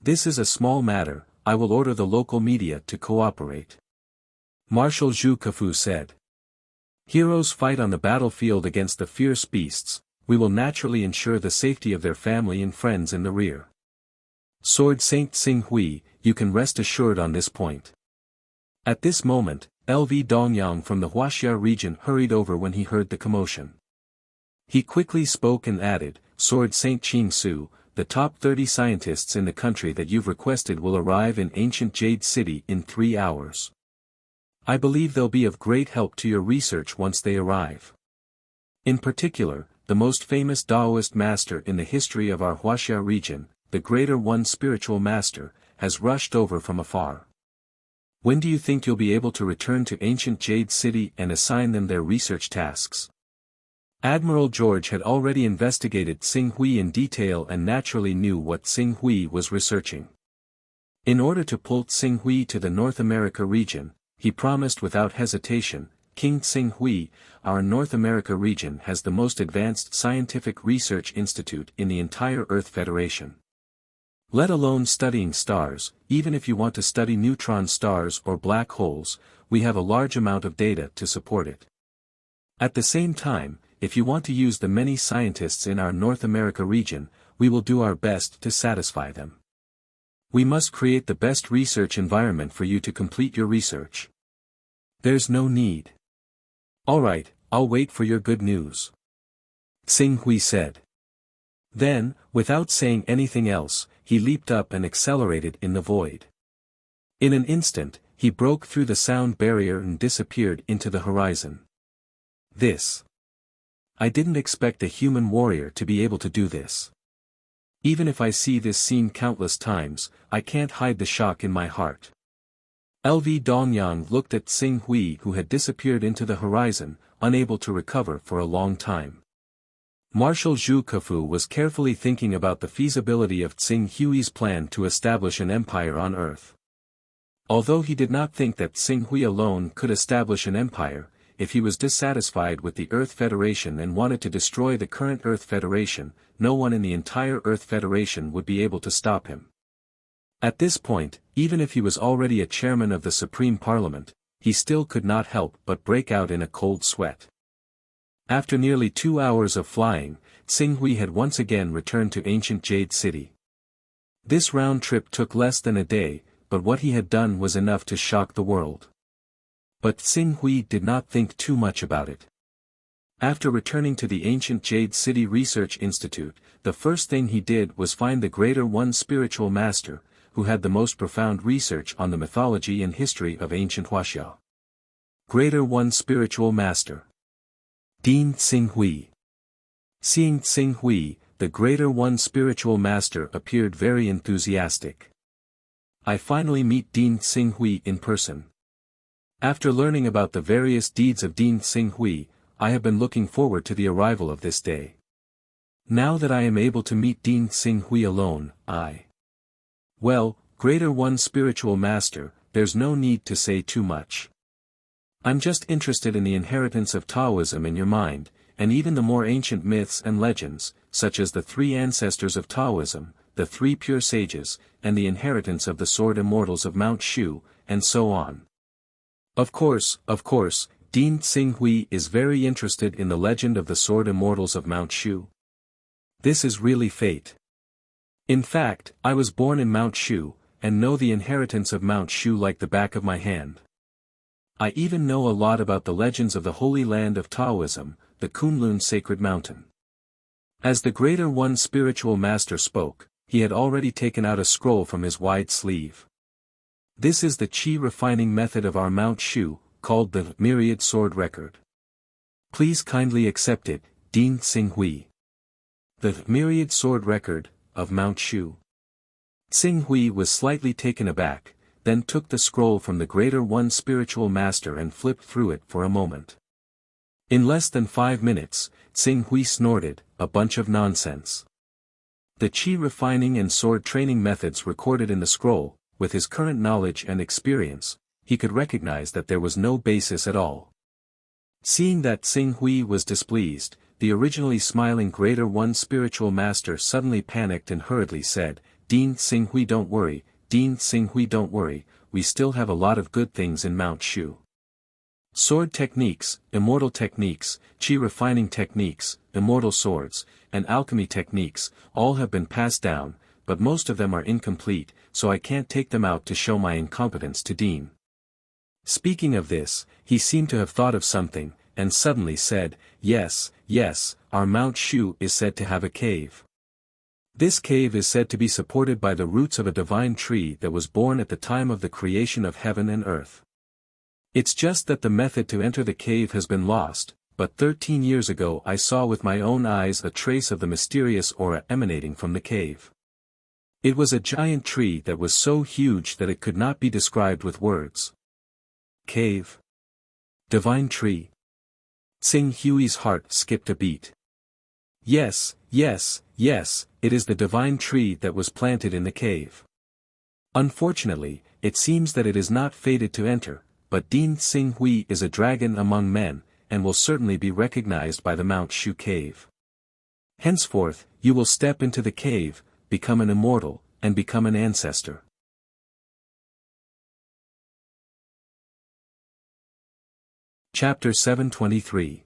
This is a small matter, I will order the local media to cooperate." Marshal Zhu Kefu said, "Heroes fight on the battlefield against the fierce beasts, we will naturally ensure the safety of their family and friends in the rear. Sword Saint Tsing Hui, you can rest assured on this point." At this moment, LV Dongyang from the Wuxia region hurried over when he heard the commotion. He quickly spoke and added, "Sword Saint Ching Su, the top 30 scientists in the country that you've requested will arrive in ancient Jade City in 3 hours. I believe they'll be of great help to your research once they arrive. In particular, the most famous Taoist master in the history of our Wuxia region, the Greater One Spiritual Master, has rushed over from afar. When do you think you'll be able to return to ancient Jade City and assign them their research tasks?" Admiral George had already investigated Tsing Hui in detail and naturally knew what Tsing Hui was researching. In order to pull Tsing Hui to the North America region, he promised without hesitation, "King Tsing Hui, our North America region has the most advanced scientific research institute in the entire Earth Federation. Let alone studying stars, even if you want to study neutron stars or black holes, we have a large amount of data to support it. At the same time, if you want to use the many scientists in our North America region, we will do our best to satisfy them. We must create the best research environment for you to complete your research. There's no need. Alright, I'll wait for your good news. Xing Hui said. Then, without saying anything else, he leaped up and accelerated in the void. In an instant, he broke through the sound barrier and disappeared into the horizon. I didn't expect a human warrior to be able to do this. Even if I see this scene countless times, I can't hide the shock in my heart. LV Dongyang looked at Xing Hui, who had disappeared into the horizon, unable to recover for a long time. Marshal Zhu Kefu was carefully thinking about the feasibility of Xing Hui's plan to establish an empire on Earth. Although he did not think that Xing Hui alone could establish an empire, if he was dissatisfied with the Earth Federation and wanted to destroy the current Earth Federation, no one in the entire Earth Federation would be able to stop him. At this point, even if he was already a chairman of the Supreme Parliament, he still could not help but break out in a cold sweat. After nearly 2 hours of flying, Xing Hui had once again returned to ancient Jade City. This round trip took less than a day, but what he had done was enough to shock the world. But Xing Hui did not think too much about it. After returning to the ancient Jade City Research Institute, the first thing he did was find the Greater One Spiritual Master, who had the most profound research on the mythology and history of ancient Wuxia. Greater One Spiritual Master. Dean Xing Hui. Seeing Xing Hui, the Greater One Spiritual Master appeared very enthusiastic. I finally meet Dean Xing Hui in person. After learning about the various deeds of Dean Xing Hui, I have been looking forward to the arrival of this day. Now that I am able to meet Dean Xing Hui alone, Well, Greater One Spiritual Master, there's no need to say too much. I'm just interested in the inheritance of Taoism in your mind, and even the more ancient myths and legends, such as the 3 ancestors of Taoism, the 3 pure sages, and the inheritance of the sword immortals of Mount Shu, and so on. Of course, Dean Xing Hui is very interested in the legend of the sword immortals of Mount Shu. This is really fate. In fact, I was born in Mount Shu, and know the inheritance of Mount Shu like the back of my hand. I even know a lot about the legends of the Holy Land of Taoism, the Kunlun Sacred Mountain. As the Greater One Spiritual Master spoke, he had already taken out a scroll from his wide sleeve. This is the Qi refining method of our Mount Shu, called the Myriad Sword Record. Please kindly accept it, Dean Xing Hui. The Myriad Sword Record, of Mount Shu. Xing Hui was slightly taken aback, then took the scroll from the Greater One Spiritual Master and flipped through it for a moment. In less than 5 minutes, Xing Hui snorted, a bunch of nonsense. The Qi refining and sword training methods recorded in the scroll, with his current knowledge and experience, he could recognize that there was no basis at all. Seeing that Xing Hui was displeased, the originally smiling Greater One Spiritual Master suddenly panicked and hurriedly said, Dean Xing Hui, don't worry, Dean Xing Hui, don't worry, we still have a lot of good things in Mount Shu. Sword techniques, immortal techniques, Qi refining techniques, immortal swords, and alchemy techniques, all have been passed down, but most of them are incomplete, so I can't take them out to show my incompetence to Dean. Speaking of this, he seemed to have thought of something, and suddenly said, yes, our Mount Shu is said to have a cave. This cave is said to be supported by the roots of a divine tree that was born at the time of the creation of heaven and earth. It's just that the method to enter the cave has been lost, but 13 years ago I saw with my own eyes a trace of the mysterious aura emanating from the cave. It was a giant tree that was so huge that it could not be described with words. Cave. Divine tree. Xing Hui's heart skipped a beat. Yes, it is the divine tree that was planted in the cave. Unfortunately, it seems that it is not fated to enter, but Dean Xing Hui is a dragon among men, and will certainly be recognized by the Mount Shu cave. Henceforth, you will step into the cave, become an immortal, and become an ancestor. Chapter 723.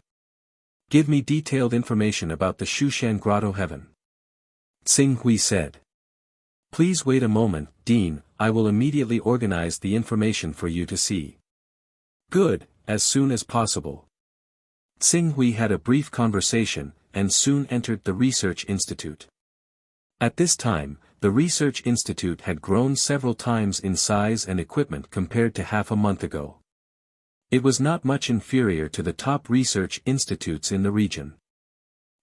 Give me detailed information about the Shushan Grotto Heaven. Tsing Hui said. Please wait a moment, Dean, I will immediately organize the information for you to see. Good, as soon as possible. Tsing Hui had a brief conversation, and soon entered the Research Institute. At this time, the Research Institute had grown several times in size and equipment compared to half a month ago. It was not much inferior to the top research institutes in the region.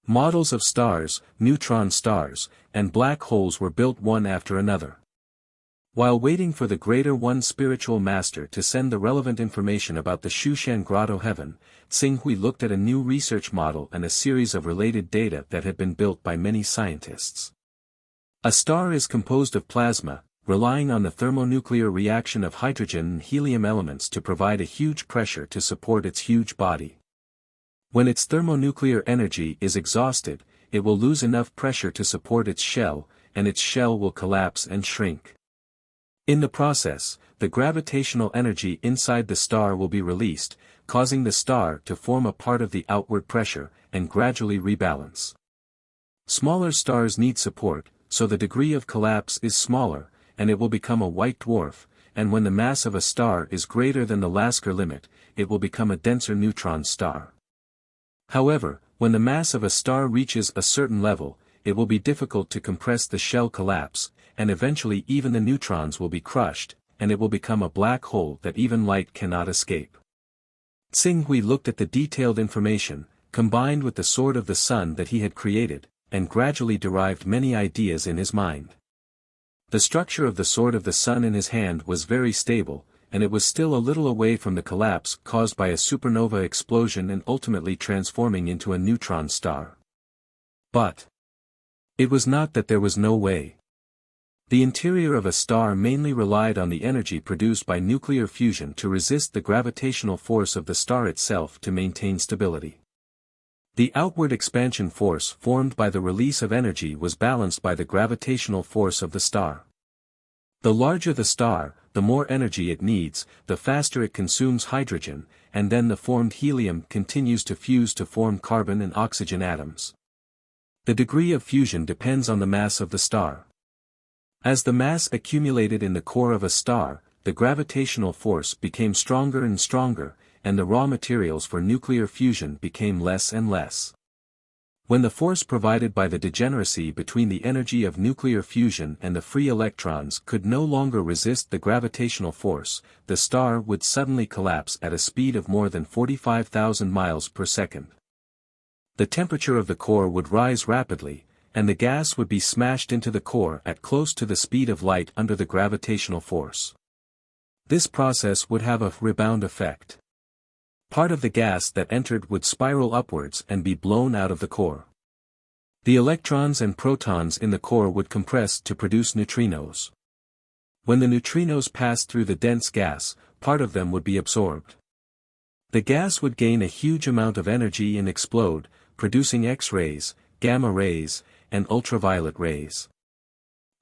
Models of stars, neutron stars, and black holes were built one after another. While waiting for the Greater One Spiritual Master to send the relevant information about the Shushan Grotto Heaven, Tsing Hui looked at a new research model and a series of related data that had been built by many scientists. A star is composed of plasma, relying on the thermonuclear reaction of hydrogen and helium elements to provide a huge pressure to support its huge body. When its thermonuclear energy is exhausted, it will lose enough pressure to support its shell, and its shell will collapse and shrink. In the process, the gravitational energy inside the star will be released, causing the star to form a part of the outward pressure, and gradually rebalance. Smaller stars need support, so the degree of collapse is smaller, and it will become a white dwarf, and when the mass of a star is greater than the Lasker limit, it will become a denser neutron star. However, when the mass of a star reaches a certain level, it will be difficult to compress the shell collapse, and eventually even the neutrons will be crushed, and it will become a black hole that even light cannot escape. Tsing Hui looked at the detailed information, combined with the sword of the sun that he had created, and gradually derived many ideas in his mind. The structure of the sword of the sun in his hand was very stable, and it was still a little away from the collapse caused by a supernova explosion and ultimately transforming into a neutron star. But it was not that there was no way. The interior of a star mainly relied on the energy produced by nuclear fusion to resist the gravitational force of the star itself to maintain stability. The outward expansion force formed by the release of energy was balanced by the gravitational force of the star. The larger the star, the more energy it needs, the faster it consumes hydrogen, and then the formed helium continues to fuse to form carbon and oxygen atoms. The degree of fusion depends on the mass of the star. As the mass accumulated in the core of a star, the gravitational force became stronger and stronger, and the raw materials for nuclear fusion became less and less. When the force provided by the degeneracy between the energy of nuclear fusion and the free electrons could no longer resist the gravitational force, the star would suddenly collapse at a speed of more than 45,000 miles per second. The temperature of the core would rise rapidly, and the gas would be smashed into the core at close to the speed of light under the gravitational force. This process would have a rebound effect. Part of the gas that entered would spiral upwards and be blown out of the core. The electrons and protons in the core would compress to produce neutrinos. When the neutrinos passed through the dense gas, part of them would be absorbed. The gas would gain a huge amount of energy and explode, producing X-rays, gamma rays, and ultraviolet rays.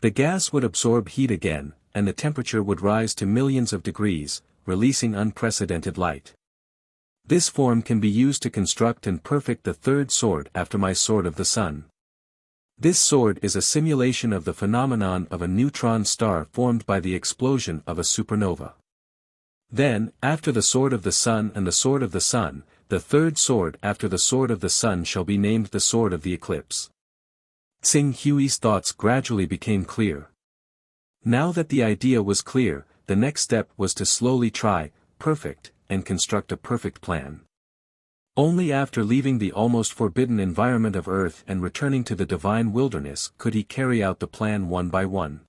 The gas would absorb heat again, and the temperature would rise to millions of degrees, releasing unprecedented light. This form can be used to construct and perfect the third sword after my sword of the sun. This sword is a simulation of the phenomenon of a neutron star formed by the explosion of a supernova. Then, after the sword of the sun and the sword of the sun, the third sword after the sword of the sun shall be named the sword of the eclipse. Tsing Hui's thoughts gradually became clear. Now that the idea was clear, the next step was to slowly try, perfect, and construct a perfect plan. Only after leaving the almost forbidden environment of Earth and returning to the divine wilderness could he carry out the plan one by one.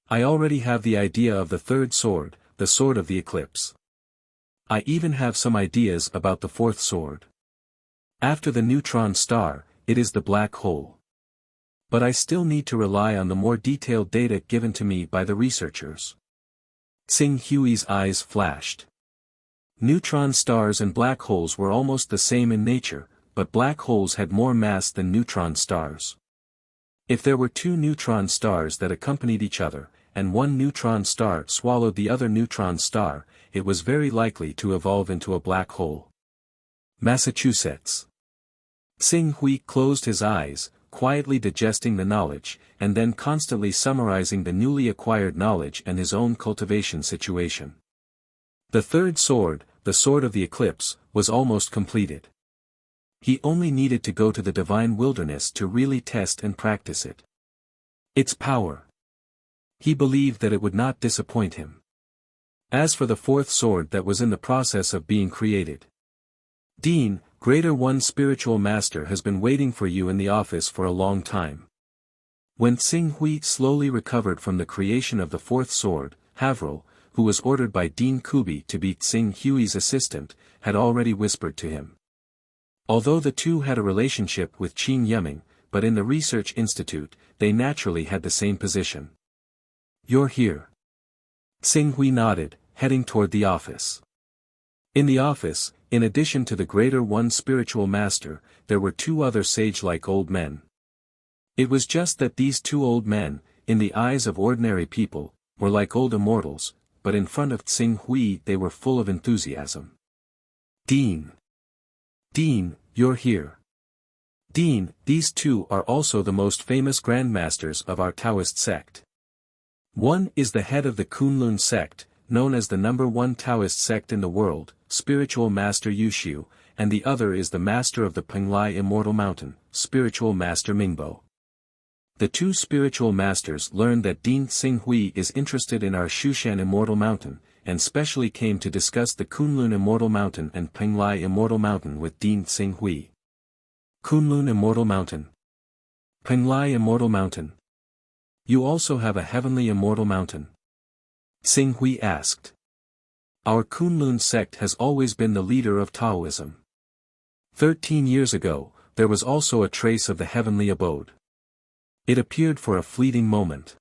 I already have the idea of the third sword, the sword of the eclipse. I even have some ideas about the fourth sword. After the neutron star, it is the black hole. But I still need to rely on the more detailed data given to me by the researchers. Tsing Hui's eyes flashed. Neutron stars and black holes were almost the same in nature, but black holes had more mass than neutron stars. If there were two neutron stars that accompanied each other, and one neutron star swallowed the other neutron star, it was very likely to evolve into a black hole. Massachusetts. Xing Hui closed his eyes, quietly digesting the knowledge, and then constantly summarizing the newly acquired knowledge and his own cultivation situation. The third sword, the sword of the eclipse, was almost completed. He only needed to go to the divine wilderness to really test and practice it. Its power. He believed that it would not disappoint him. As for the fourth sword that was in the process of being created. Dean, Greater One Spiritual Master has been waiting for you in the office for a long time. When Xing Hui slowly recovered from the creation of the fourth sword, Havril, who was ordered by Dean Kubi to be Xing Hui's assistant, had already whispered to him. Although the two had a relationship with Qin Yeming, but in the research institute, they naturally had the same position. You're here. Xing Hui nodded, heading toward the office. In the office, in addition to the Greater One Spiritual Master, there were two other sage-like old men. It was just that these two old men, in the eyes of ordinary people, were like old immortals, but in front of Xing Hui they were full of enthusiasm. Dean. Dean, you're here. Dean, these two are also the most famous grandmasters of our Taoist sect. One is the head of the Kunlun sect, known as the #1 Taoist sect in the world, Spiritual Master Yushu, and the other is the master of the Penglai Immortal Mountain, Spiritual Master Mingbo. The two spiritual masters learned that Dean Xing Hui is interested in our Shushan Immortal Mountain, and specially came to discuss the Kunlun Immortal Mountain and Penglai Immortal Mountain with Dean Xing Hui. Kunlun Immortal Mountain. Penglai Immortal Mountain. You also have a Heavenly Immortal Mountain? Xing Hui asked. Our Kunlun sect has always been the leader of Taoism. 13 years ago, there was also a trace of the heavenly abode. It appeared for a fleeting moment.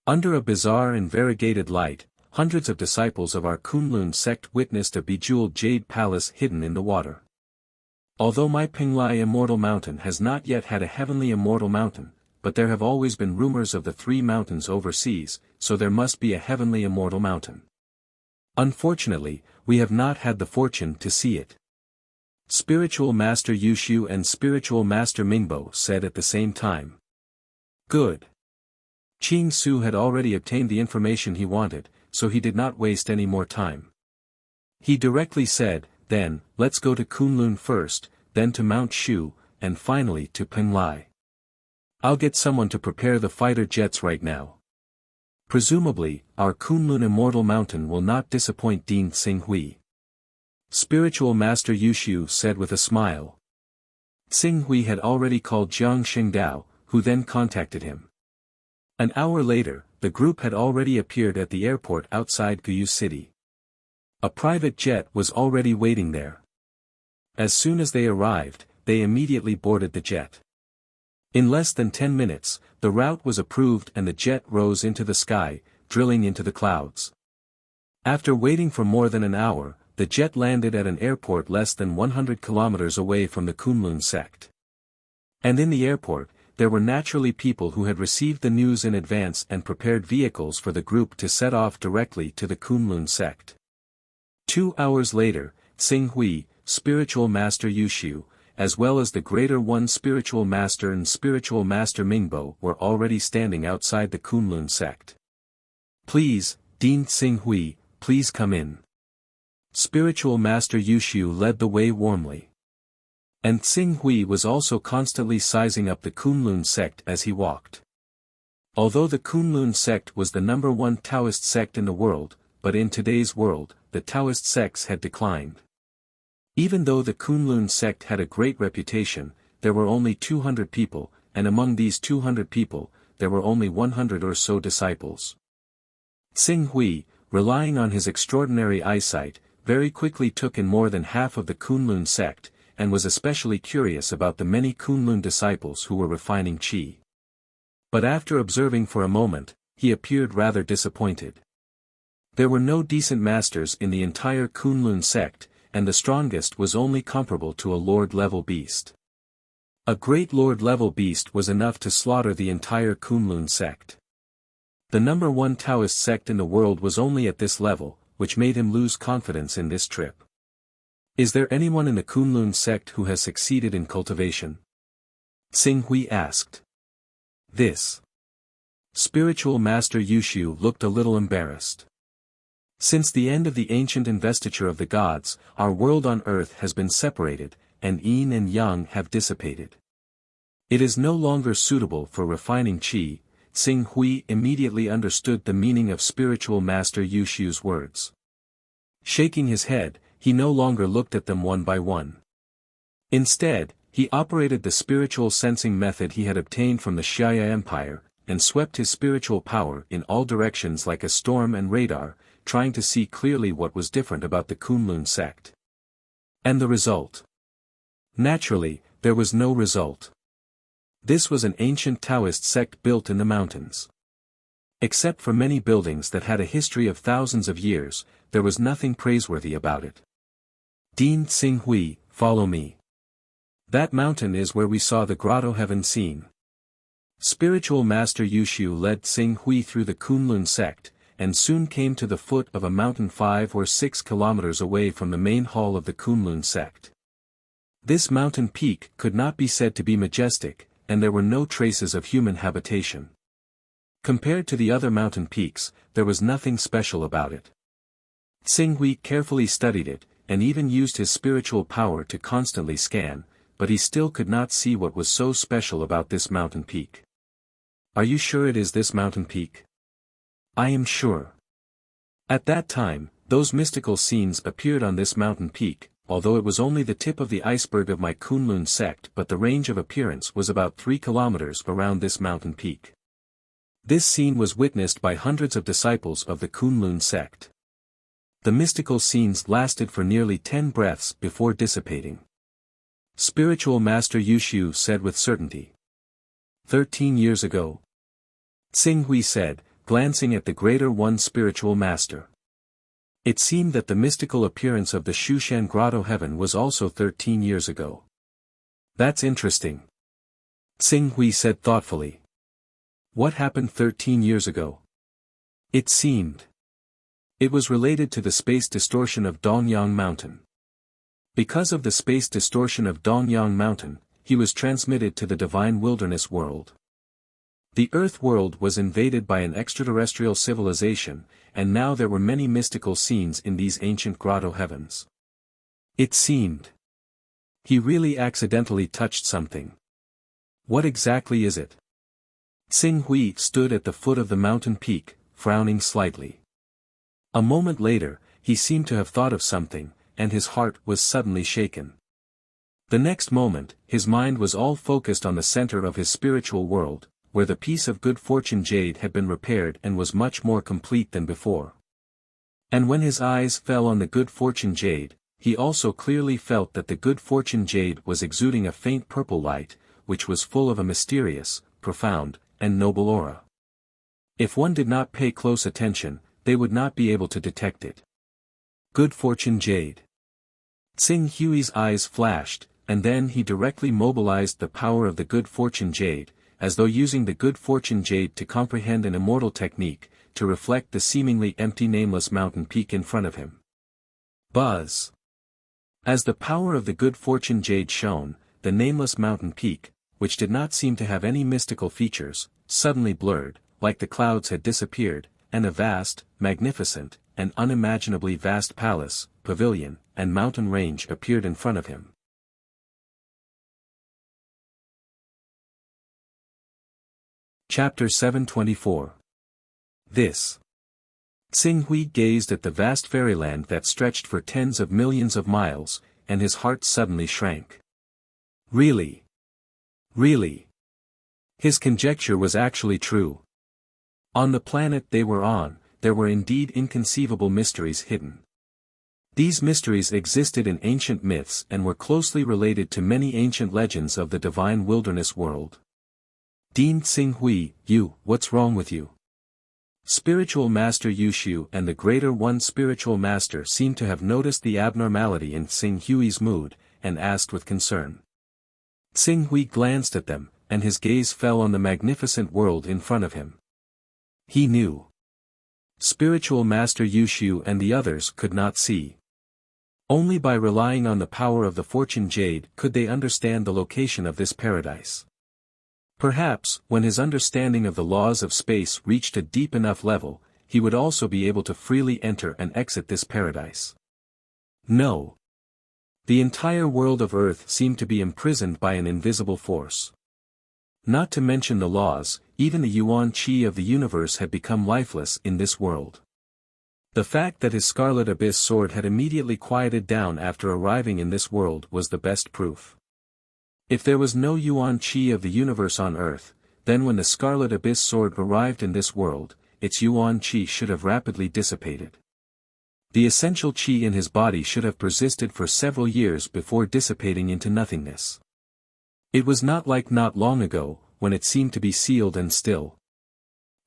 Under a bizarre and variegated light, hundreds of disciples of our Kunlun sect witnessed a bejeweled jade palace hidden in the water. Although my Penglai Immortal Mountain has not yet had a Heavenly Immortal Mountain, but there have always been rumors of the three mountains overseas, so there must be a Heavenly Immortal Mountain. Unfortunately, we have not had the fortune to see it. Spiritual Master Yushu and Spiritual Master Mingbo said at the same time. Good. Qing Su had already obtained the information he wanted, so he did not waste any more time. He directly said, then, let's go to Kunlun first, then to Mount Shu, and finally to Penglai. I'll get someone to prepare the fighter jets right now. Presumably, our Kunlun Immortal Mountain will not disappoint Dean Xing Hui. Spiritual Master Yushu said with a smile. Xing Hui had already called Jiang Xingdao, who then contacted him. An hour later, the group had already appeared at the airport outside Guyu City. A private jet was already waiting there. As soon as they arrived, they immediately boarded the jet. In less than 10 minutes, the route was approved and the jet rose into the sky, drilling into the clouds. After waiting for more than an hour, the jet landed at an airport less than 100 kilometers away from the Kunlun sect. And in the airport, there were naturally people who had received the news in advance and prepared vehicles for the group to set off directly to the Kunlun sect. 2 hours later, Xing Hui, Spiritual Master Yushu, as well as the Greater One Spiritual Master and Spiritual Master Mingbo were already standing outside the Kunlun sect. Please, Dean Xing Hui, please come in. Spiritual Master Yushu led the way warmly. And Xing Hui was also constantly sizing up the Kunlun sect as he walked. Although the Kunlun sect was the #1 Taoist sect in the world, but in today's world, the Taoist sects had declined. Even though the Kunlun sect had a great reputation, there were only 200 people, and among these 200 people, there were only 100 or so disciples. Xing Hui, relying on his extraordinary eyesight, very quickly took in more than half of the Kunlun sect, and was especially curious about the many Kunlun disciples who were refining qi. But after observing for a moment, he appeared rather disappointed. There were no decent masters in the entire Kunlun sect, and the strongest was only comparable to a lord-level beast. A great lord-level beast was enough to slaughter the entire Kunlun sect. The number one Taoist sect in the world was only at this level, which made him lose confidence in this trip. Is there anyone in the Kunlun sect who has succeeded in cultivation? Xing Hui asked. This spiritual master Yushu looked a little embarrassed. Since the end of the ancient investiture of the gods, our world on earth has been separated, and yin and yang have dissipated. It is no longer suitable for refining qi. Xing Hui immediately understood the meaning of spiritual master Yushu's words. Shaking his head, he no longer looked at them one by one. Instead, he operated the spiritual sensing method he had obtained from the Xiaya Empire, and swept his spiritual power in all directions like a storm and radar, trying to see clearly what was different about the Kunlun sect. And the result? Naturally, there was no result. This was an ancient Taoist sect built in the mountains. Except for many buildings that had a history of thousands of years, there was nothing praiseworthy about it. Dean Xing Hui, follow me. That mountain is where we saw the grotto heaven scene. Spiritual Master Yushu led Xing Hui through the Kunlun sect, and soon came to the foot of a mountain 5 or 6 kilometers away from the main hall of the Kunlun sect. This mountain peak could not be said to be majestic, and there were no traces of human habitation. Compared to the other mountain peaks, there was nothing special about it. Xing Hui carefully studied it, and even used his spiritual power to constantly scan, but he still could not see what was so special about this mountain peak. Are you sure it is this mountain peak? I am sure. At that time, those mystical scenes appeared on this mountain peak, although it was only the tip of the iceberg of my Kunlun sect, but the range of appearance was about 3 kilometers around this mountain peak. This scene was witnessed by hundreds of disciples of the Kunlun sect. The mystical scenes lasted for nearly 10 breaths before dissipating. Spiritual Master Yushu said with certainty. 13 years ago. Xing Hui said, glancing at the Greater One Spiritual Master. It seemed that the mystical appearance of the Shushan Grotto Heaven was also 13 years ago. That's interesting. Xing Hui said thoughtfully. What happened 13 years ago? It seemed. It was related to the space distortion of Dongyang Mountain. Because of the space distortion of Dongyang Mountain, he was transmitted to the divine wilderness world. The Earth world was invaded by an extraterrestrial civilization, and now there were many mystical scenes in these ancient grotto heavens. It seemed. He really accidentally touched something. What exactly is it? Xing Hui stood at the foot of the mountain peak, frowning slightly. A moment later, he seemed to have thought of something, and his heart was suddenly shaken. The next moment, his mind was all focused on the center of his spiritual world, where the piece of good fortune jade had been repaired and was much more complete than before. And when his eyes fell on the good fortune jade, he also clearly felt that the good fortune jade was exuding a faint purple light, which was full of a mysterious, profound, and noble aura. If one did not pay close attention, they would not be able to detect it. Good fortune jade. Xing Hui's eyes flashed, and then he directly mobilized the power of the good fortune jade, as though using the good fortune jade to comprehend an immortal technique, to reflect the seemingly empty nameless mountain peak in front of him. Buzz. As the power of the good fortune jade shone, the nameless mountain peak, which did not seem to have any mystical features, suddenly blurred, like the clouds had disappeared, and a vast, magnificent, and unimaginably vast palace, pavilion, and mountain range appeared in front of him. Chapter 724. This. Xing Hui gazed at the vast fairyland that stretched for tens of millions of miles, and his heart suddenly shrank. Really? Really? His conjecture was actually true. On the planet they were on, there were indeed inconceivable mysteries hidden. These mysteries existed in ancient myths and were closely related to many ancient legends of the divine wilderness world. Dean Xing Hui, what's wrong with you? Spiritual Master Yushu and the Greater One Spiritual Master seemed to have noticed the abnormality in Xing Hui's mood, and asked with concern. Xing Hui glanced at them, and his gaze fell on the magnificent world in front of him. He knew. Spiritual Master Yushu and the others could not see. Only by relying on the power of the fortune jade could they understand the location of this paradise. Perhaps, when his understanding of the laws of space reached a deep enough level, he would also be able to freely enter and exit this paradise. No. The entire world of Earth seemed to be imprisoned by an invisible force. Not to mention the laws, even the Yuan Qi of the universe had become lifeless in this world. The fact that his Scarlet Abyss sword had immediately quieted down after arriving in this world was the best proof. If there was no Yuan Qi of the universe on Earth, then when the Scarlet Abyss sword arrived in this world, its Yuan Qi should have rapidly dissipated. The essential Qi in his body should have persisted for several years before dissipating into nothingness. It was not like not long ago, when it seemed to be sealed and still.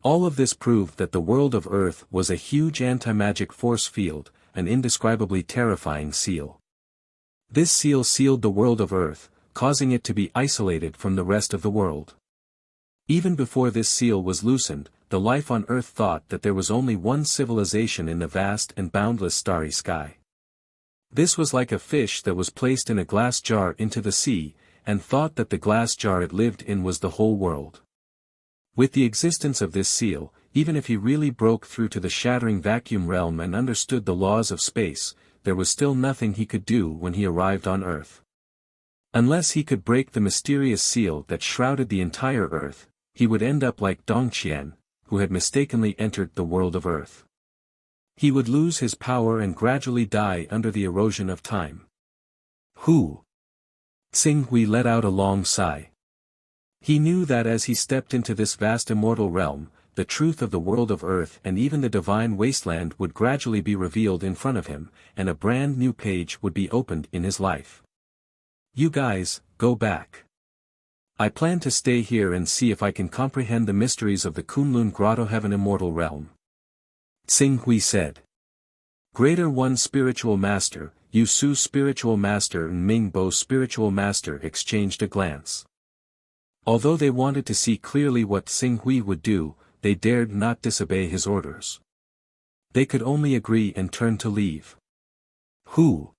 All of this proved that the world of Earth was a huge anti-magic force field, an indescribably terrifying seal. This seal sealed the world of Earth, causing it to be isolated from the rest of the world. Even before this seal was loosened, the life on Earth thought that there was only one civilization in the vast and boundless starry sky. This was like a fish that was placed in a glass jar into the sea, and thought that the glass jar it lived in was the whole world. With the existence of this seal, even if he really broke through to the shattering vacuum realm and understood the laws of space, there was still nothing he could do when he arrived on Earth. Unless he could break the mysterious seal that shrouded the entire Earth, he would end up like Dongqian, who had mistakenly entered the world of Earth. He would lose his power and gradually die under the erosion of time. Who? Xing Hui let out a long sigh. He knew that as he stepped into this vast immortal realm, the truth of the world of Earth and even the divine wasteland would gradually be revealed in front of him, and a brand new page would be opened in his life. You guys, go back. I plan to stay here and see if I can comprehend the mysteries of the Kunlun Grotto Heaven Immortal Realm. Xing Hui said. Greater One Spiritual Master, Yu Su Spiritual Master and Ming Bo Spiritual Master exchanged a glance. Although they wanted to see clearly what Xing Hui would do, they dared not disobey his orders. They could only agree and turn to leave. Who?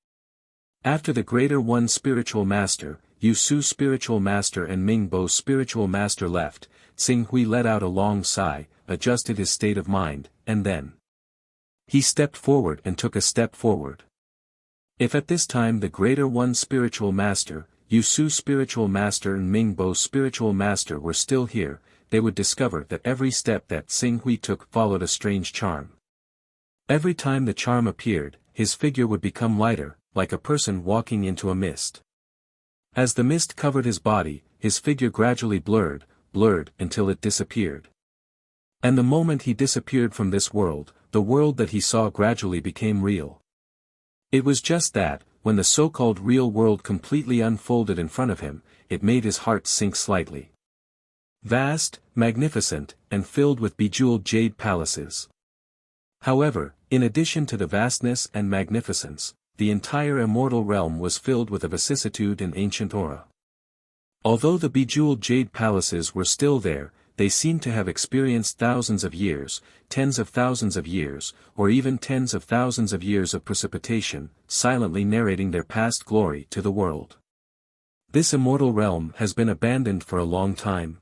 After the Greater One Spiritual Master, Yu Su Spiritual Master and Ming Bo Spiritual Master left, Xing Hui let out a long sigh, adjusted his state of mind, and then he stepped forward and took a step forward. If at this time the Greater One Spiritual Master, Yu Su Spiritual Master and Ming Bo Spiritual Master were still here, they would discover that every step that Xing Hui took followed a strange charm. Every time the charm appeared, his figure would become lighter, like a person walking into a mist. As the mist covered his body, his figure gradually blurred, until it disappeared. And the moment he disappeared from this world, the world that he saw gradually became real. It was just that, when the so-called real world completely unfolded in front of him, it made his heart sink slightly. Vast, magnificent, and filled with bejeweled jade palaces. However, in addition to the vastness and magnificence, the entire immortal realm was filled with a vicissitude and ancient aura. Although the bejeweled jade palaces were still there, they seemed to have experienced thousands of years, tens of thousands of years, or even tens of thousands of years of precipitation, silently narrating their past glory to the world. This immortal realm has been abandoned for a long time.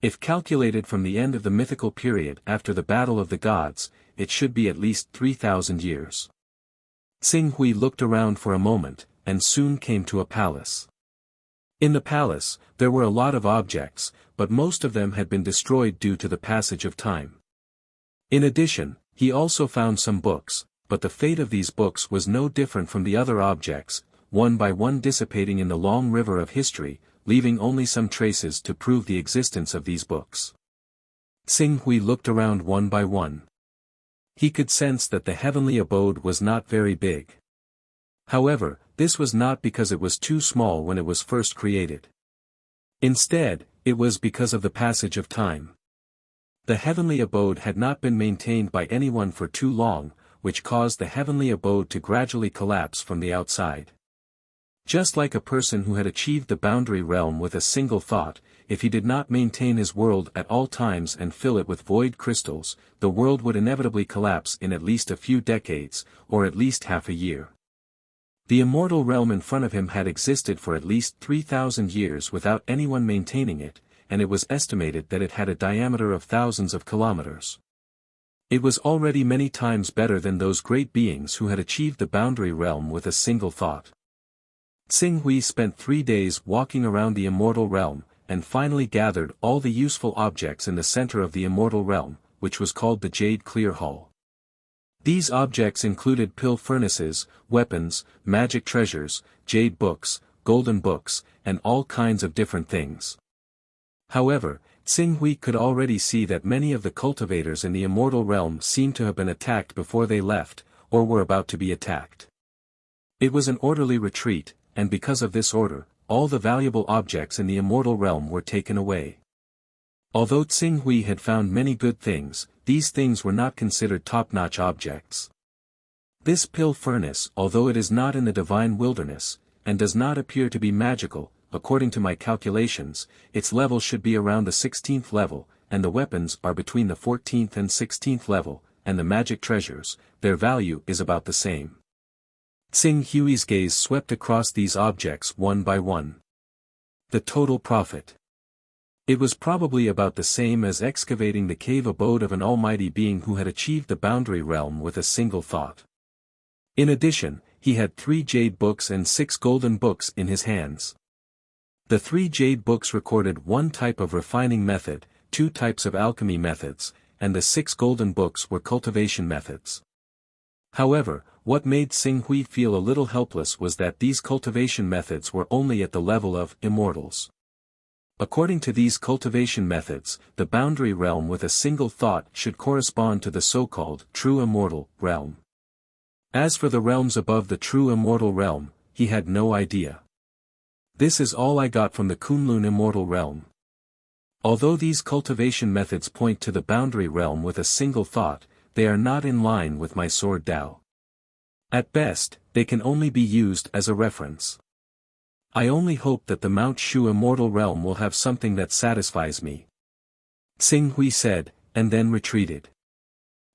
If calculated from the end of the mythical period after the Battle of the Gods, it should be at least 3,000 years. Xing Hui looked around for a moment, and soon came to a palace. In the palace, there were a lot of objects, but most of them had been destroyed due to the passage of time. In addition, he also found some books, but the fate of these books was no different from the other objects, one by one dissipating in the long river of history, leaving only some traces to prove the existence of these books. Xing Hui looked around one by one. He could sense that the heavenly abode was not very big. However, this was not because it was too small when it was first created. Instead, it was because of the passage of time. The heavenly abode had not been maintained by anyone for too long, which caused the heavenly abode to gradually collapse from the outside. Just like a person who had achieved the boundary realm with a single thought, if he did not maintain his world at all times and fill it with void crystals, the world would inevitably collapse in at least a few decades, or at least half a year. The immortal realm in front of him had existed for at least 3,000 years without anyone maintaining it, and it was estimated that it had a diameter of thousands of kilometers. It was already many times better than those great beings who had achieved the boundary realm with a single thought. Xing Hui spent 3 days walking around the immortal realm, and finally gathered all the useful objects in the center of the immortal realm, which was called the Jade Clear Hall. These objects included pill furnaces, weapons, magic treasures, jade books, golden books, and all kinds of different things. However, Xing Hui could already see that many of the cultivators in the immortal realm seemed to have been attacked before they left, or were about to be attacked. It was an orderly retreat, and because of this order, all the valuable objects in the immortal realm were taken away. Although Xing Hui had found many good things, these things were not considered top-notch objects. This pill furnace, although it is not in the divine wilderness, and does not appear to be magical, according to my calculations, its level should be around the 16th level, and the weapons are between the 14th and 16th level, and the magic treasures, their value is about the same. Xing Hui's gaze swept across these objects one by one. The total profit. It was probably about the same as excavating the cave abode of an almighty being who had achieved the boundary realm with a single thought. In addition, he had 3 jade books and 6 golden books in his hands. The 3 jade books recorded 1 type of refining method, 2 types of alchemy methods, and the 6 golden books were cultivation methods. However, what made Xing Hui feel a little helpless was that these cultivation methods were only at the level of immortals. According to these cultivation methods, the boundary realm with a single thought should correspond to the so-called true immortal realm. As for the realms above the true immortal realm, he had no idea. This is all I got from the Kunlun immortal realm. Although these cultivation methods point to the boundary realm with a single thought, they are not in line with my sword Dao. At best, they can only be used as a reference. I only hope that the Mount Shu immortal realm will have something that satisfies me. Xing Hui said, and then retreated.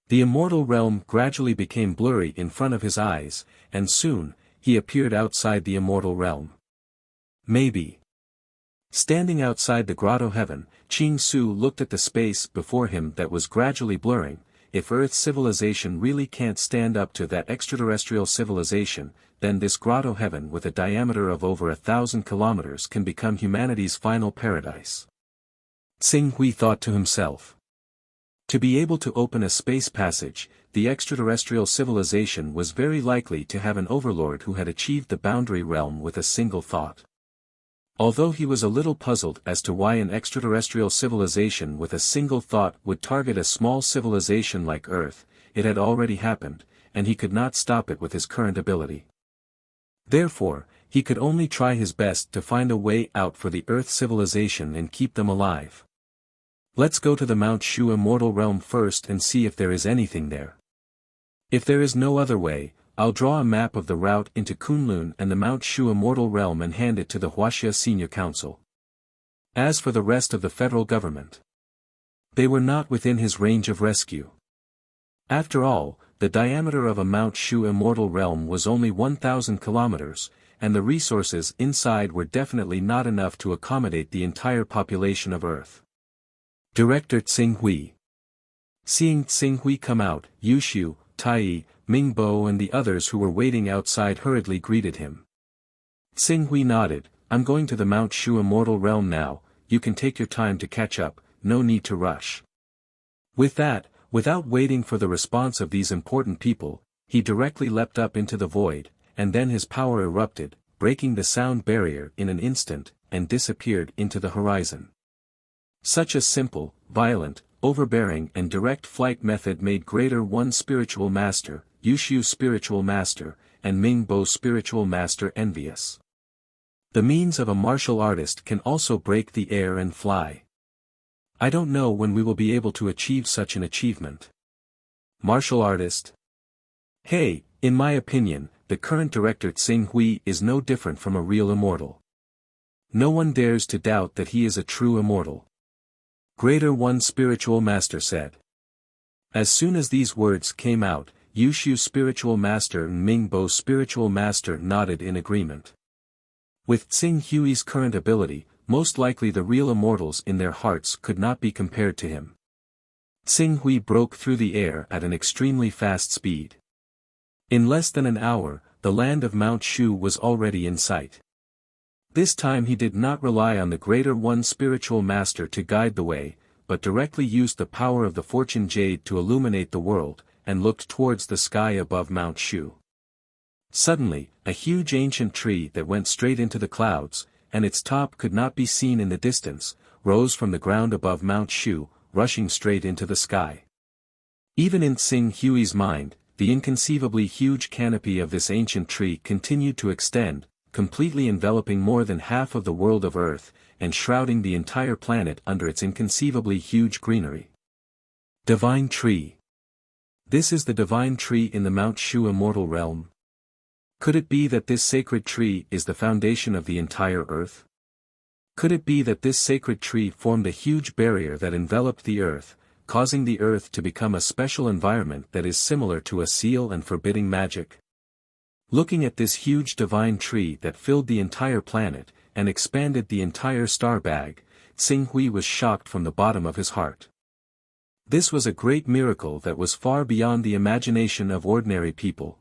The immortal realm gradually became blurry in front of his eyes, and soon, he appeared outside the immortal realm. Maybe. Standing outside the grotto heaven, Qing Su looked at the space before him that was gradually blurring. If Earth's civilization really can't stand up to that extraterrestrial civilization, then this grotto heaven with a diameter of over 1,000 kilometers can become humanity's final paradise. Xing Hui thought to himself. To be able to open a space passage, the extraterrestrial civilization was very likely to have an overlord who had achieved the boundary realm with a single thought. Although he was a little puzzled as to why an extraterrestrial civilization with a single thought would target a small civilization like Earth, it had already happened, and he could not stop it with his current ability. Therefore, he could only try his best to find a way out for the Earth civilization and keep them alive. Let's go to the Mount Shu immortal realm first and see if there is anything there. If there is no other way, I'll draw a map of the route into Kunlun and the Mount Shu immortal realm and hand it to the Wuxia Senior Council. As for the rest of the federal government, they were not within his range of rescue. After all, the diameter of a Mount Shu immortal realm was only 1,000 kilometers, and the resources inside were definitely not enough to accommodate the entire population of Earth. Director Xing Hui. Seeing Xing Hui come out, Yushu, Tai, Mingbo and the others who were waiting outside hurriedly greeted him. Xing Hui nodded, I'm going to the Mount Shu immortal realm now, you can take your time to catch up, no need to rush. With that, without waiting for the response of these important people, he directly leapt up into the void, and then his power erupted, breaking the sound barrier in an instant, and disappeared into the horizon. Such a simple, violent, overbearing and direct flight method made Greater One Spiritual Master, Yushu Spiritual Master, and Mingbo Spiritual Master envious. The means of a martial artist can also break the air and fly. I don't know when we will be able to achieve such an achievement. Martial artist? Hey, In my opinion, the current director Tsing Hui is no different from a real immortal. No one dares to doubt that he is a true immortal. Greater One Spiritual Master said. As soon as these words came out, Yushu Spiritual Master and Mingbo Spiritual Master nodded in agreement. With Tsing Hui's current ability, most likely the real immortals in their hearts could not be compared to him. Tsing Hui broke through the air at an extremely fast speed. In less than an hour, the land of Mount Shu was already in sight. This time he did not rely on the Greater One Spiritual Master to guide the way, but directly used the power of the Fortune Jade to illuminate the world, and looked towards the sky above Mount Shu. Suddenly, a huge ancient tree that went straight into the clouds, and its top could not be seen in the distance, rose from the ground above Mount Shu, rushing straight into the sky. Even in Tsing Hui's mind, the inconceivably huge canopy of this ancient tree continued to extend, completely enveloping more than half of the world of Earth, and shrouding the entire planet under its inconceivably huge greenery. Divine Tree. This is the divine tree in the Mount Shu immortal realm. Could it be that this sacred tree is the foundation of the entire Earth? Could it be that this sacred tree formed a huge barrier that enveloped the Earth, causing the Earth to become a special environment that is similar to a seal and forbidding magic? Looking at this huge divine tree that filled the entire planet, and expanded the entire star bag, Tsing Hui was shocked from the bottom of his heart. This was a great miracle that was far beyond the imagination of ordinary people.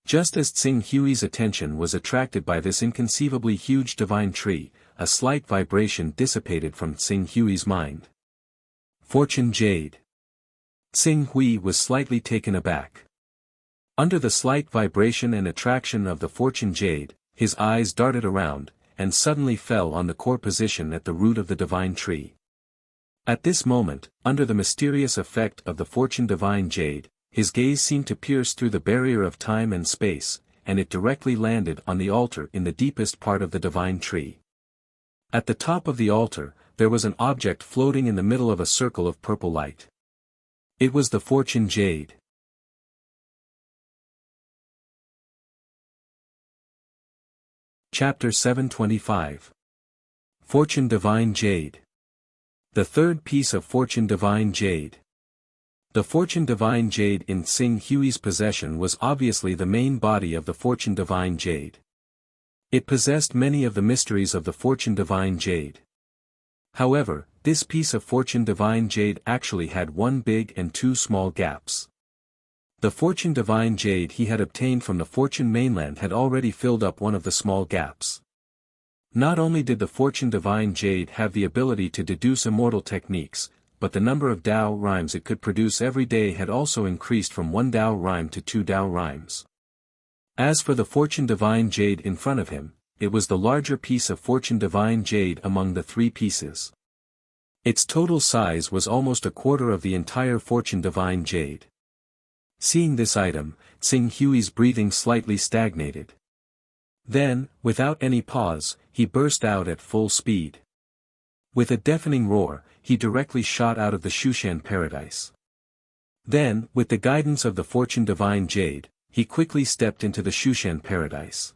Just as Tsing Hui's attention was attracted by this inconceivably huge divine tree, a slight vibration dissipated from Tsing Hui's mind. Fortune Jade. Tsing Hui was slightly taken aback. Under the slight vibration and attraction of the Fortune Jade, his eyes darted around, and suddenly fell on the core position at the root of the divine tree. At this moment, under the mysterious effect of the Fortune Divine Jade, his gaze seemed to pierce through the barrier of time and space, and it directly landed on the altar in the deepest part of the divine tree. At the top of the altar, there was an object floating in the middle of a circle of purple light. It was the Fortune Jade. Chapter 725. Fortune Divine Jade. The third piece of Fortune Divine Jade. The Fortune Divine Jade in Tsing Hui's possession was obviously the main body of the Fortune Divine Jade. It possessed many of the mysteries of the Fortune Divine Jade. However, this piece of Fortune Divine Jade actually had one big and two small gaps. The Fortune Divine Jade he had obtained from the Fortune mainland had already filled up one of the small gaps. Not only did the Fortune Divine Jade have the ability to deduce immortal techniques, but the number of Tao rhymes it could produce every day had also increased from 1 Tao rhyme to 2 Tao rhymes. As for the Fortune Divine Jade in front of him, it was the larger piece of Fortune Divine Jade among the three pieces. Its total size was almost a quarter of the entire Fortune Divine Jade. Seeing this item, Tsing Hui's breathing slightly stagnated. Then, without any pause, he burst out at full speed. With a deafening roar, he directly shot out of the Shushan paradise. Then, with the guidance of the Fortune Divine Jade, he quickly stepped into the Shushan paradise.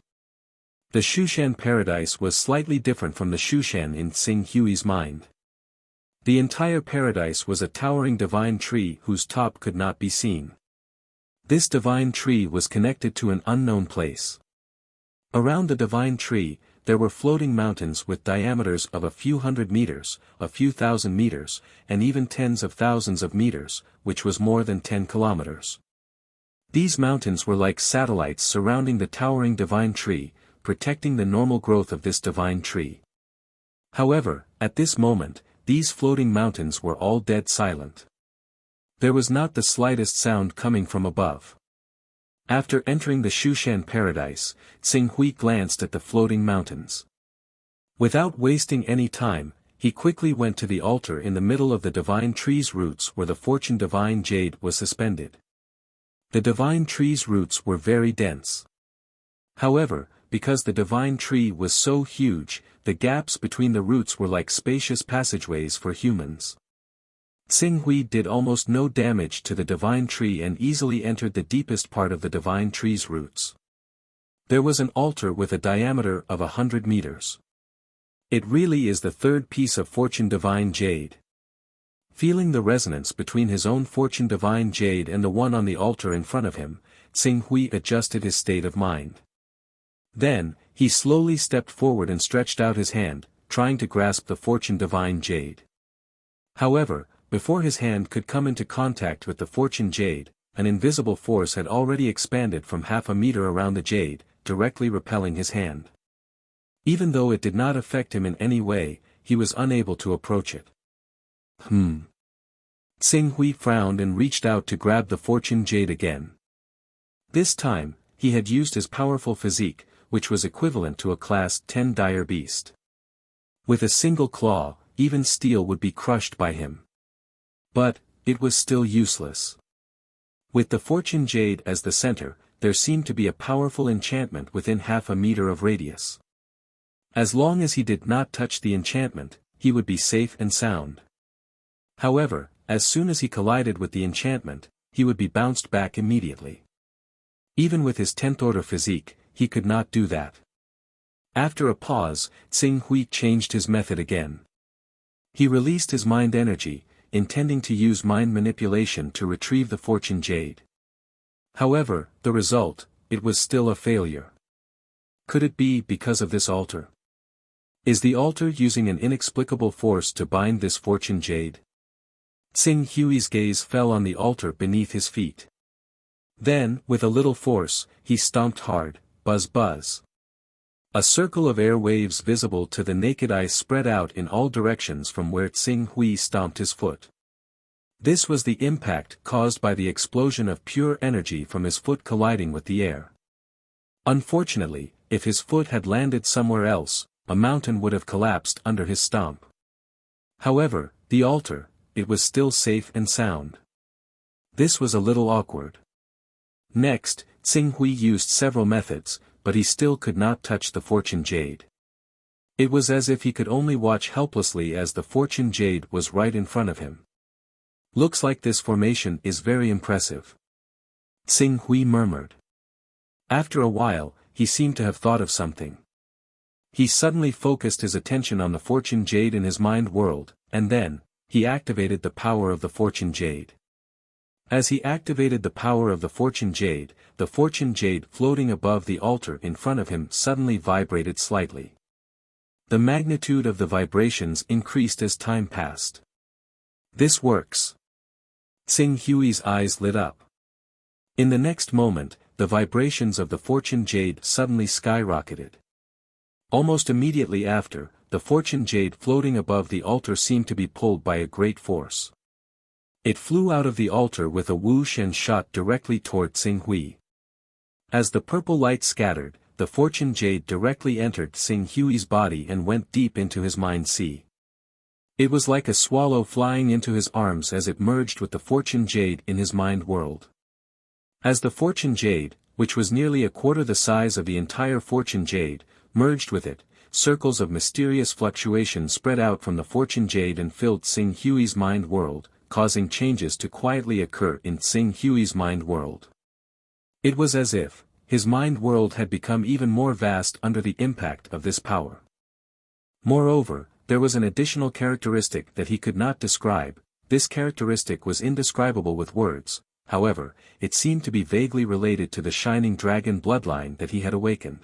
The Shushan paradise was slightly different from the Shushan in Tsing Hui's mind. The entire paradise was a towering divine tree whose top could not be seen. This divine tree was connected to an unknown place. Around the divine tree, there were floating mountains with diameters of a few hundred meters, a few thousand meters, and even tens of thousands of meters, which was more than 10 kilometers. These mountains were like satellites surrounding the towering divine tree, protecting the normal growth of this divine tree. However, at this moment, these floating mountains were all dead silent. There was not the slightest sound coming from above. After entering the Shushan paradise, Tsing Hui glanced at the floating mountains. Without wasting any time, he quickly went to the altar in the middle of the divine tree's roots where the Fortune Divine Jade was suspended. The divine tree's roots were very dense. However, because the divine tree was so huge, the gaps between the roots were like spacious passageways for humans. Xing Hui did almost no damage to the divine tree and easily entered the deepest part of the divine tree's roots. There was an altar with a diameter of 100 meters. It really is the third piece of fortune divine jade. Feeling the resonance between his own fortune divine jade and the one on the altar in front of him, Xing Hui adjusted his state of mind. Then, he slowly stepped forward and stretched out his hand, trying to grasp the fortune divine jade. However, before his hand could come into contact with the fortune jade, an invisible force had already expanded from half a meter around the jade, directly repelling his hand. Even though it did not affect him in any way, he was unable to approach it. Xing Hui frowned and reached out to grab the fortune jade again. This time, he had used his powerful physique, which was equivalent to a class 10 dire beast. With a single claw, even steel would be crushed by him. But, it was still useless. With the fortune jade as the center, there seemed to be a powerful enchantment within half a meter of radius. As long as he did not touch the enchantment, he would be safe and sound. However, as soon as he collided with the enchantment, he would be bounced back immediately. Even with his 10th order physique, he could not do that. After a pause, Xing Hui changed his method again. He released his mind energy, intending to use mind manipulation to retrieve the fortune jade. However, the result, it was still a failure. Could it be because of this altar? Is the altar using an inexplicable force to bind this fortune jade? Xing Hui's gaze fell on the altar beneath his feet. Then, with a little force, he stomped hard, buzz buzz. A circle of air waves visible to the naked eye spread out in all directions from where Xing Hui stomped his foot. This was the impact caused by the explosion of pure energy from his foot colliding with the air. Unfortunately, if his foot had landed somewhere else, a mountain would have collapsed under his stomp. However, the altar, it was still safe and sound. This was a little awkward. Next, Xing Hui used several methods, but he still could not touch the fortune jade. It was as if he could only watch helplessly as the fortune jade was right in front of him. Looks like this formation is very impressive. Xing Hui murmured. After a while, he seemed to have thought of something. He suddenly focused his attention on the fortune jade in his mind world, and then, he activated the power of the fortune jade. As he activated the power of the fortune jade floating above the altar in front of him suddenly vibrated slightly. The magnitude of the vibrations increased as time passed. This works. Xing Hui's eyes lit up. In the next moment, the vibrations of the fortune jade suddenly skyrocketed. Almost immediately after, the fortune jade floating above the altar seemed to be pulled by a great force. It flew out of the altar with a whoosh and shot directly toward Xing Hui. As the purple light scattered, the fortune jade directly entered Xing Hui's body and went deep into his mind sea. It was like a swallow flying into his arms as it merged with the fortune jade in his mind world. As the fortune jade, which was nearly a quarter the size of the entire fortune jade, merged with it, circles of mysterious fluctuation spread out from the fortune jade and filled Xing Hui's mind world, causing changes to quietly occur in Xing Hui's mind world. It was as if his mind world had become even more vast under the impact of this power. Moreover, there was an additional characteristic that he could not describe. This characteristic was indescribable with words, however, it seemed to be vaguely related to the shining dragon bloodline that he had awakened.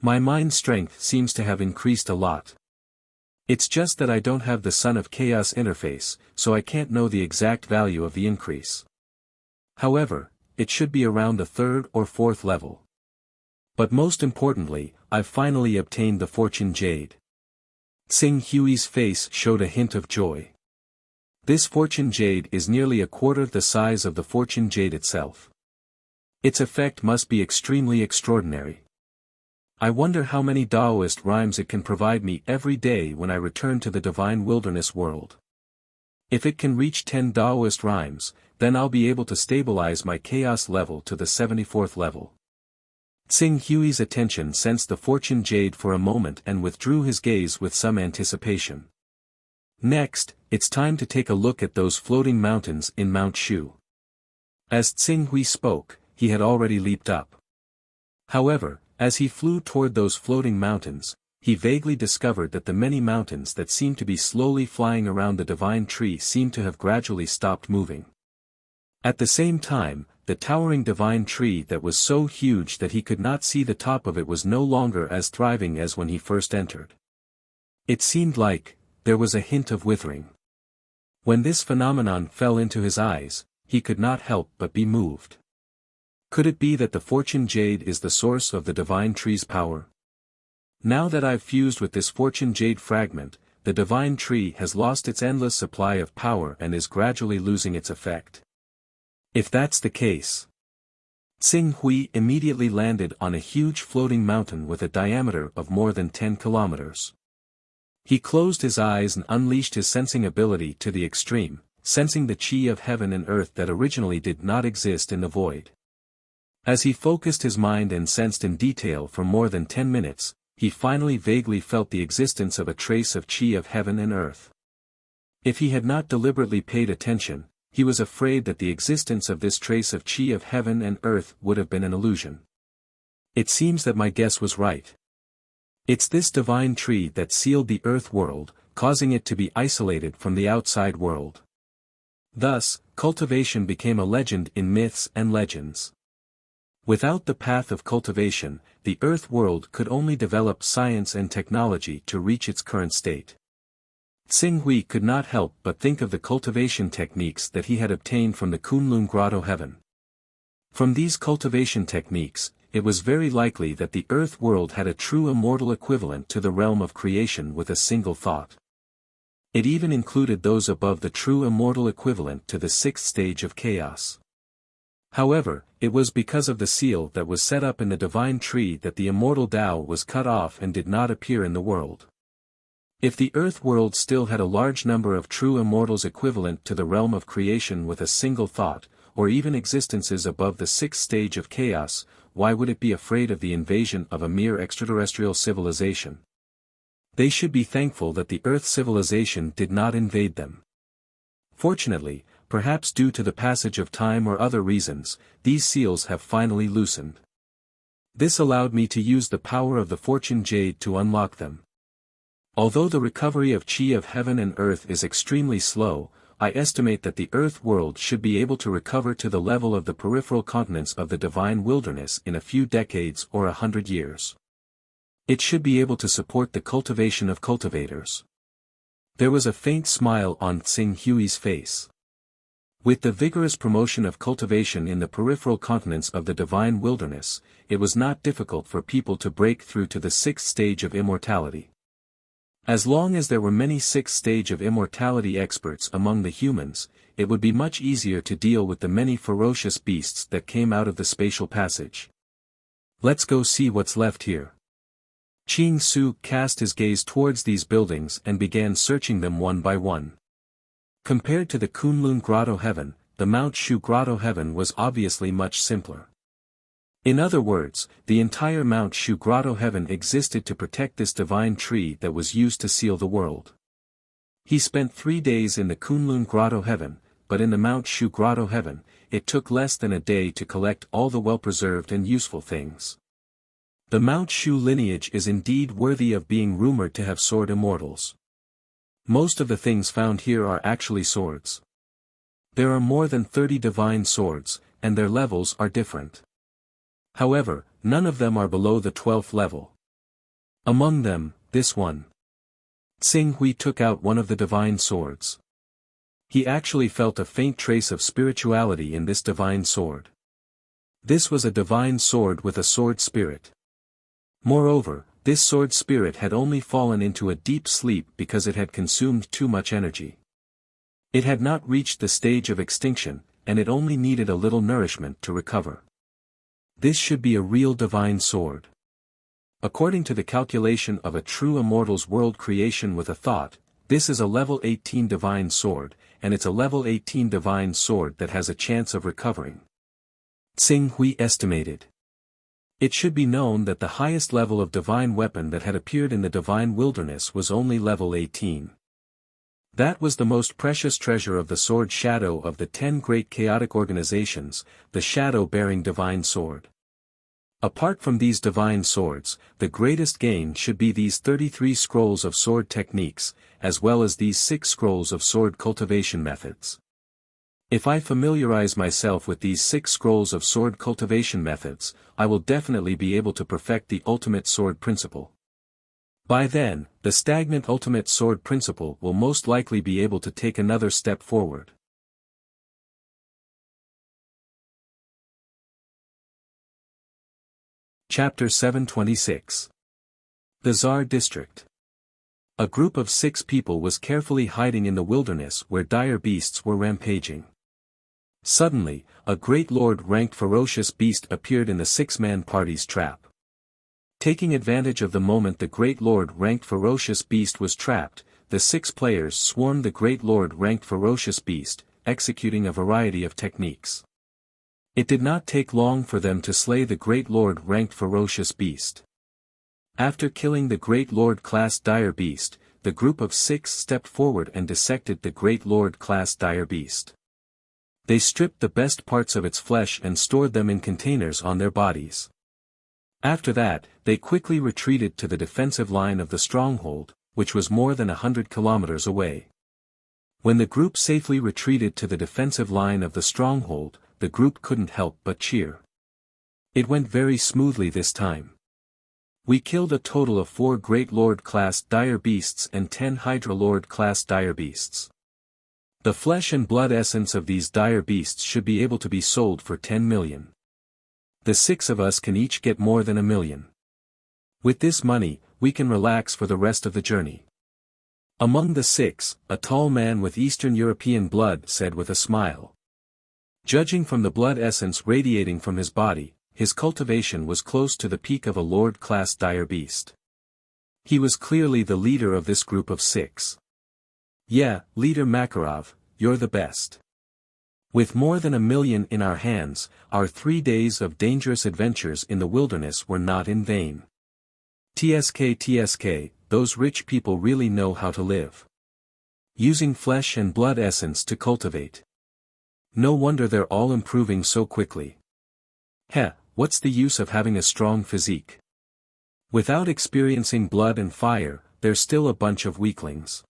My mind strength seems to have increased a lot. It's just that I don't have the Son of Chaos interface, so I can't know the exact value of the increase. However, it should be around the 3rd or 4th level. But most importantly, I've finally obtained the fortune jade. Xing Hui's face showed a hint of joy. This fortune jade is nearly a quarter the size of the fortune jade itself. Its effect must be extremely extraordinary. I wonder how many Taoist rhymes it can provide me every day when I return to the divine wilderness world. If it can reach 10 Taoist rhymes, then I'll be able to stabilize my chaos level to the 74th level. Xing Hui's attention sensed the fortune jade for a moment and withdrew his gaze with some anticipation. Next, it's time to take a look at those floating mountains in Mount Shu. As Tsing Hui spoke, he had already leaped up. However, as he flew toward those floating mountains, he vaguely discovered that the many mountains that seemed to be slowly flying around the divine tree seemed to have gradually stopped moving. At the same time, the towering divine tree that was so huge that he could not see the top of it was no longer as thriving as when he first entered. It seemed like there was a hint of withering. When this phenomenon fell into his eyes, he could not help but be moved. Could it be that the fortune jade is the source of the divine tree's power? Now that I've fused with this fortune jade fragment, the divine tree has lost its endless supply of power and is gradually losing its effect. If that's the case, Tsing Hui immediately landed on a huge floating mountain with a diameter of more than 10 kilometers. He closed his eyes and unleashed his sensing ability to the extreme, sensing the chi of heaven and earth that originally did not exist in the void. As he focused his mind and sensed in detail for more than 10 minutes, he finally vaguely felt the existence of a trace of chi of heaven and earth. If he had not deliberately paid attention, he was afraid that the existence of this trace of chi of heaven and earth would have been an illusion. It seems that my guess was right. It's this divine tree that sealed the earth world, causing it to be isolated from the outside world. Thus, cultivation became a legend in myths and legends. Without the path of cultivation, the earth world could only develop science and technology to reach its current state. Tsing Hui could not help but think of the cultivation techniques that he had obtained from the Kunlun Grotto heaven. From these cultivation techniques, it was very likely that the earth world had a true immortal equivalent to the realm of creation with a single thought. It even included those above the true immortal equivalent to the sixth stage of chaos. However, it was because of the seal that was set up in the divine tree that the immortal Tao was cut off and did not appear in the world. If the earth world still had a large number of true immortals equivalent to the realm of creation with a single thought, or even existences above the sixth stage of chaos, why would it be afraid of the invasion of a mere extraterrestrial civilization? They should be thankful that the Earth civilization did not invade them. Fortunately, perhaps due to the passage of time or other reasons, these seals have finally loosened. This allowed me to use the power of the fortune jade to unlock them. Although the recovery of chi of heaven and earth is extremely slow, I estimate that the earth world should be able to recover to the level of the peripheral continents of the divine wilderness in a few decades or 100 years. It should be able to support the cultivation of cultivators. There was a faint smile on Tsing Hui's face. With the vigorous promotion of cultivation in the peripheral continents of the divine wilderness, it was not difficult for people to break through to the sixth stage of immortality. As long as there were many sixth stage of immortality experts among the humans, it would be much easier to deal with the many ferocious beasts that came out of the spatial passage. Let's go see what's left here. Ching Su cast his gaze towards these buildings and began searching them one by one. Compared to the Kunlun Grotto heaven, the Mount Shu Grotto heaven was obviously much simpler. In other words, the entire Mount Shu Grotto heaven existed to protect this divine tree that was used to seal the world. He spent 3 days in the Kunlun Grotto heaven, but in the Mount Shu Grotto heaven, it took less than a day to collect all the well-preserved and useful things. The Mount Shu lineage is indeed worthy of being rumored to have sword immortals. Most of the things found here are actually swords. There are more than 30 divine swords, and their levels are different. However, none of them are below the 12th level. Among them, this one. Tsing Hui took out one of the divine swords. He actually felt a faint trace of spirituality in this divine sword. This was a divine sword with a sword spirit. Moreover, this sword spirit had only fallen into a deep sleep because it had consumed too much energy. It had not reached the stage of extinction, and it only needed a little nourishment to recover. This should be a real divine sword. According to the calculation of a true immortal's world creation with a thought, this is a level 18 divine sword, and it's a level 18 divine sword that has a chance of recovering. Tsing Hui estimated. It should be known that the highest level of divine weapon that had appeared in the divine wilderness was only level 18. That was the most precious treasure of the sword shadow of the 10 great chaotic organizations, the shadow-bearing divine sword. Apart from these divine swords, the greatest gain should be these 33 scrolls of sword techniques, as well as these 6 scrolls of sword cultivation methods. If I familiarize myself with these 6 scrolls of sword cultivation methods, I will definitely be able to perfect the ultimate sword principle. By then, the stagnant ultimate sword principle will most likely be able to take another step forward. Chapter 726. The Tsar District. A group of 6 people was carefully hiding in the wilderness where dire beasts were rampaging. Suddenly, a great lord-ranked ferocious beast appeared in the 6-man party's trap. Taking advantage of the moment the great lord-ranked ferocious beast was trapped, the 6 players swarmed the great lord-ranked ferocious beast, executing a variety of techniques. It did not take long for them to slay the great lord-ranked ferocious beast. After killing the great lord-class dire beast, the group of 6 stepped forward and dissected the great lord-class dire beast. They stripped the best parts of its flesh and stored them in containers on their bodies. After that, they quickly retreated to the defensive line of the stronghold, which was more than 100 kilometers away. When the group safely retreated to the defensive line of the stronghold, the group couldn't help but cheer. It went very smoothly this time. We killed a total of 4 Great Lord-class dire beasts and 10 Hydra Lord-class dire beasts. The flesh and blood essence of these dire beasts should be able to be sold for 10 million. The 6 of us can each get more than 1 million. With this money, we can relax for the rest of the journey. Among the 6, a tall man with Eastern European blood said with a smile. Judging from the blood essence radiating from his body, his cultivation was close to the peak of a Lord-class dire beast. He was clearly the leader of this group of 6. Yeah, Leader Makarov, you're the best. With more than 1 million in our hands, our 3 days of dangerous adventures in the wilderness were not in vain. TSK, those rich people really know how to live. Using flesh and blood essence to cultivate. No wonder they're all improving so quickly. Heh, what's the use of having a strong physique? Without experiencing blood and fire, they're still a bunch of weaklings.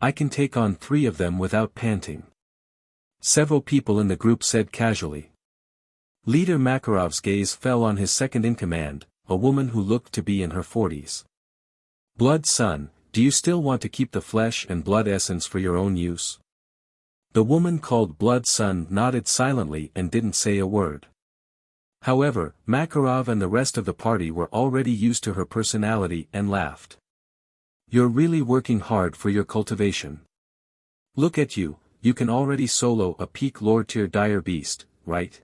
I can take on 3 of them without panting. Several people in the group said casually. Leader Makarov's gaze fell on his second-in-command, a woman who looked to be in her 40s. Blood son, do you still want to keep the flesh and blood essence for your own use? The woman called Blood son nodded silently and didn't say a word. However, Makarov and the rest of the party were already used to her personality and laughed. You're really working hard for your cultivation. Look at you, you can already solo a peak lord-tier dire beast, right?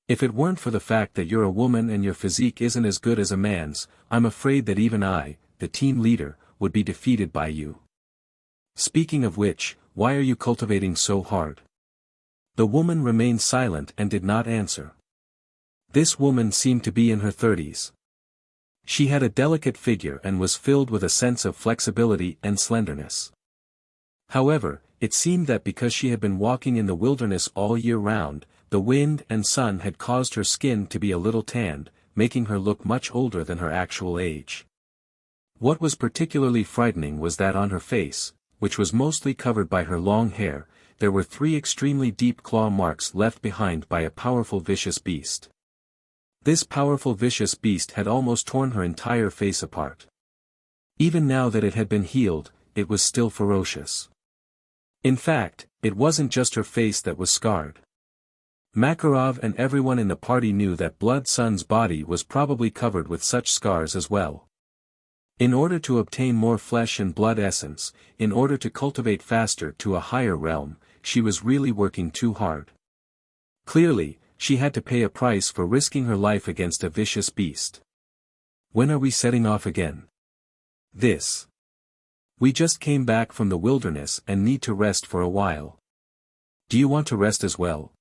If it weren't for the fact that you're a woman and your physique isn't as good as a man's, I'm afraid that even I, the team leader, would be defeated by you. Speaking of which, why are you cultivating so hard? The woman remained silent and did not answer. This woman seemed to be in her 30s. She had a delicate figure and was filled with a sense of flexibility and slenderness. However, it seemed that because she had been walking in the wilderness all year round, the wind and sun had caused her skin to be a little tanned, making her look much older than her actual age. What was particularly frightening was that on her face, which was mostly covered by her long hair, there were 3 extremely deep claw marks left behind by a powerful vicious beast. This powerful vicious beast had almost torn her entire face apart. Even now that it had been healed, it was still ferocious. In fact, it wasn't just her face that was scarred. Makarov and everyone in the party knew that Blood Son's body was probably covered with such scars as well. In order to obtain more flesh and blood essence, in order to cultivate faster to a higher realm, she was really working too hard. Clearly, she had to pay a price for risking her life against a vicious beast. When are we setting off again? We just came back from the wilderness and need to rest for a while. Do you want to rest as well?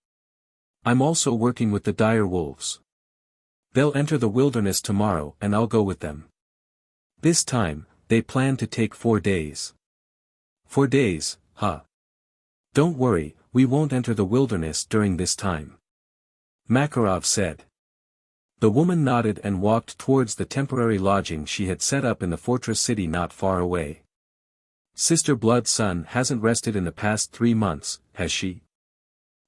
I'm also working with the dire wolves. They'll enter the wilderness tomorrow and I'll go with them. This time, they plan to take 4 days. For days, huh? Don't worry, we won't enter the wilderness during this time. Makarov said. The woman nodded and walked towards the temporary lodging she had set up in the fortress city not far away. Sister Blood's son hasn't rested in the past 3 months, has she?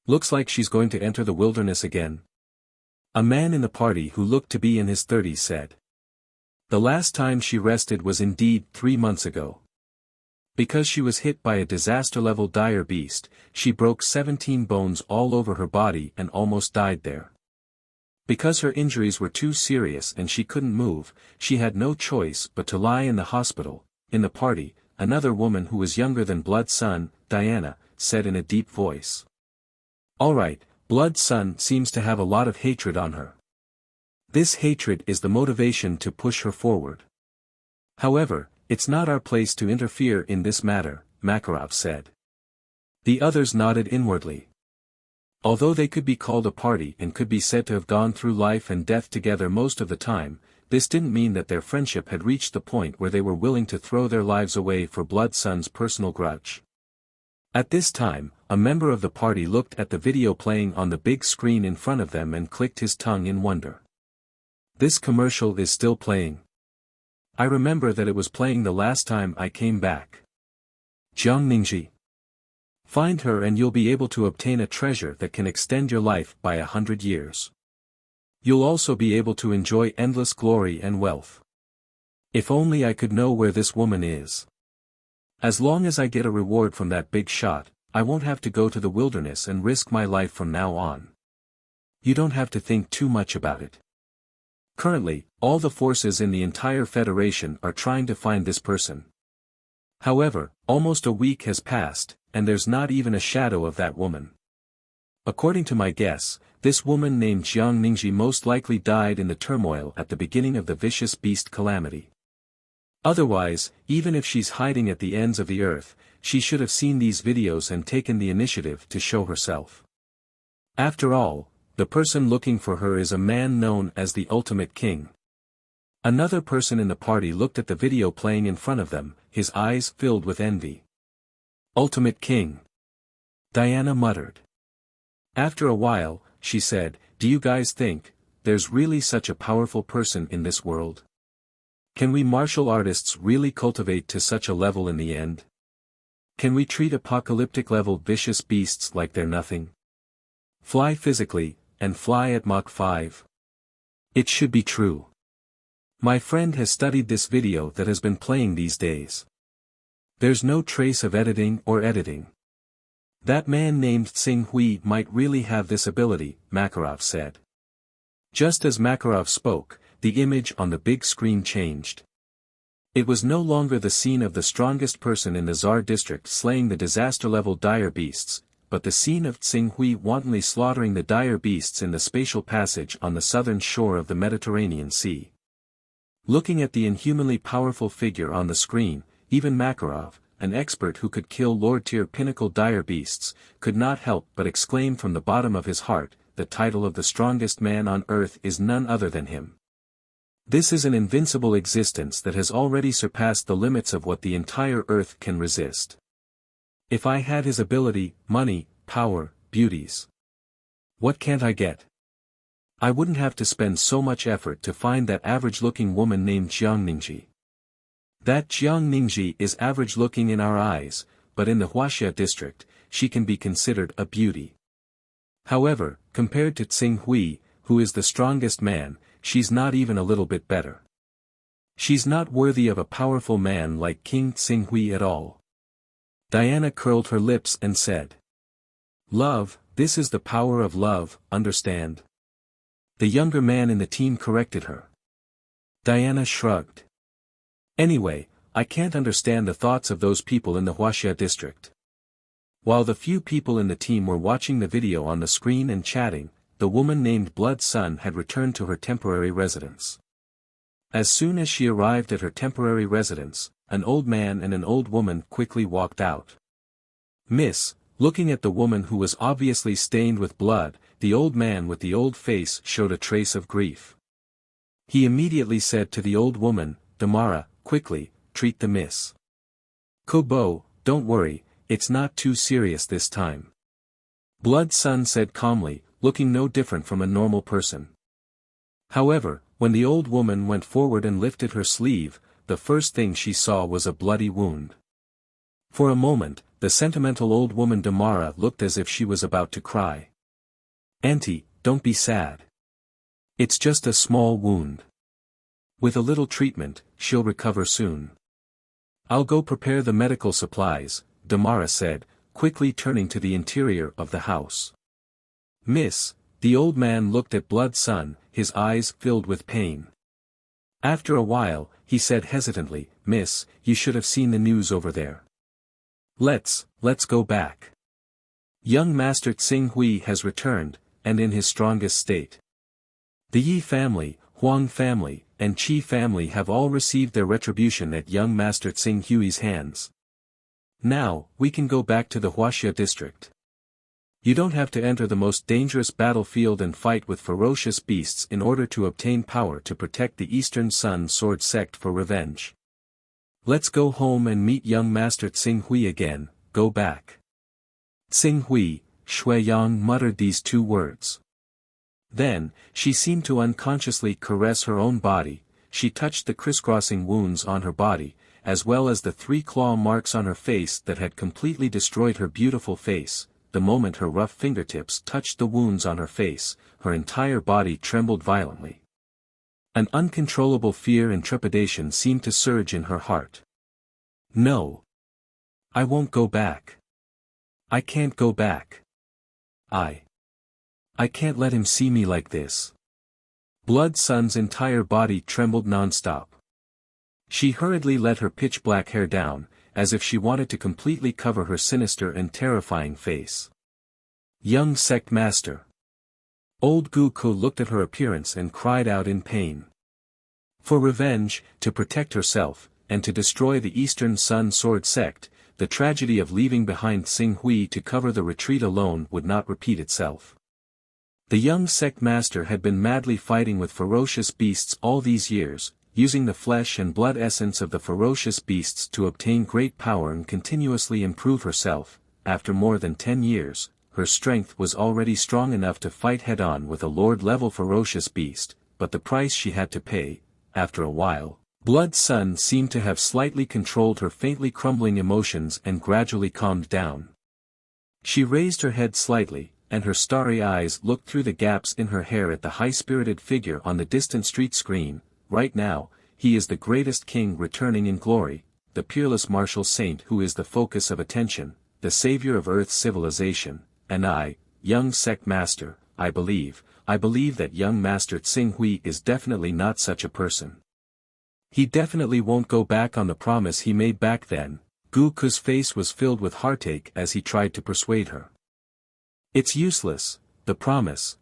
Looks like she's going to enter the wilderness again. A man in the party who looked to be in his 30s said. The last time she rested was indeed 3 months ago. Because she was hit by a disaster-level dire beast, she broke 17 bones all over her body and almost died there. Because her injuries were too serious and she couldn't move, she had no choice but to lie in the hospital. In the party, another woman who was younger than Blood's son, Diana, said in a deep voice. Alright, Blood's son seems to have a lot of hatred on her. This hatred is the motivation to push her forward. However, it's not our place to interfere in this matter, Makarov said. The others nodded inwardly. Although they could be called a party and could be said to have gone through life and death together most of the time, this didn't mean that their friendship had reached the point where they were willing to throw their lives away for Blood's son's personal grudge. At this time, a member of the party looked at the video playing on the big screen in front of them and clicked his tongue in wonder. This commercial is still playing. I remember that it was playing the last time I came back. Jiang Ningji. Find her and you'll be able to obtain a treasure that can extend your life by 100 years. You'll also be able to enjoy endless glory and wealth. If only I could know where this woman is. As long as I get a reward from that big shot, I won't have to go to the wilderness and risk my life from now on. You don't have to think too much about it. Currently, all the forces in the entire Federation are trying to find this person. However, almost a week has passed, and there's not even a shadow of that woman. According to my guess, this woman named Jiang Ningji most likely died in the turmoil at the beginning of the vicious beast calamity. Otherwise, even if she's hiding at the ends of the earth, she should have seen these videos and taken the initiative to show herself. After all, the person looking for her is a man known as the Ultimate King. Another person in the party looked at the video playing in front of them, his eyes filled with envy. Ultimate King. Diana muttered. After a while, she said, do you guys think there's really such a powerful person in this world? Can we martial artists really cultivate to such a level in the end? Can we treat apocalyptic-level vicious beasts like they're nothing? Fly physically, and fly at Mach 5? It should be true. My friend has studied this video that has been playing these days. There's no trace of editing or editing. That man named Xing Hui might really have this ability, Makarov said. Just as Makarov spoke, the image on the big screen changed. It was no longer the scene of the strongest person in the Tsar district slaying the disaster-level dire beasts, but the scene of Xing Hui wantonly slaughtering the dire beasts in the spatial passage on the southern shore of the Mediterranean Sea. Looking at the inhumanly powerful figure on the screen, even Makarov, an expert who could kill Lord-tier pinnacle dire beasts, could not help but exclaim from the bottom of his heart, the title of the strongest man on earth is none other than him. This is an invincible existence that has already surpassed the limits of what the entire earth can resist. If I had his ability, money, power, beauties. What can't I get? I wouldn't have to spend so much effort to find that average-looking woman named Jiang Ningji. That Jiang Ningji is average-looking in our eyes, but in the Wuxia district, she can be considered a beauty. However, compared to Xing Hui, who is the strongest man, she's not even a little bit better. She's not worthy of a powerful man like King Xing Hui at all. Diana curled her lips and said. Love, this is the power of love, understand? The younger man in the team corrected her. Diana shrugged. Anyway, I can't understand the thoughts of those people in the Wuxia district. While the few people in the team were watching the video on the screen and chatting, the woman named Blood's son had returned to her temporary residence. As soon as she arrived at her temporary residence, an old man and an old woman quickly walked out. Miss, looking at the woman who was obviously stained with blood, the old man with the old face showed a trace of grief. He immediately said to the old woman, Damara, quickly, treat the miss. Kobo, don't worry, it's not too serious this time. Blood Sun said calmly, looking no different from a normal person. However, when the old woman went forward and lifted her sleeve, the first thing she saw was a bloody wound. For a moment, the sentimental old woman Damara looked as if she was about to cry. "Auntie, don't be sad. It's just a small wound. With a little treatment, she'll recover soon." "I'll go prepare the medical supplies," Damara said, quickly turning to the interior of the house. "Miss," the old man looked at Blood Sun, his eyes filled with pain. After a while, he said hesitantly, "Miss, you should have seen the news over there. Let's go back. Young Master Tsing Hui has returned, and in his strongest state. The Yi family, Huang family, and Qi family have all received their retribution at young Master Tsing Hui's hands. Now, we can go back to the Wuxia district. You don't have to enter the most dangerous battlefield and fight with ferocious beasts in order to obtain power to protect the Eastern Sun Sword sect for revenge. Let's go home and meet young Master Tsing Hui again, go back." Tsing Hui, Shui Yang muttered these two words. Then, she seemed to unconsciously caress her own body. She touched the crisscrossing wounds on her body, as well as the 3 claw marks on her face that had completely destroyed her beautiful face. The moment her rough fingertips touched the wounds on her face, her entire body trembled violently. An uncontrollable fear and trepidation seemed to surge in her heart. "No. I won't go back. I can't go back. I can't let him see me like this." Blood Sun's entire body trembled non-stop. She hurriedly let her pitch-black hair down, as if she wanted to completely cover her sinister and terrifying face. "Young sect master." Old Gu Ku looked at her appearance and cried out in pain. For revenge, to protect herself, and to destroy the Eastern Sun Sword sect, the tragedy of leaving behind Tsing Hui to cover the retreat alone would not repeat itself. The young sect master had been madly fighting with ferocious beasts all these years, using the flesh and blood essence of the ferocious beasts to obtain great power and continuously improve herself. After more than 10 years, her strength was already strong enough to fight head-on with a lord-level ferocious beast, but the price she had to pay, after a while, Blood Sun seemed to have slightly controlled her faintly crumbling emotions and gradually calmed down. She raised her head slightly, and her starry eyes looked through the gaps in her hair at the high-spirited figure on the distant street screen. "Right now, he is the greatest king returning in glory, the peerless martial saint who is the focus of attention, the savior of Earth's civilization, and I, young sect master, I believe that young Master Tsing Hui is definitely not such a person. He definitely won't go back on the promise he made back then." Gu Ku's face was filled with heartache as he tried to persuade her. "It's useless, the promise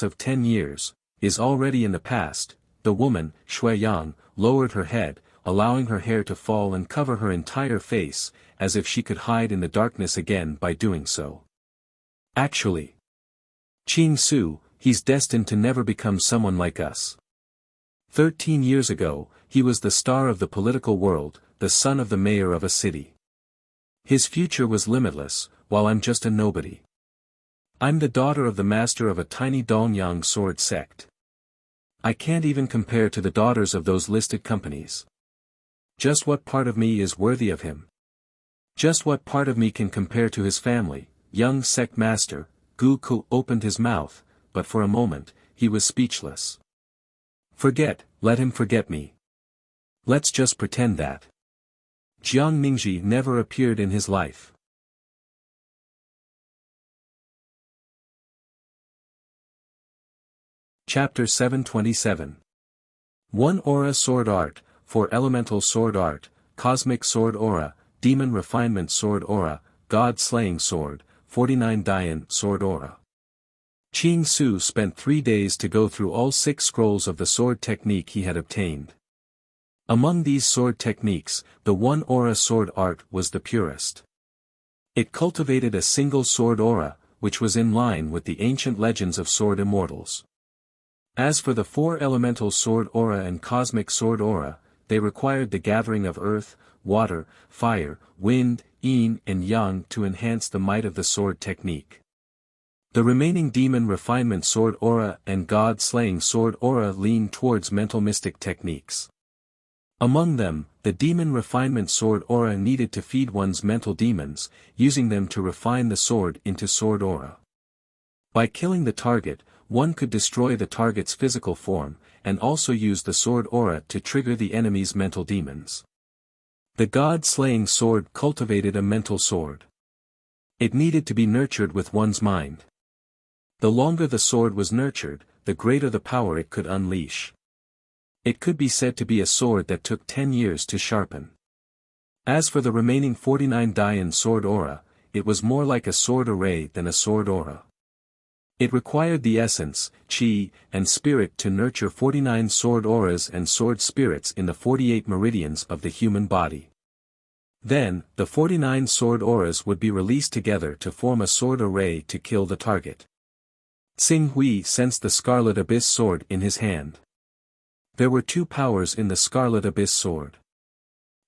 of 10 years, is already in the past." The woman, Shui Yang, lowered her head, allowing her hair to fall and cover her entire face, as if she could hide in the darkness again by doing so. "Actually, Qing Su, he's destined to never become someone like us. 13 years ago, he was the star of the political world, the son of the mayor of a city. His future was limitless, while I'm just a nobody. I'm the daughter of the master of a tiny Dongyang sword sect. I can't even compare to the daughters of those listed companies. Just what part of me is worthy of him? Just what part of me can compare to his family?" Young sect master, Gu Ku opened his mouth, but for a moment, he was speechless. Let him forget me. Let's just pretend that Jiang Ningji never appeared in his life. Chapter 727. 1 Aura Sword Art, 4 Elemental Sword Art, Cosmic Sword Aura, Demon Refinement Sword Aura, God Slaying Sword, 49 Dian Sword Aura. Qing Su spent 3 days to go through all 6 scrolls of the sword technique he had obtained. Among these sword techniques, the 1 Aura Sword Art was the purest. It cultivated a single sword aura, which was in line with the ancient legends of sword immortals. As for the 4 Elemental Sword Aura and Cosmic Sword Aura, they required the gathering of earth, water, fire, wind, yin and yang to enhance the might of the sword technique. The remaining demon refinement sword aura and god-slaying sword aura lean towards mental mystic techniques. Among them, the demon refinement sword aura needed to feed one's mental demons, using them to refine the sword into sword aura. By killing the target, one could destroy the target's physical form, and also use the sword aura to trigger the enemy's mental demons. The god-slaying sword cultivated a mental sword. It needed to be nurtured with one's mind. The longer the sword was nurtured, the greater the power it could unleash. It could be said to be a sword that took 10 years to sharpen. As for the remaining 49 Dayan sword aura, it was more like a sword array than a sword aura. It required the essence, chi, and spirit to nurture 49 sword auras and sword spirits in the 48 meridians of the human body. Then, the 49 sword auras would be released together to form a sword array to kill the target. Xing Hui sensed the Scarlet Abyss sword in his hand. There were two powers in the Scarlet Abyss sword.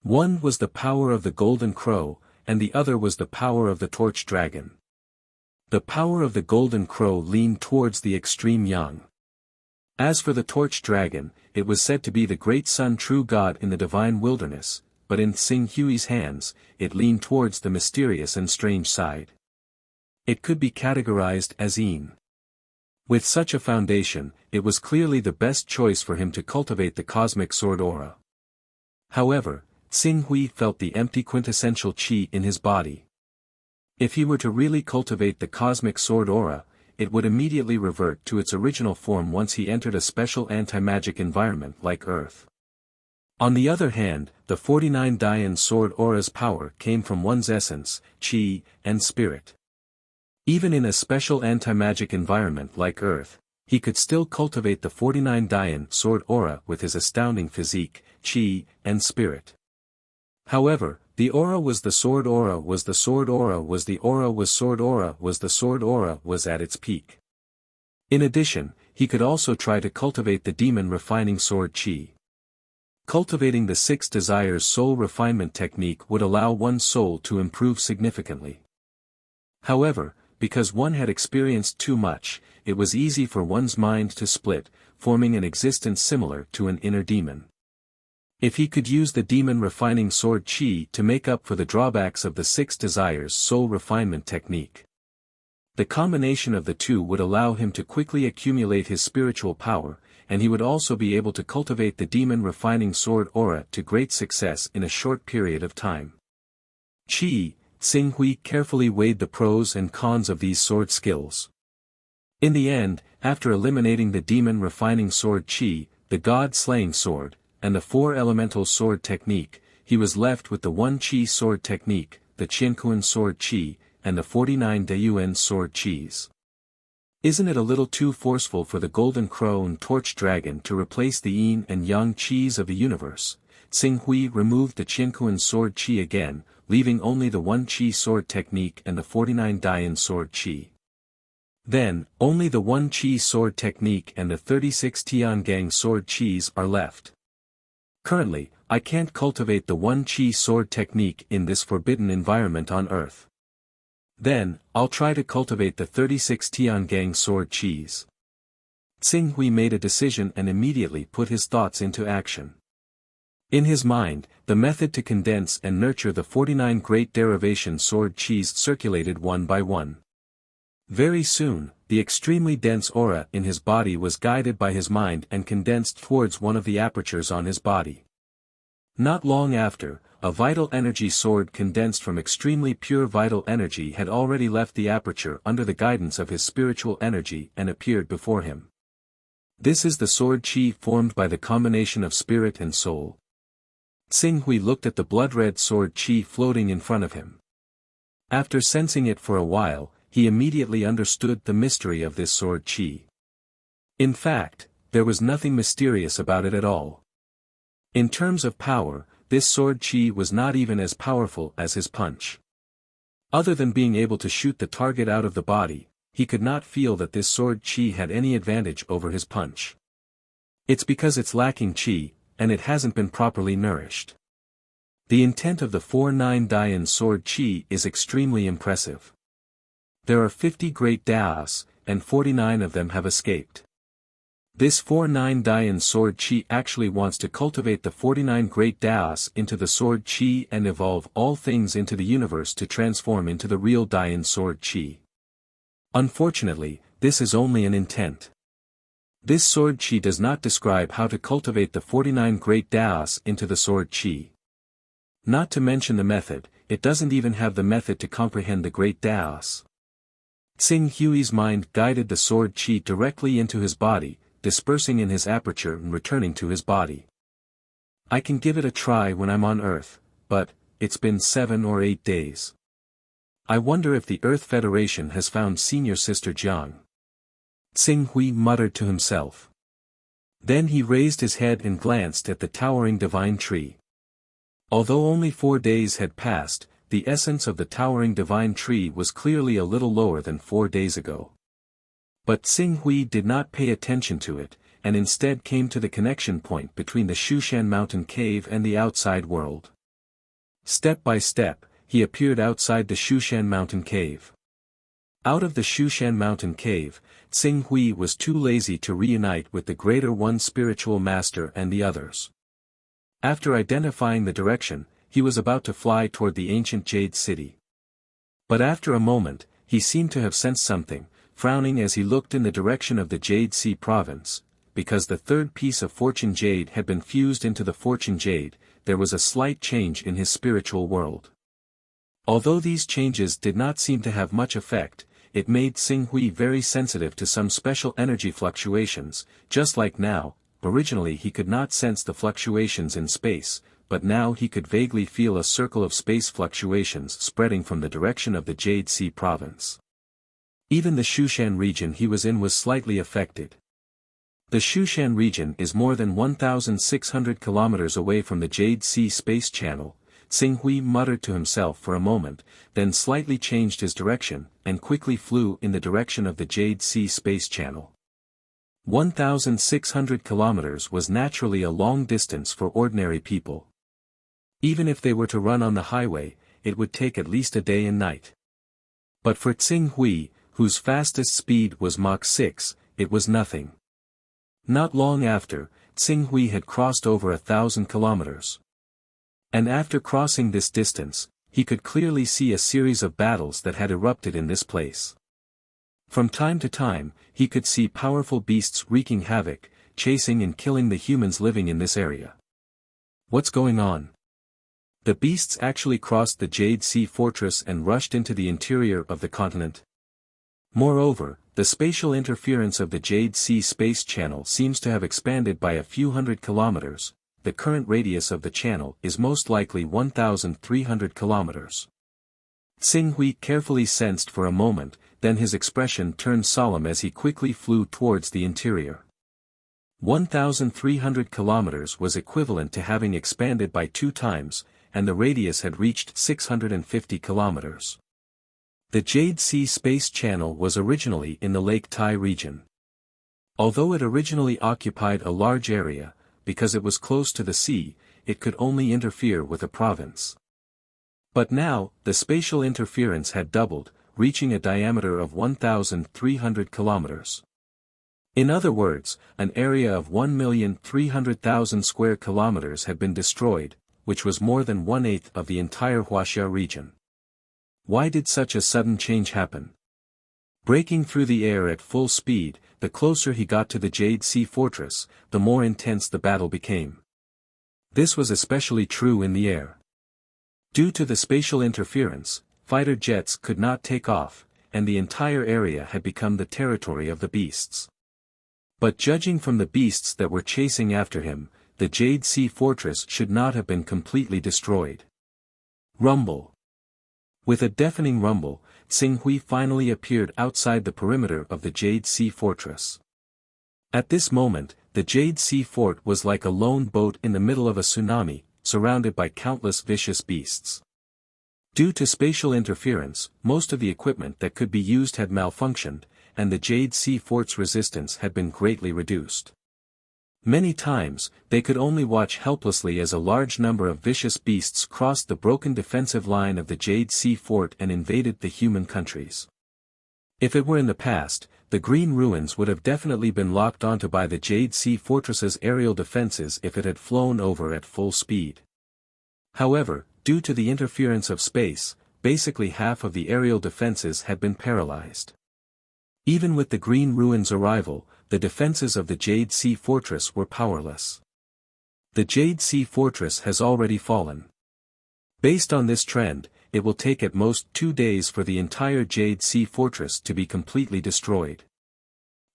One was the power of the Golden Crow, and the other was the power of the Torch Dragon. The power of the Golden Crow leaned towards the extreme yang. As for the Torch Dragon, it was said to be the great sun true god in the divine wilderness, but in Xing Hui's hands, it leaned towards the mysterious and strange side. It could be categorized as yin. With such a foundation, it was clearly the best choice for him to cultivate the cosmic sword aura. However, Xing Hui felt the empty quintessential qi in his body. If he were to really cultivate the cosmic sword aura, it would immediately revert to its original form once he entered a special anti-magic environment like Earth. On the other hand, the 49 Dayan sword aura's power came from one's essence, qi, and spirit. Even in a special anti-magic environment like Earth, he could still cultivate the 49 Dayan sword aura with his astounding physique, qi, and spirit. However, the aura was the sword aura was the sword aura was the aura was sword aura was the sword aura was at its peak. In addition, he could also try to cultivate the demon refining sword qi. Cultivating the 6 desires soul refinement technique would allow one's soul to improve significantly. However, because one had experienced too much, it was easy for one's mind to split, forming an existence similar to an inner demon. If he could use the demon refining sword qi to make up for the drawbacks of the 6 desires soul refinement technique, the combination of the two would allow him to quickly accumulate his spiritual power, and he would also be able to cultivate the demon refining sword aura to great success in a short period of time. Qi. Xing Hui carefully weighed the pros and cons of these sword skills. In the end, after eliminating the demon refining sword qi, the god-slaying sword, and the 4 elemental sword technique, he was left with the 1 qi sword technique, the Qiankuan sword qi, and the 49 Dayuan sword qis. Isn't it a little too forceful for the Golden Crow and Torch Dragon to replace the yin and yang qis of the universe? Xing Hui removed the Qiankuan sword qi again, leaving only the 1 qi sword technique and the 49 Dayan sword qi. Then, only the 1 qi sword technique and the 36 Tiangang sword qis are left. Currently, I can't cultivate the 1 qi sword technique in this forbidden environment on Earth. Then, I'll try to cultivate the 36 Tiangang sword qis. Xing Hui made a decision and immediately put his thoughts into action. In his mind, the method to condense and nurture the 49 great derivation sword qis circulated one by one. Very soon, the extremely dense aura in his body was guided by his mind and condensed towards one of the apertures on his body. Not long after, a vital energy sword condensed from extremely pure vital energy had already left the aperture under the guidance of his spiritual energy and appeared before him. This is the sword qi formed by the combination of spirit and soul. Xing Hui looked at the blood-red sword qi floating in front of him. After sensing it for a while, he immediately understood the mystery of this sword qi. In fact, there was nothing mysterious about it at all. In terms of power, this sword qi was not even as powerful as his punch. Other than being able to shoot the target out of the body, he could not feel that this sword qi had any advantage over his punch. It's because it's lacking qi, and it hasn't been properly nourished. The intent of the 4-9 Dian sword qi is extremely impressive. There are 50 great Daos, and 49 of them have escaped. This 4-9 Dian sword qi actually wants to cultivate the 49 great Daos into the sword qi and evolve all things into the universe to transform into the real Dian sword qi. Unfortunately, this is only an intent. This sword qi does not describe how to cultivate the 49 great Daos into the sword qi. Not to mention the method, it doesn't even have the method to comprehend the great Daos. Tsing Hui's mind guided the sword qi directly into his body, dispersing in his aperture and returning to his body. I can give it a try when I'm on Earth, but it's been 7 or 8 days. I wonder if the Earth Federation has found senior sister Jiang. Tsing Hui muttered to himself. Then he raised his head and glanced at the towering divine tree. Although only 4 days had passed, the essence of the towering divine tree was clearly a little lower than 4 days ago. But Tsing Hui did not pay attention to it, and instead came to the connection point between the Shushan mountain cave and the outside world. Step by step, he appeared outside the Shushan mountain cave. Out of the Shushan mountain cave, Tsing Hui was too lazy to reunite with the Greater One spiritual master and the others. After identifying the direction, he was about to fly toward the ancient Jade City. But after a moment, he seemed to have sensed something, frowning as he looked in the direction of the Jade Sea province. Because the third piece of Fortune Jade had been fused into the Fortune Jade, there was a slight change in his spiritual world. Although these changes did not seem to have much effect, it made Tsing Hui very sensitive to some special energy fluctuations, just like now. Originally he could not sense the fluctuations in space, but now he could vaguely feel a circle of space fluctuations spreading from the direction of the Jade Sea province. Even the Shushan region he was in was slightly affected. The Shushan region is more than 1,600 kilometers away from the Jade Sea space channel. Tsing Hui muttered to himself for a moment, then slightly changed his direction, and quickly flew in the direction of the Jade Sea space channel. 1,600 kilometers was naturally a long distance for ordinary people. Even if they were to run on the highway, it would take at least a day and night. But for Tsing Hui, whose fastest speed was Mach 6, it was nothing. Not long after, Tsing Hui had crossed over 1,000 kilometers. And after crossing this distance, he could clearly see a series of battles that had erupted in this place. From time to time, he could see powerful beasts wreaking havoc, chasing and killing the humans living in this area. What's going on? The beasts actually crossed the Jade Sea fortress and rushed into the interior of the continent. Moreover, the spatial interference of the Jade Sea space channel seems to have expanded by a few hundred kilometers. The current radius of the channel is most likely 1,300 kilometers. Tsing Hui carefully sensed for a moment, then his expression turned solemn as he quickly flew towards the interior. 1,300 kilometers was equivalent to having expanded by 2 times, and the radius had reached 650 kilometers. The Jade Sea space channel was originally in the Lake Tai region. Although it originally occupied a large area, because it was close to the sea, it could only interfere with a province. But now, the spatial interference had doubled, reaching a diameter of 1,300 kilometers. In other words, an area of 1,300,000 square kilometers had been destroyed, which was more than 1/8 of the entire Wuxia region. Why did such a sudden change happen? Breaking through the air at full speed, the closer he got to the Jade Sea fortress, the more intense the battle became. This was especially true in the air. Due to the spatial interference, fighter jets could not take off, and the entire area had become the territory of the beasts. But judging from the beasts that were chasing after him, the Jade Sea fortress should not have been completely destroyed. Rumble. With a deafening rumble, Tsing Hui finally appeared outside the perimeter of the Jade Sea fortress. At this moment, the Jade Sea fort was like a lone boat in the middle of a tsunami, surrounded by countless vicious beasts. Due to spatial interference, most of the equipment that could be used had malfunctioned, and the Jade Sea fort's resistance had been greatly reduced. Many times, they could only watch helplessly as a large number of vicious beasts crossed the broken defensive line of the Jade Sea Fort and invaded the human countries. If it were in the past, the Green Ruins would have definitely been locked onto by the Jade Sea Fortress's aerial defenses if it had flown over at full speed. However, due to the interference of space, basically half of the aerial defenses had been paralyzed. Even with the Green Ruins' arrival, the defenses of the Jade Sea Fortress were powerless. The Jade Sea Fortress has already fallen. Based on this trend, it will take at most 2 days for the entire Jade Sea Fortress to be completely destroyed.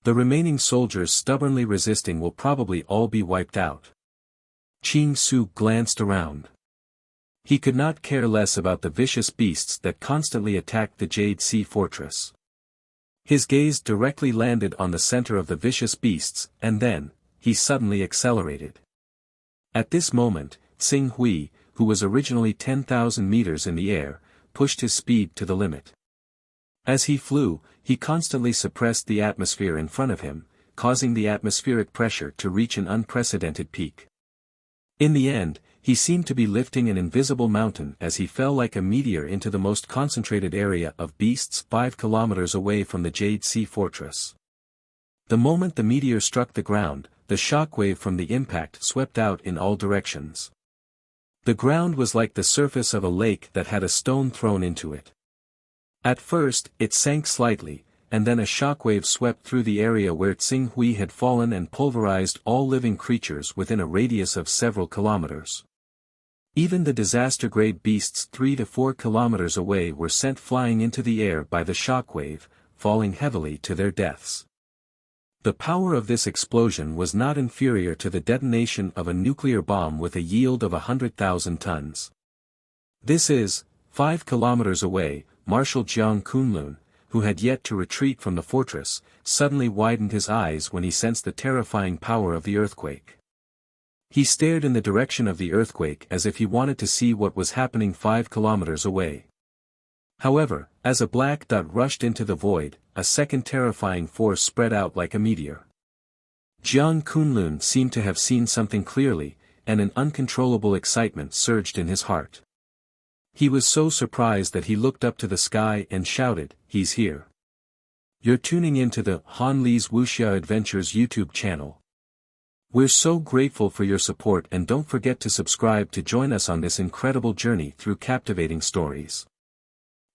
The remaining soldiers stubbornly resisting will probably all be wiped out. Qing Su glanced around. He could not care less about the vicious beasts that constantly attacked the Jade Sea Fortress. His gaze directly landed on the center of the vicious beasts, and then, he suddenly accelerated. At this moment, Xing Hui, who was originally 10,000 meters in the air, pushed his speed to the limit. As he flew, he constantly suppressed the atmosphere in front of him, causing the atmospheric pressure to reach an unprecedented peak. In the end, he seemed to be lifting an invisible mountain as he fell like a meteor into the most concentrated area of beasts 5 kilometers away from the Jade Sea Fortress. The moment the meteor struck the ground, the shockwave from the impact swept out in all directions. The ground was like the surface of a lake that had a stone thrown into it. At first, it sank slightly, and then a shockwave swept through the area where Xing Hui had fallen and pulverized all living creatures within a radius of several kilometers. Even the disaster-grade beasts 3 to 4 kilometers away were sent flying into the air by the shockwave, falling heavily to their deaths. The power of this explosion was not inferior to the detonation of a nuclear bomb with a yield of 100,000 tons. This is, 5 kilometers away. Marshal Jiang Kunlun, who had yet to retreat from the fortress, suddenly widened his eyes when he sensed the terrifying power of the earthquake. He stared in the direction of the earthquake as if he wanted to see what was happening 5 kilometers away. However, as a black dot rushed into the void, a second terrifying force spread out like a meteor. Jiang Kunlun seemed to have seen something clearly, and an uncontrollable excitement surged in his heart. He was so surprised that he looked up to the sky and shouted, "He's here." You're tuning into the Han Li's Wuxia Adventures YouTube channel. We're so grateful for your support, and don't forget to subscribe to join us on this incredible journey through captivating stories.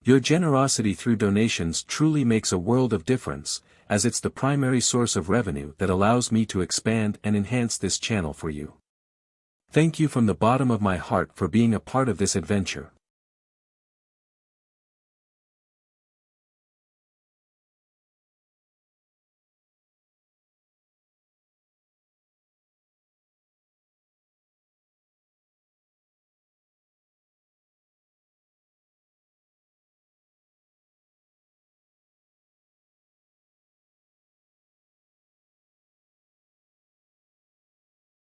Your generosity through donations truly makes a world of difference, as it's the primary source of revenue that allows me to expand and enhance this channel for you. Thank you from the bottom of my heart for being a part of this adventure.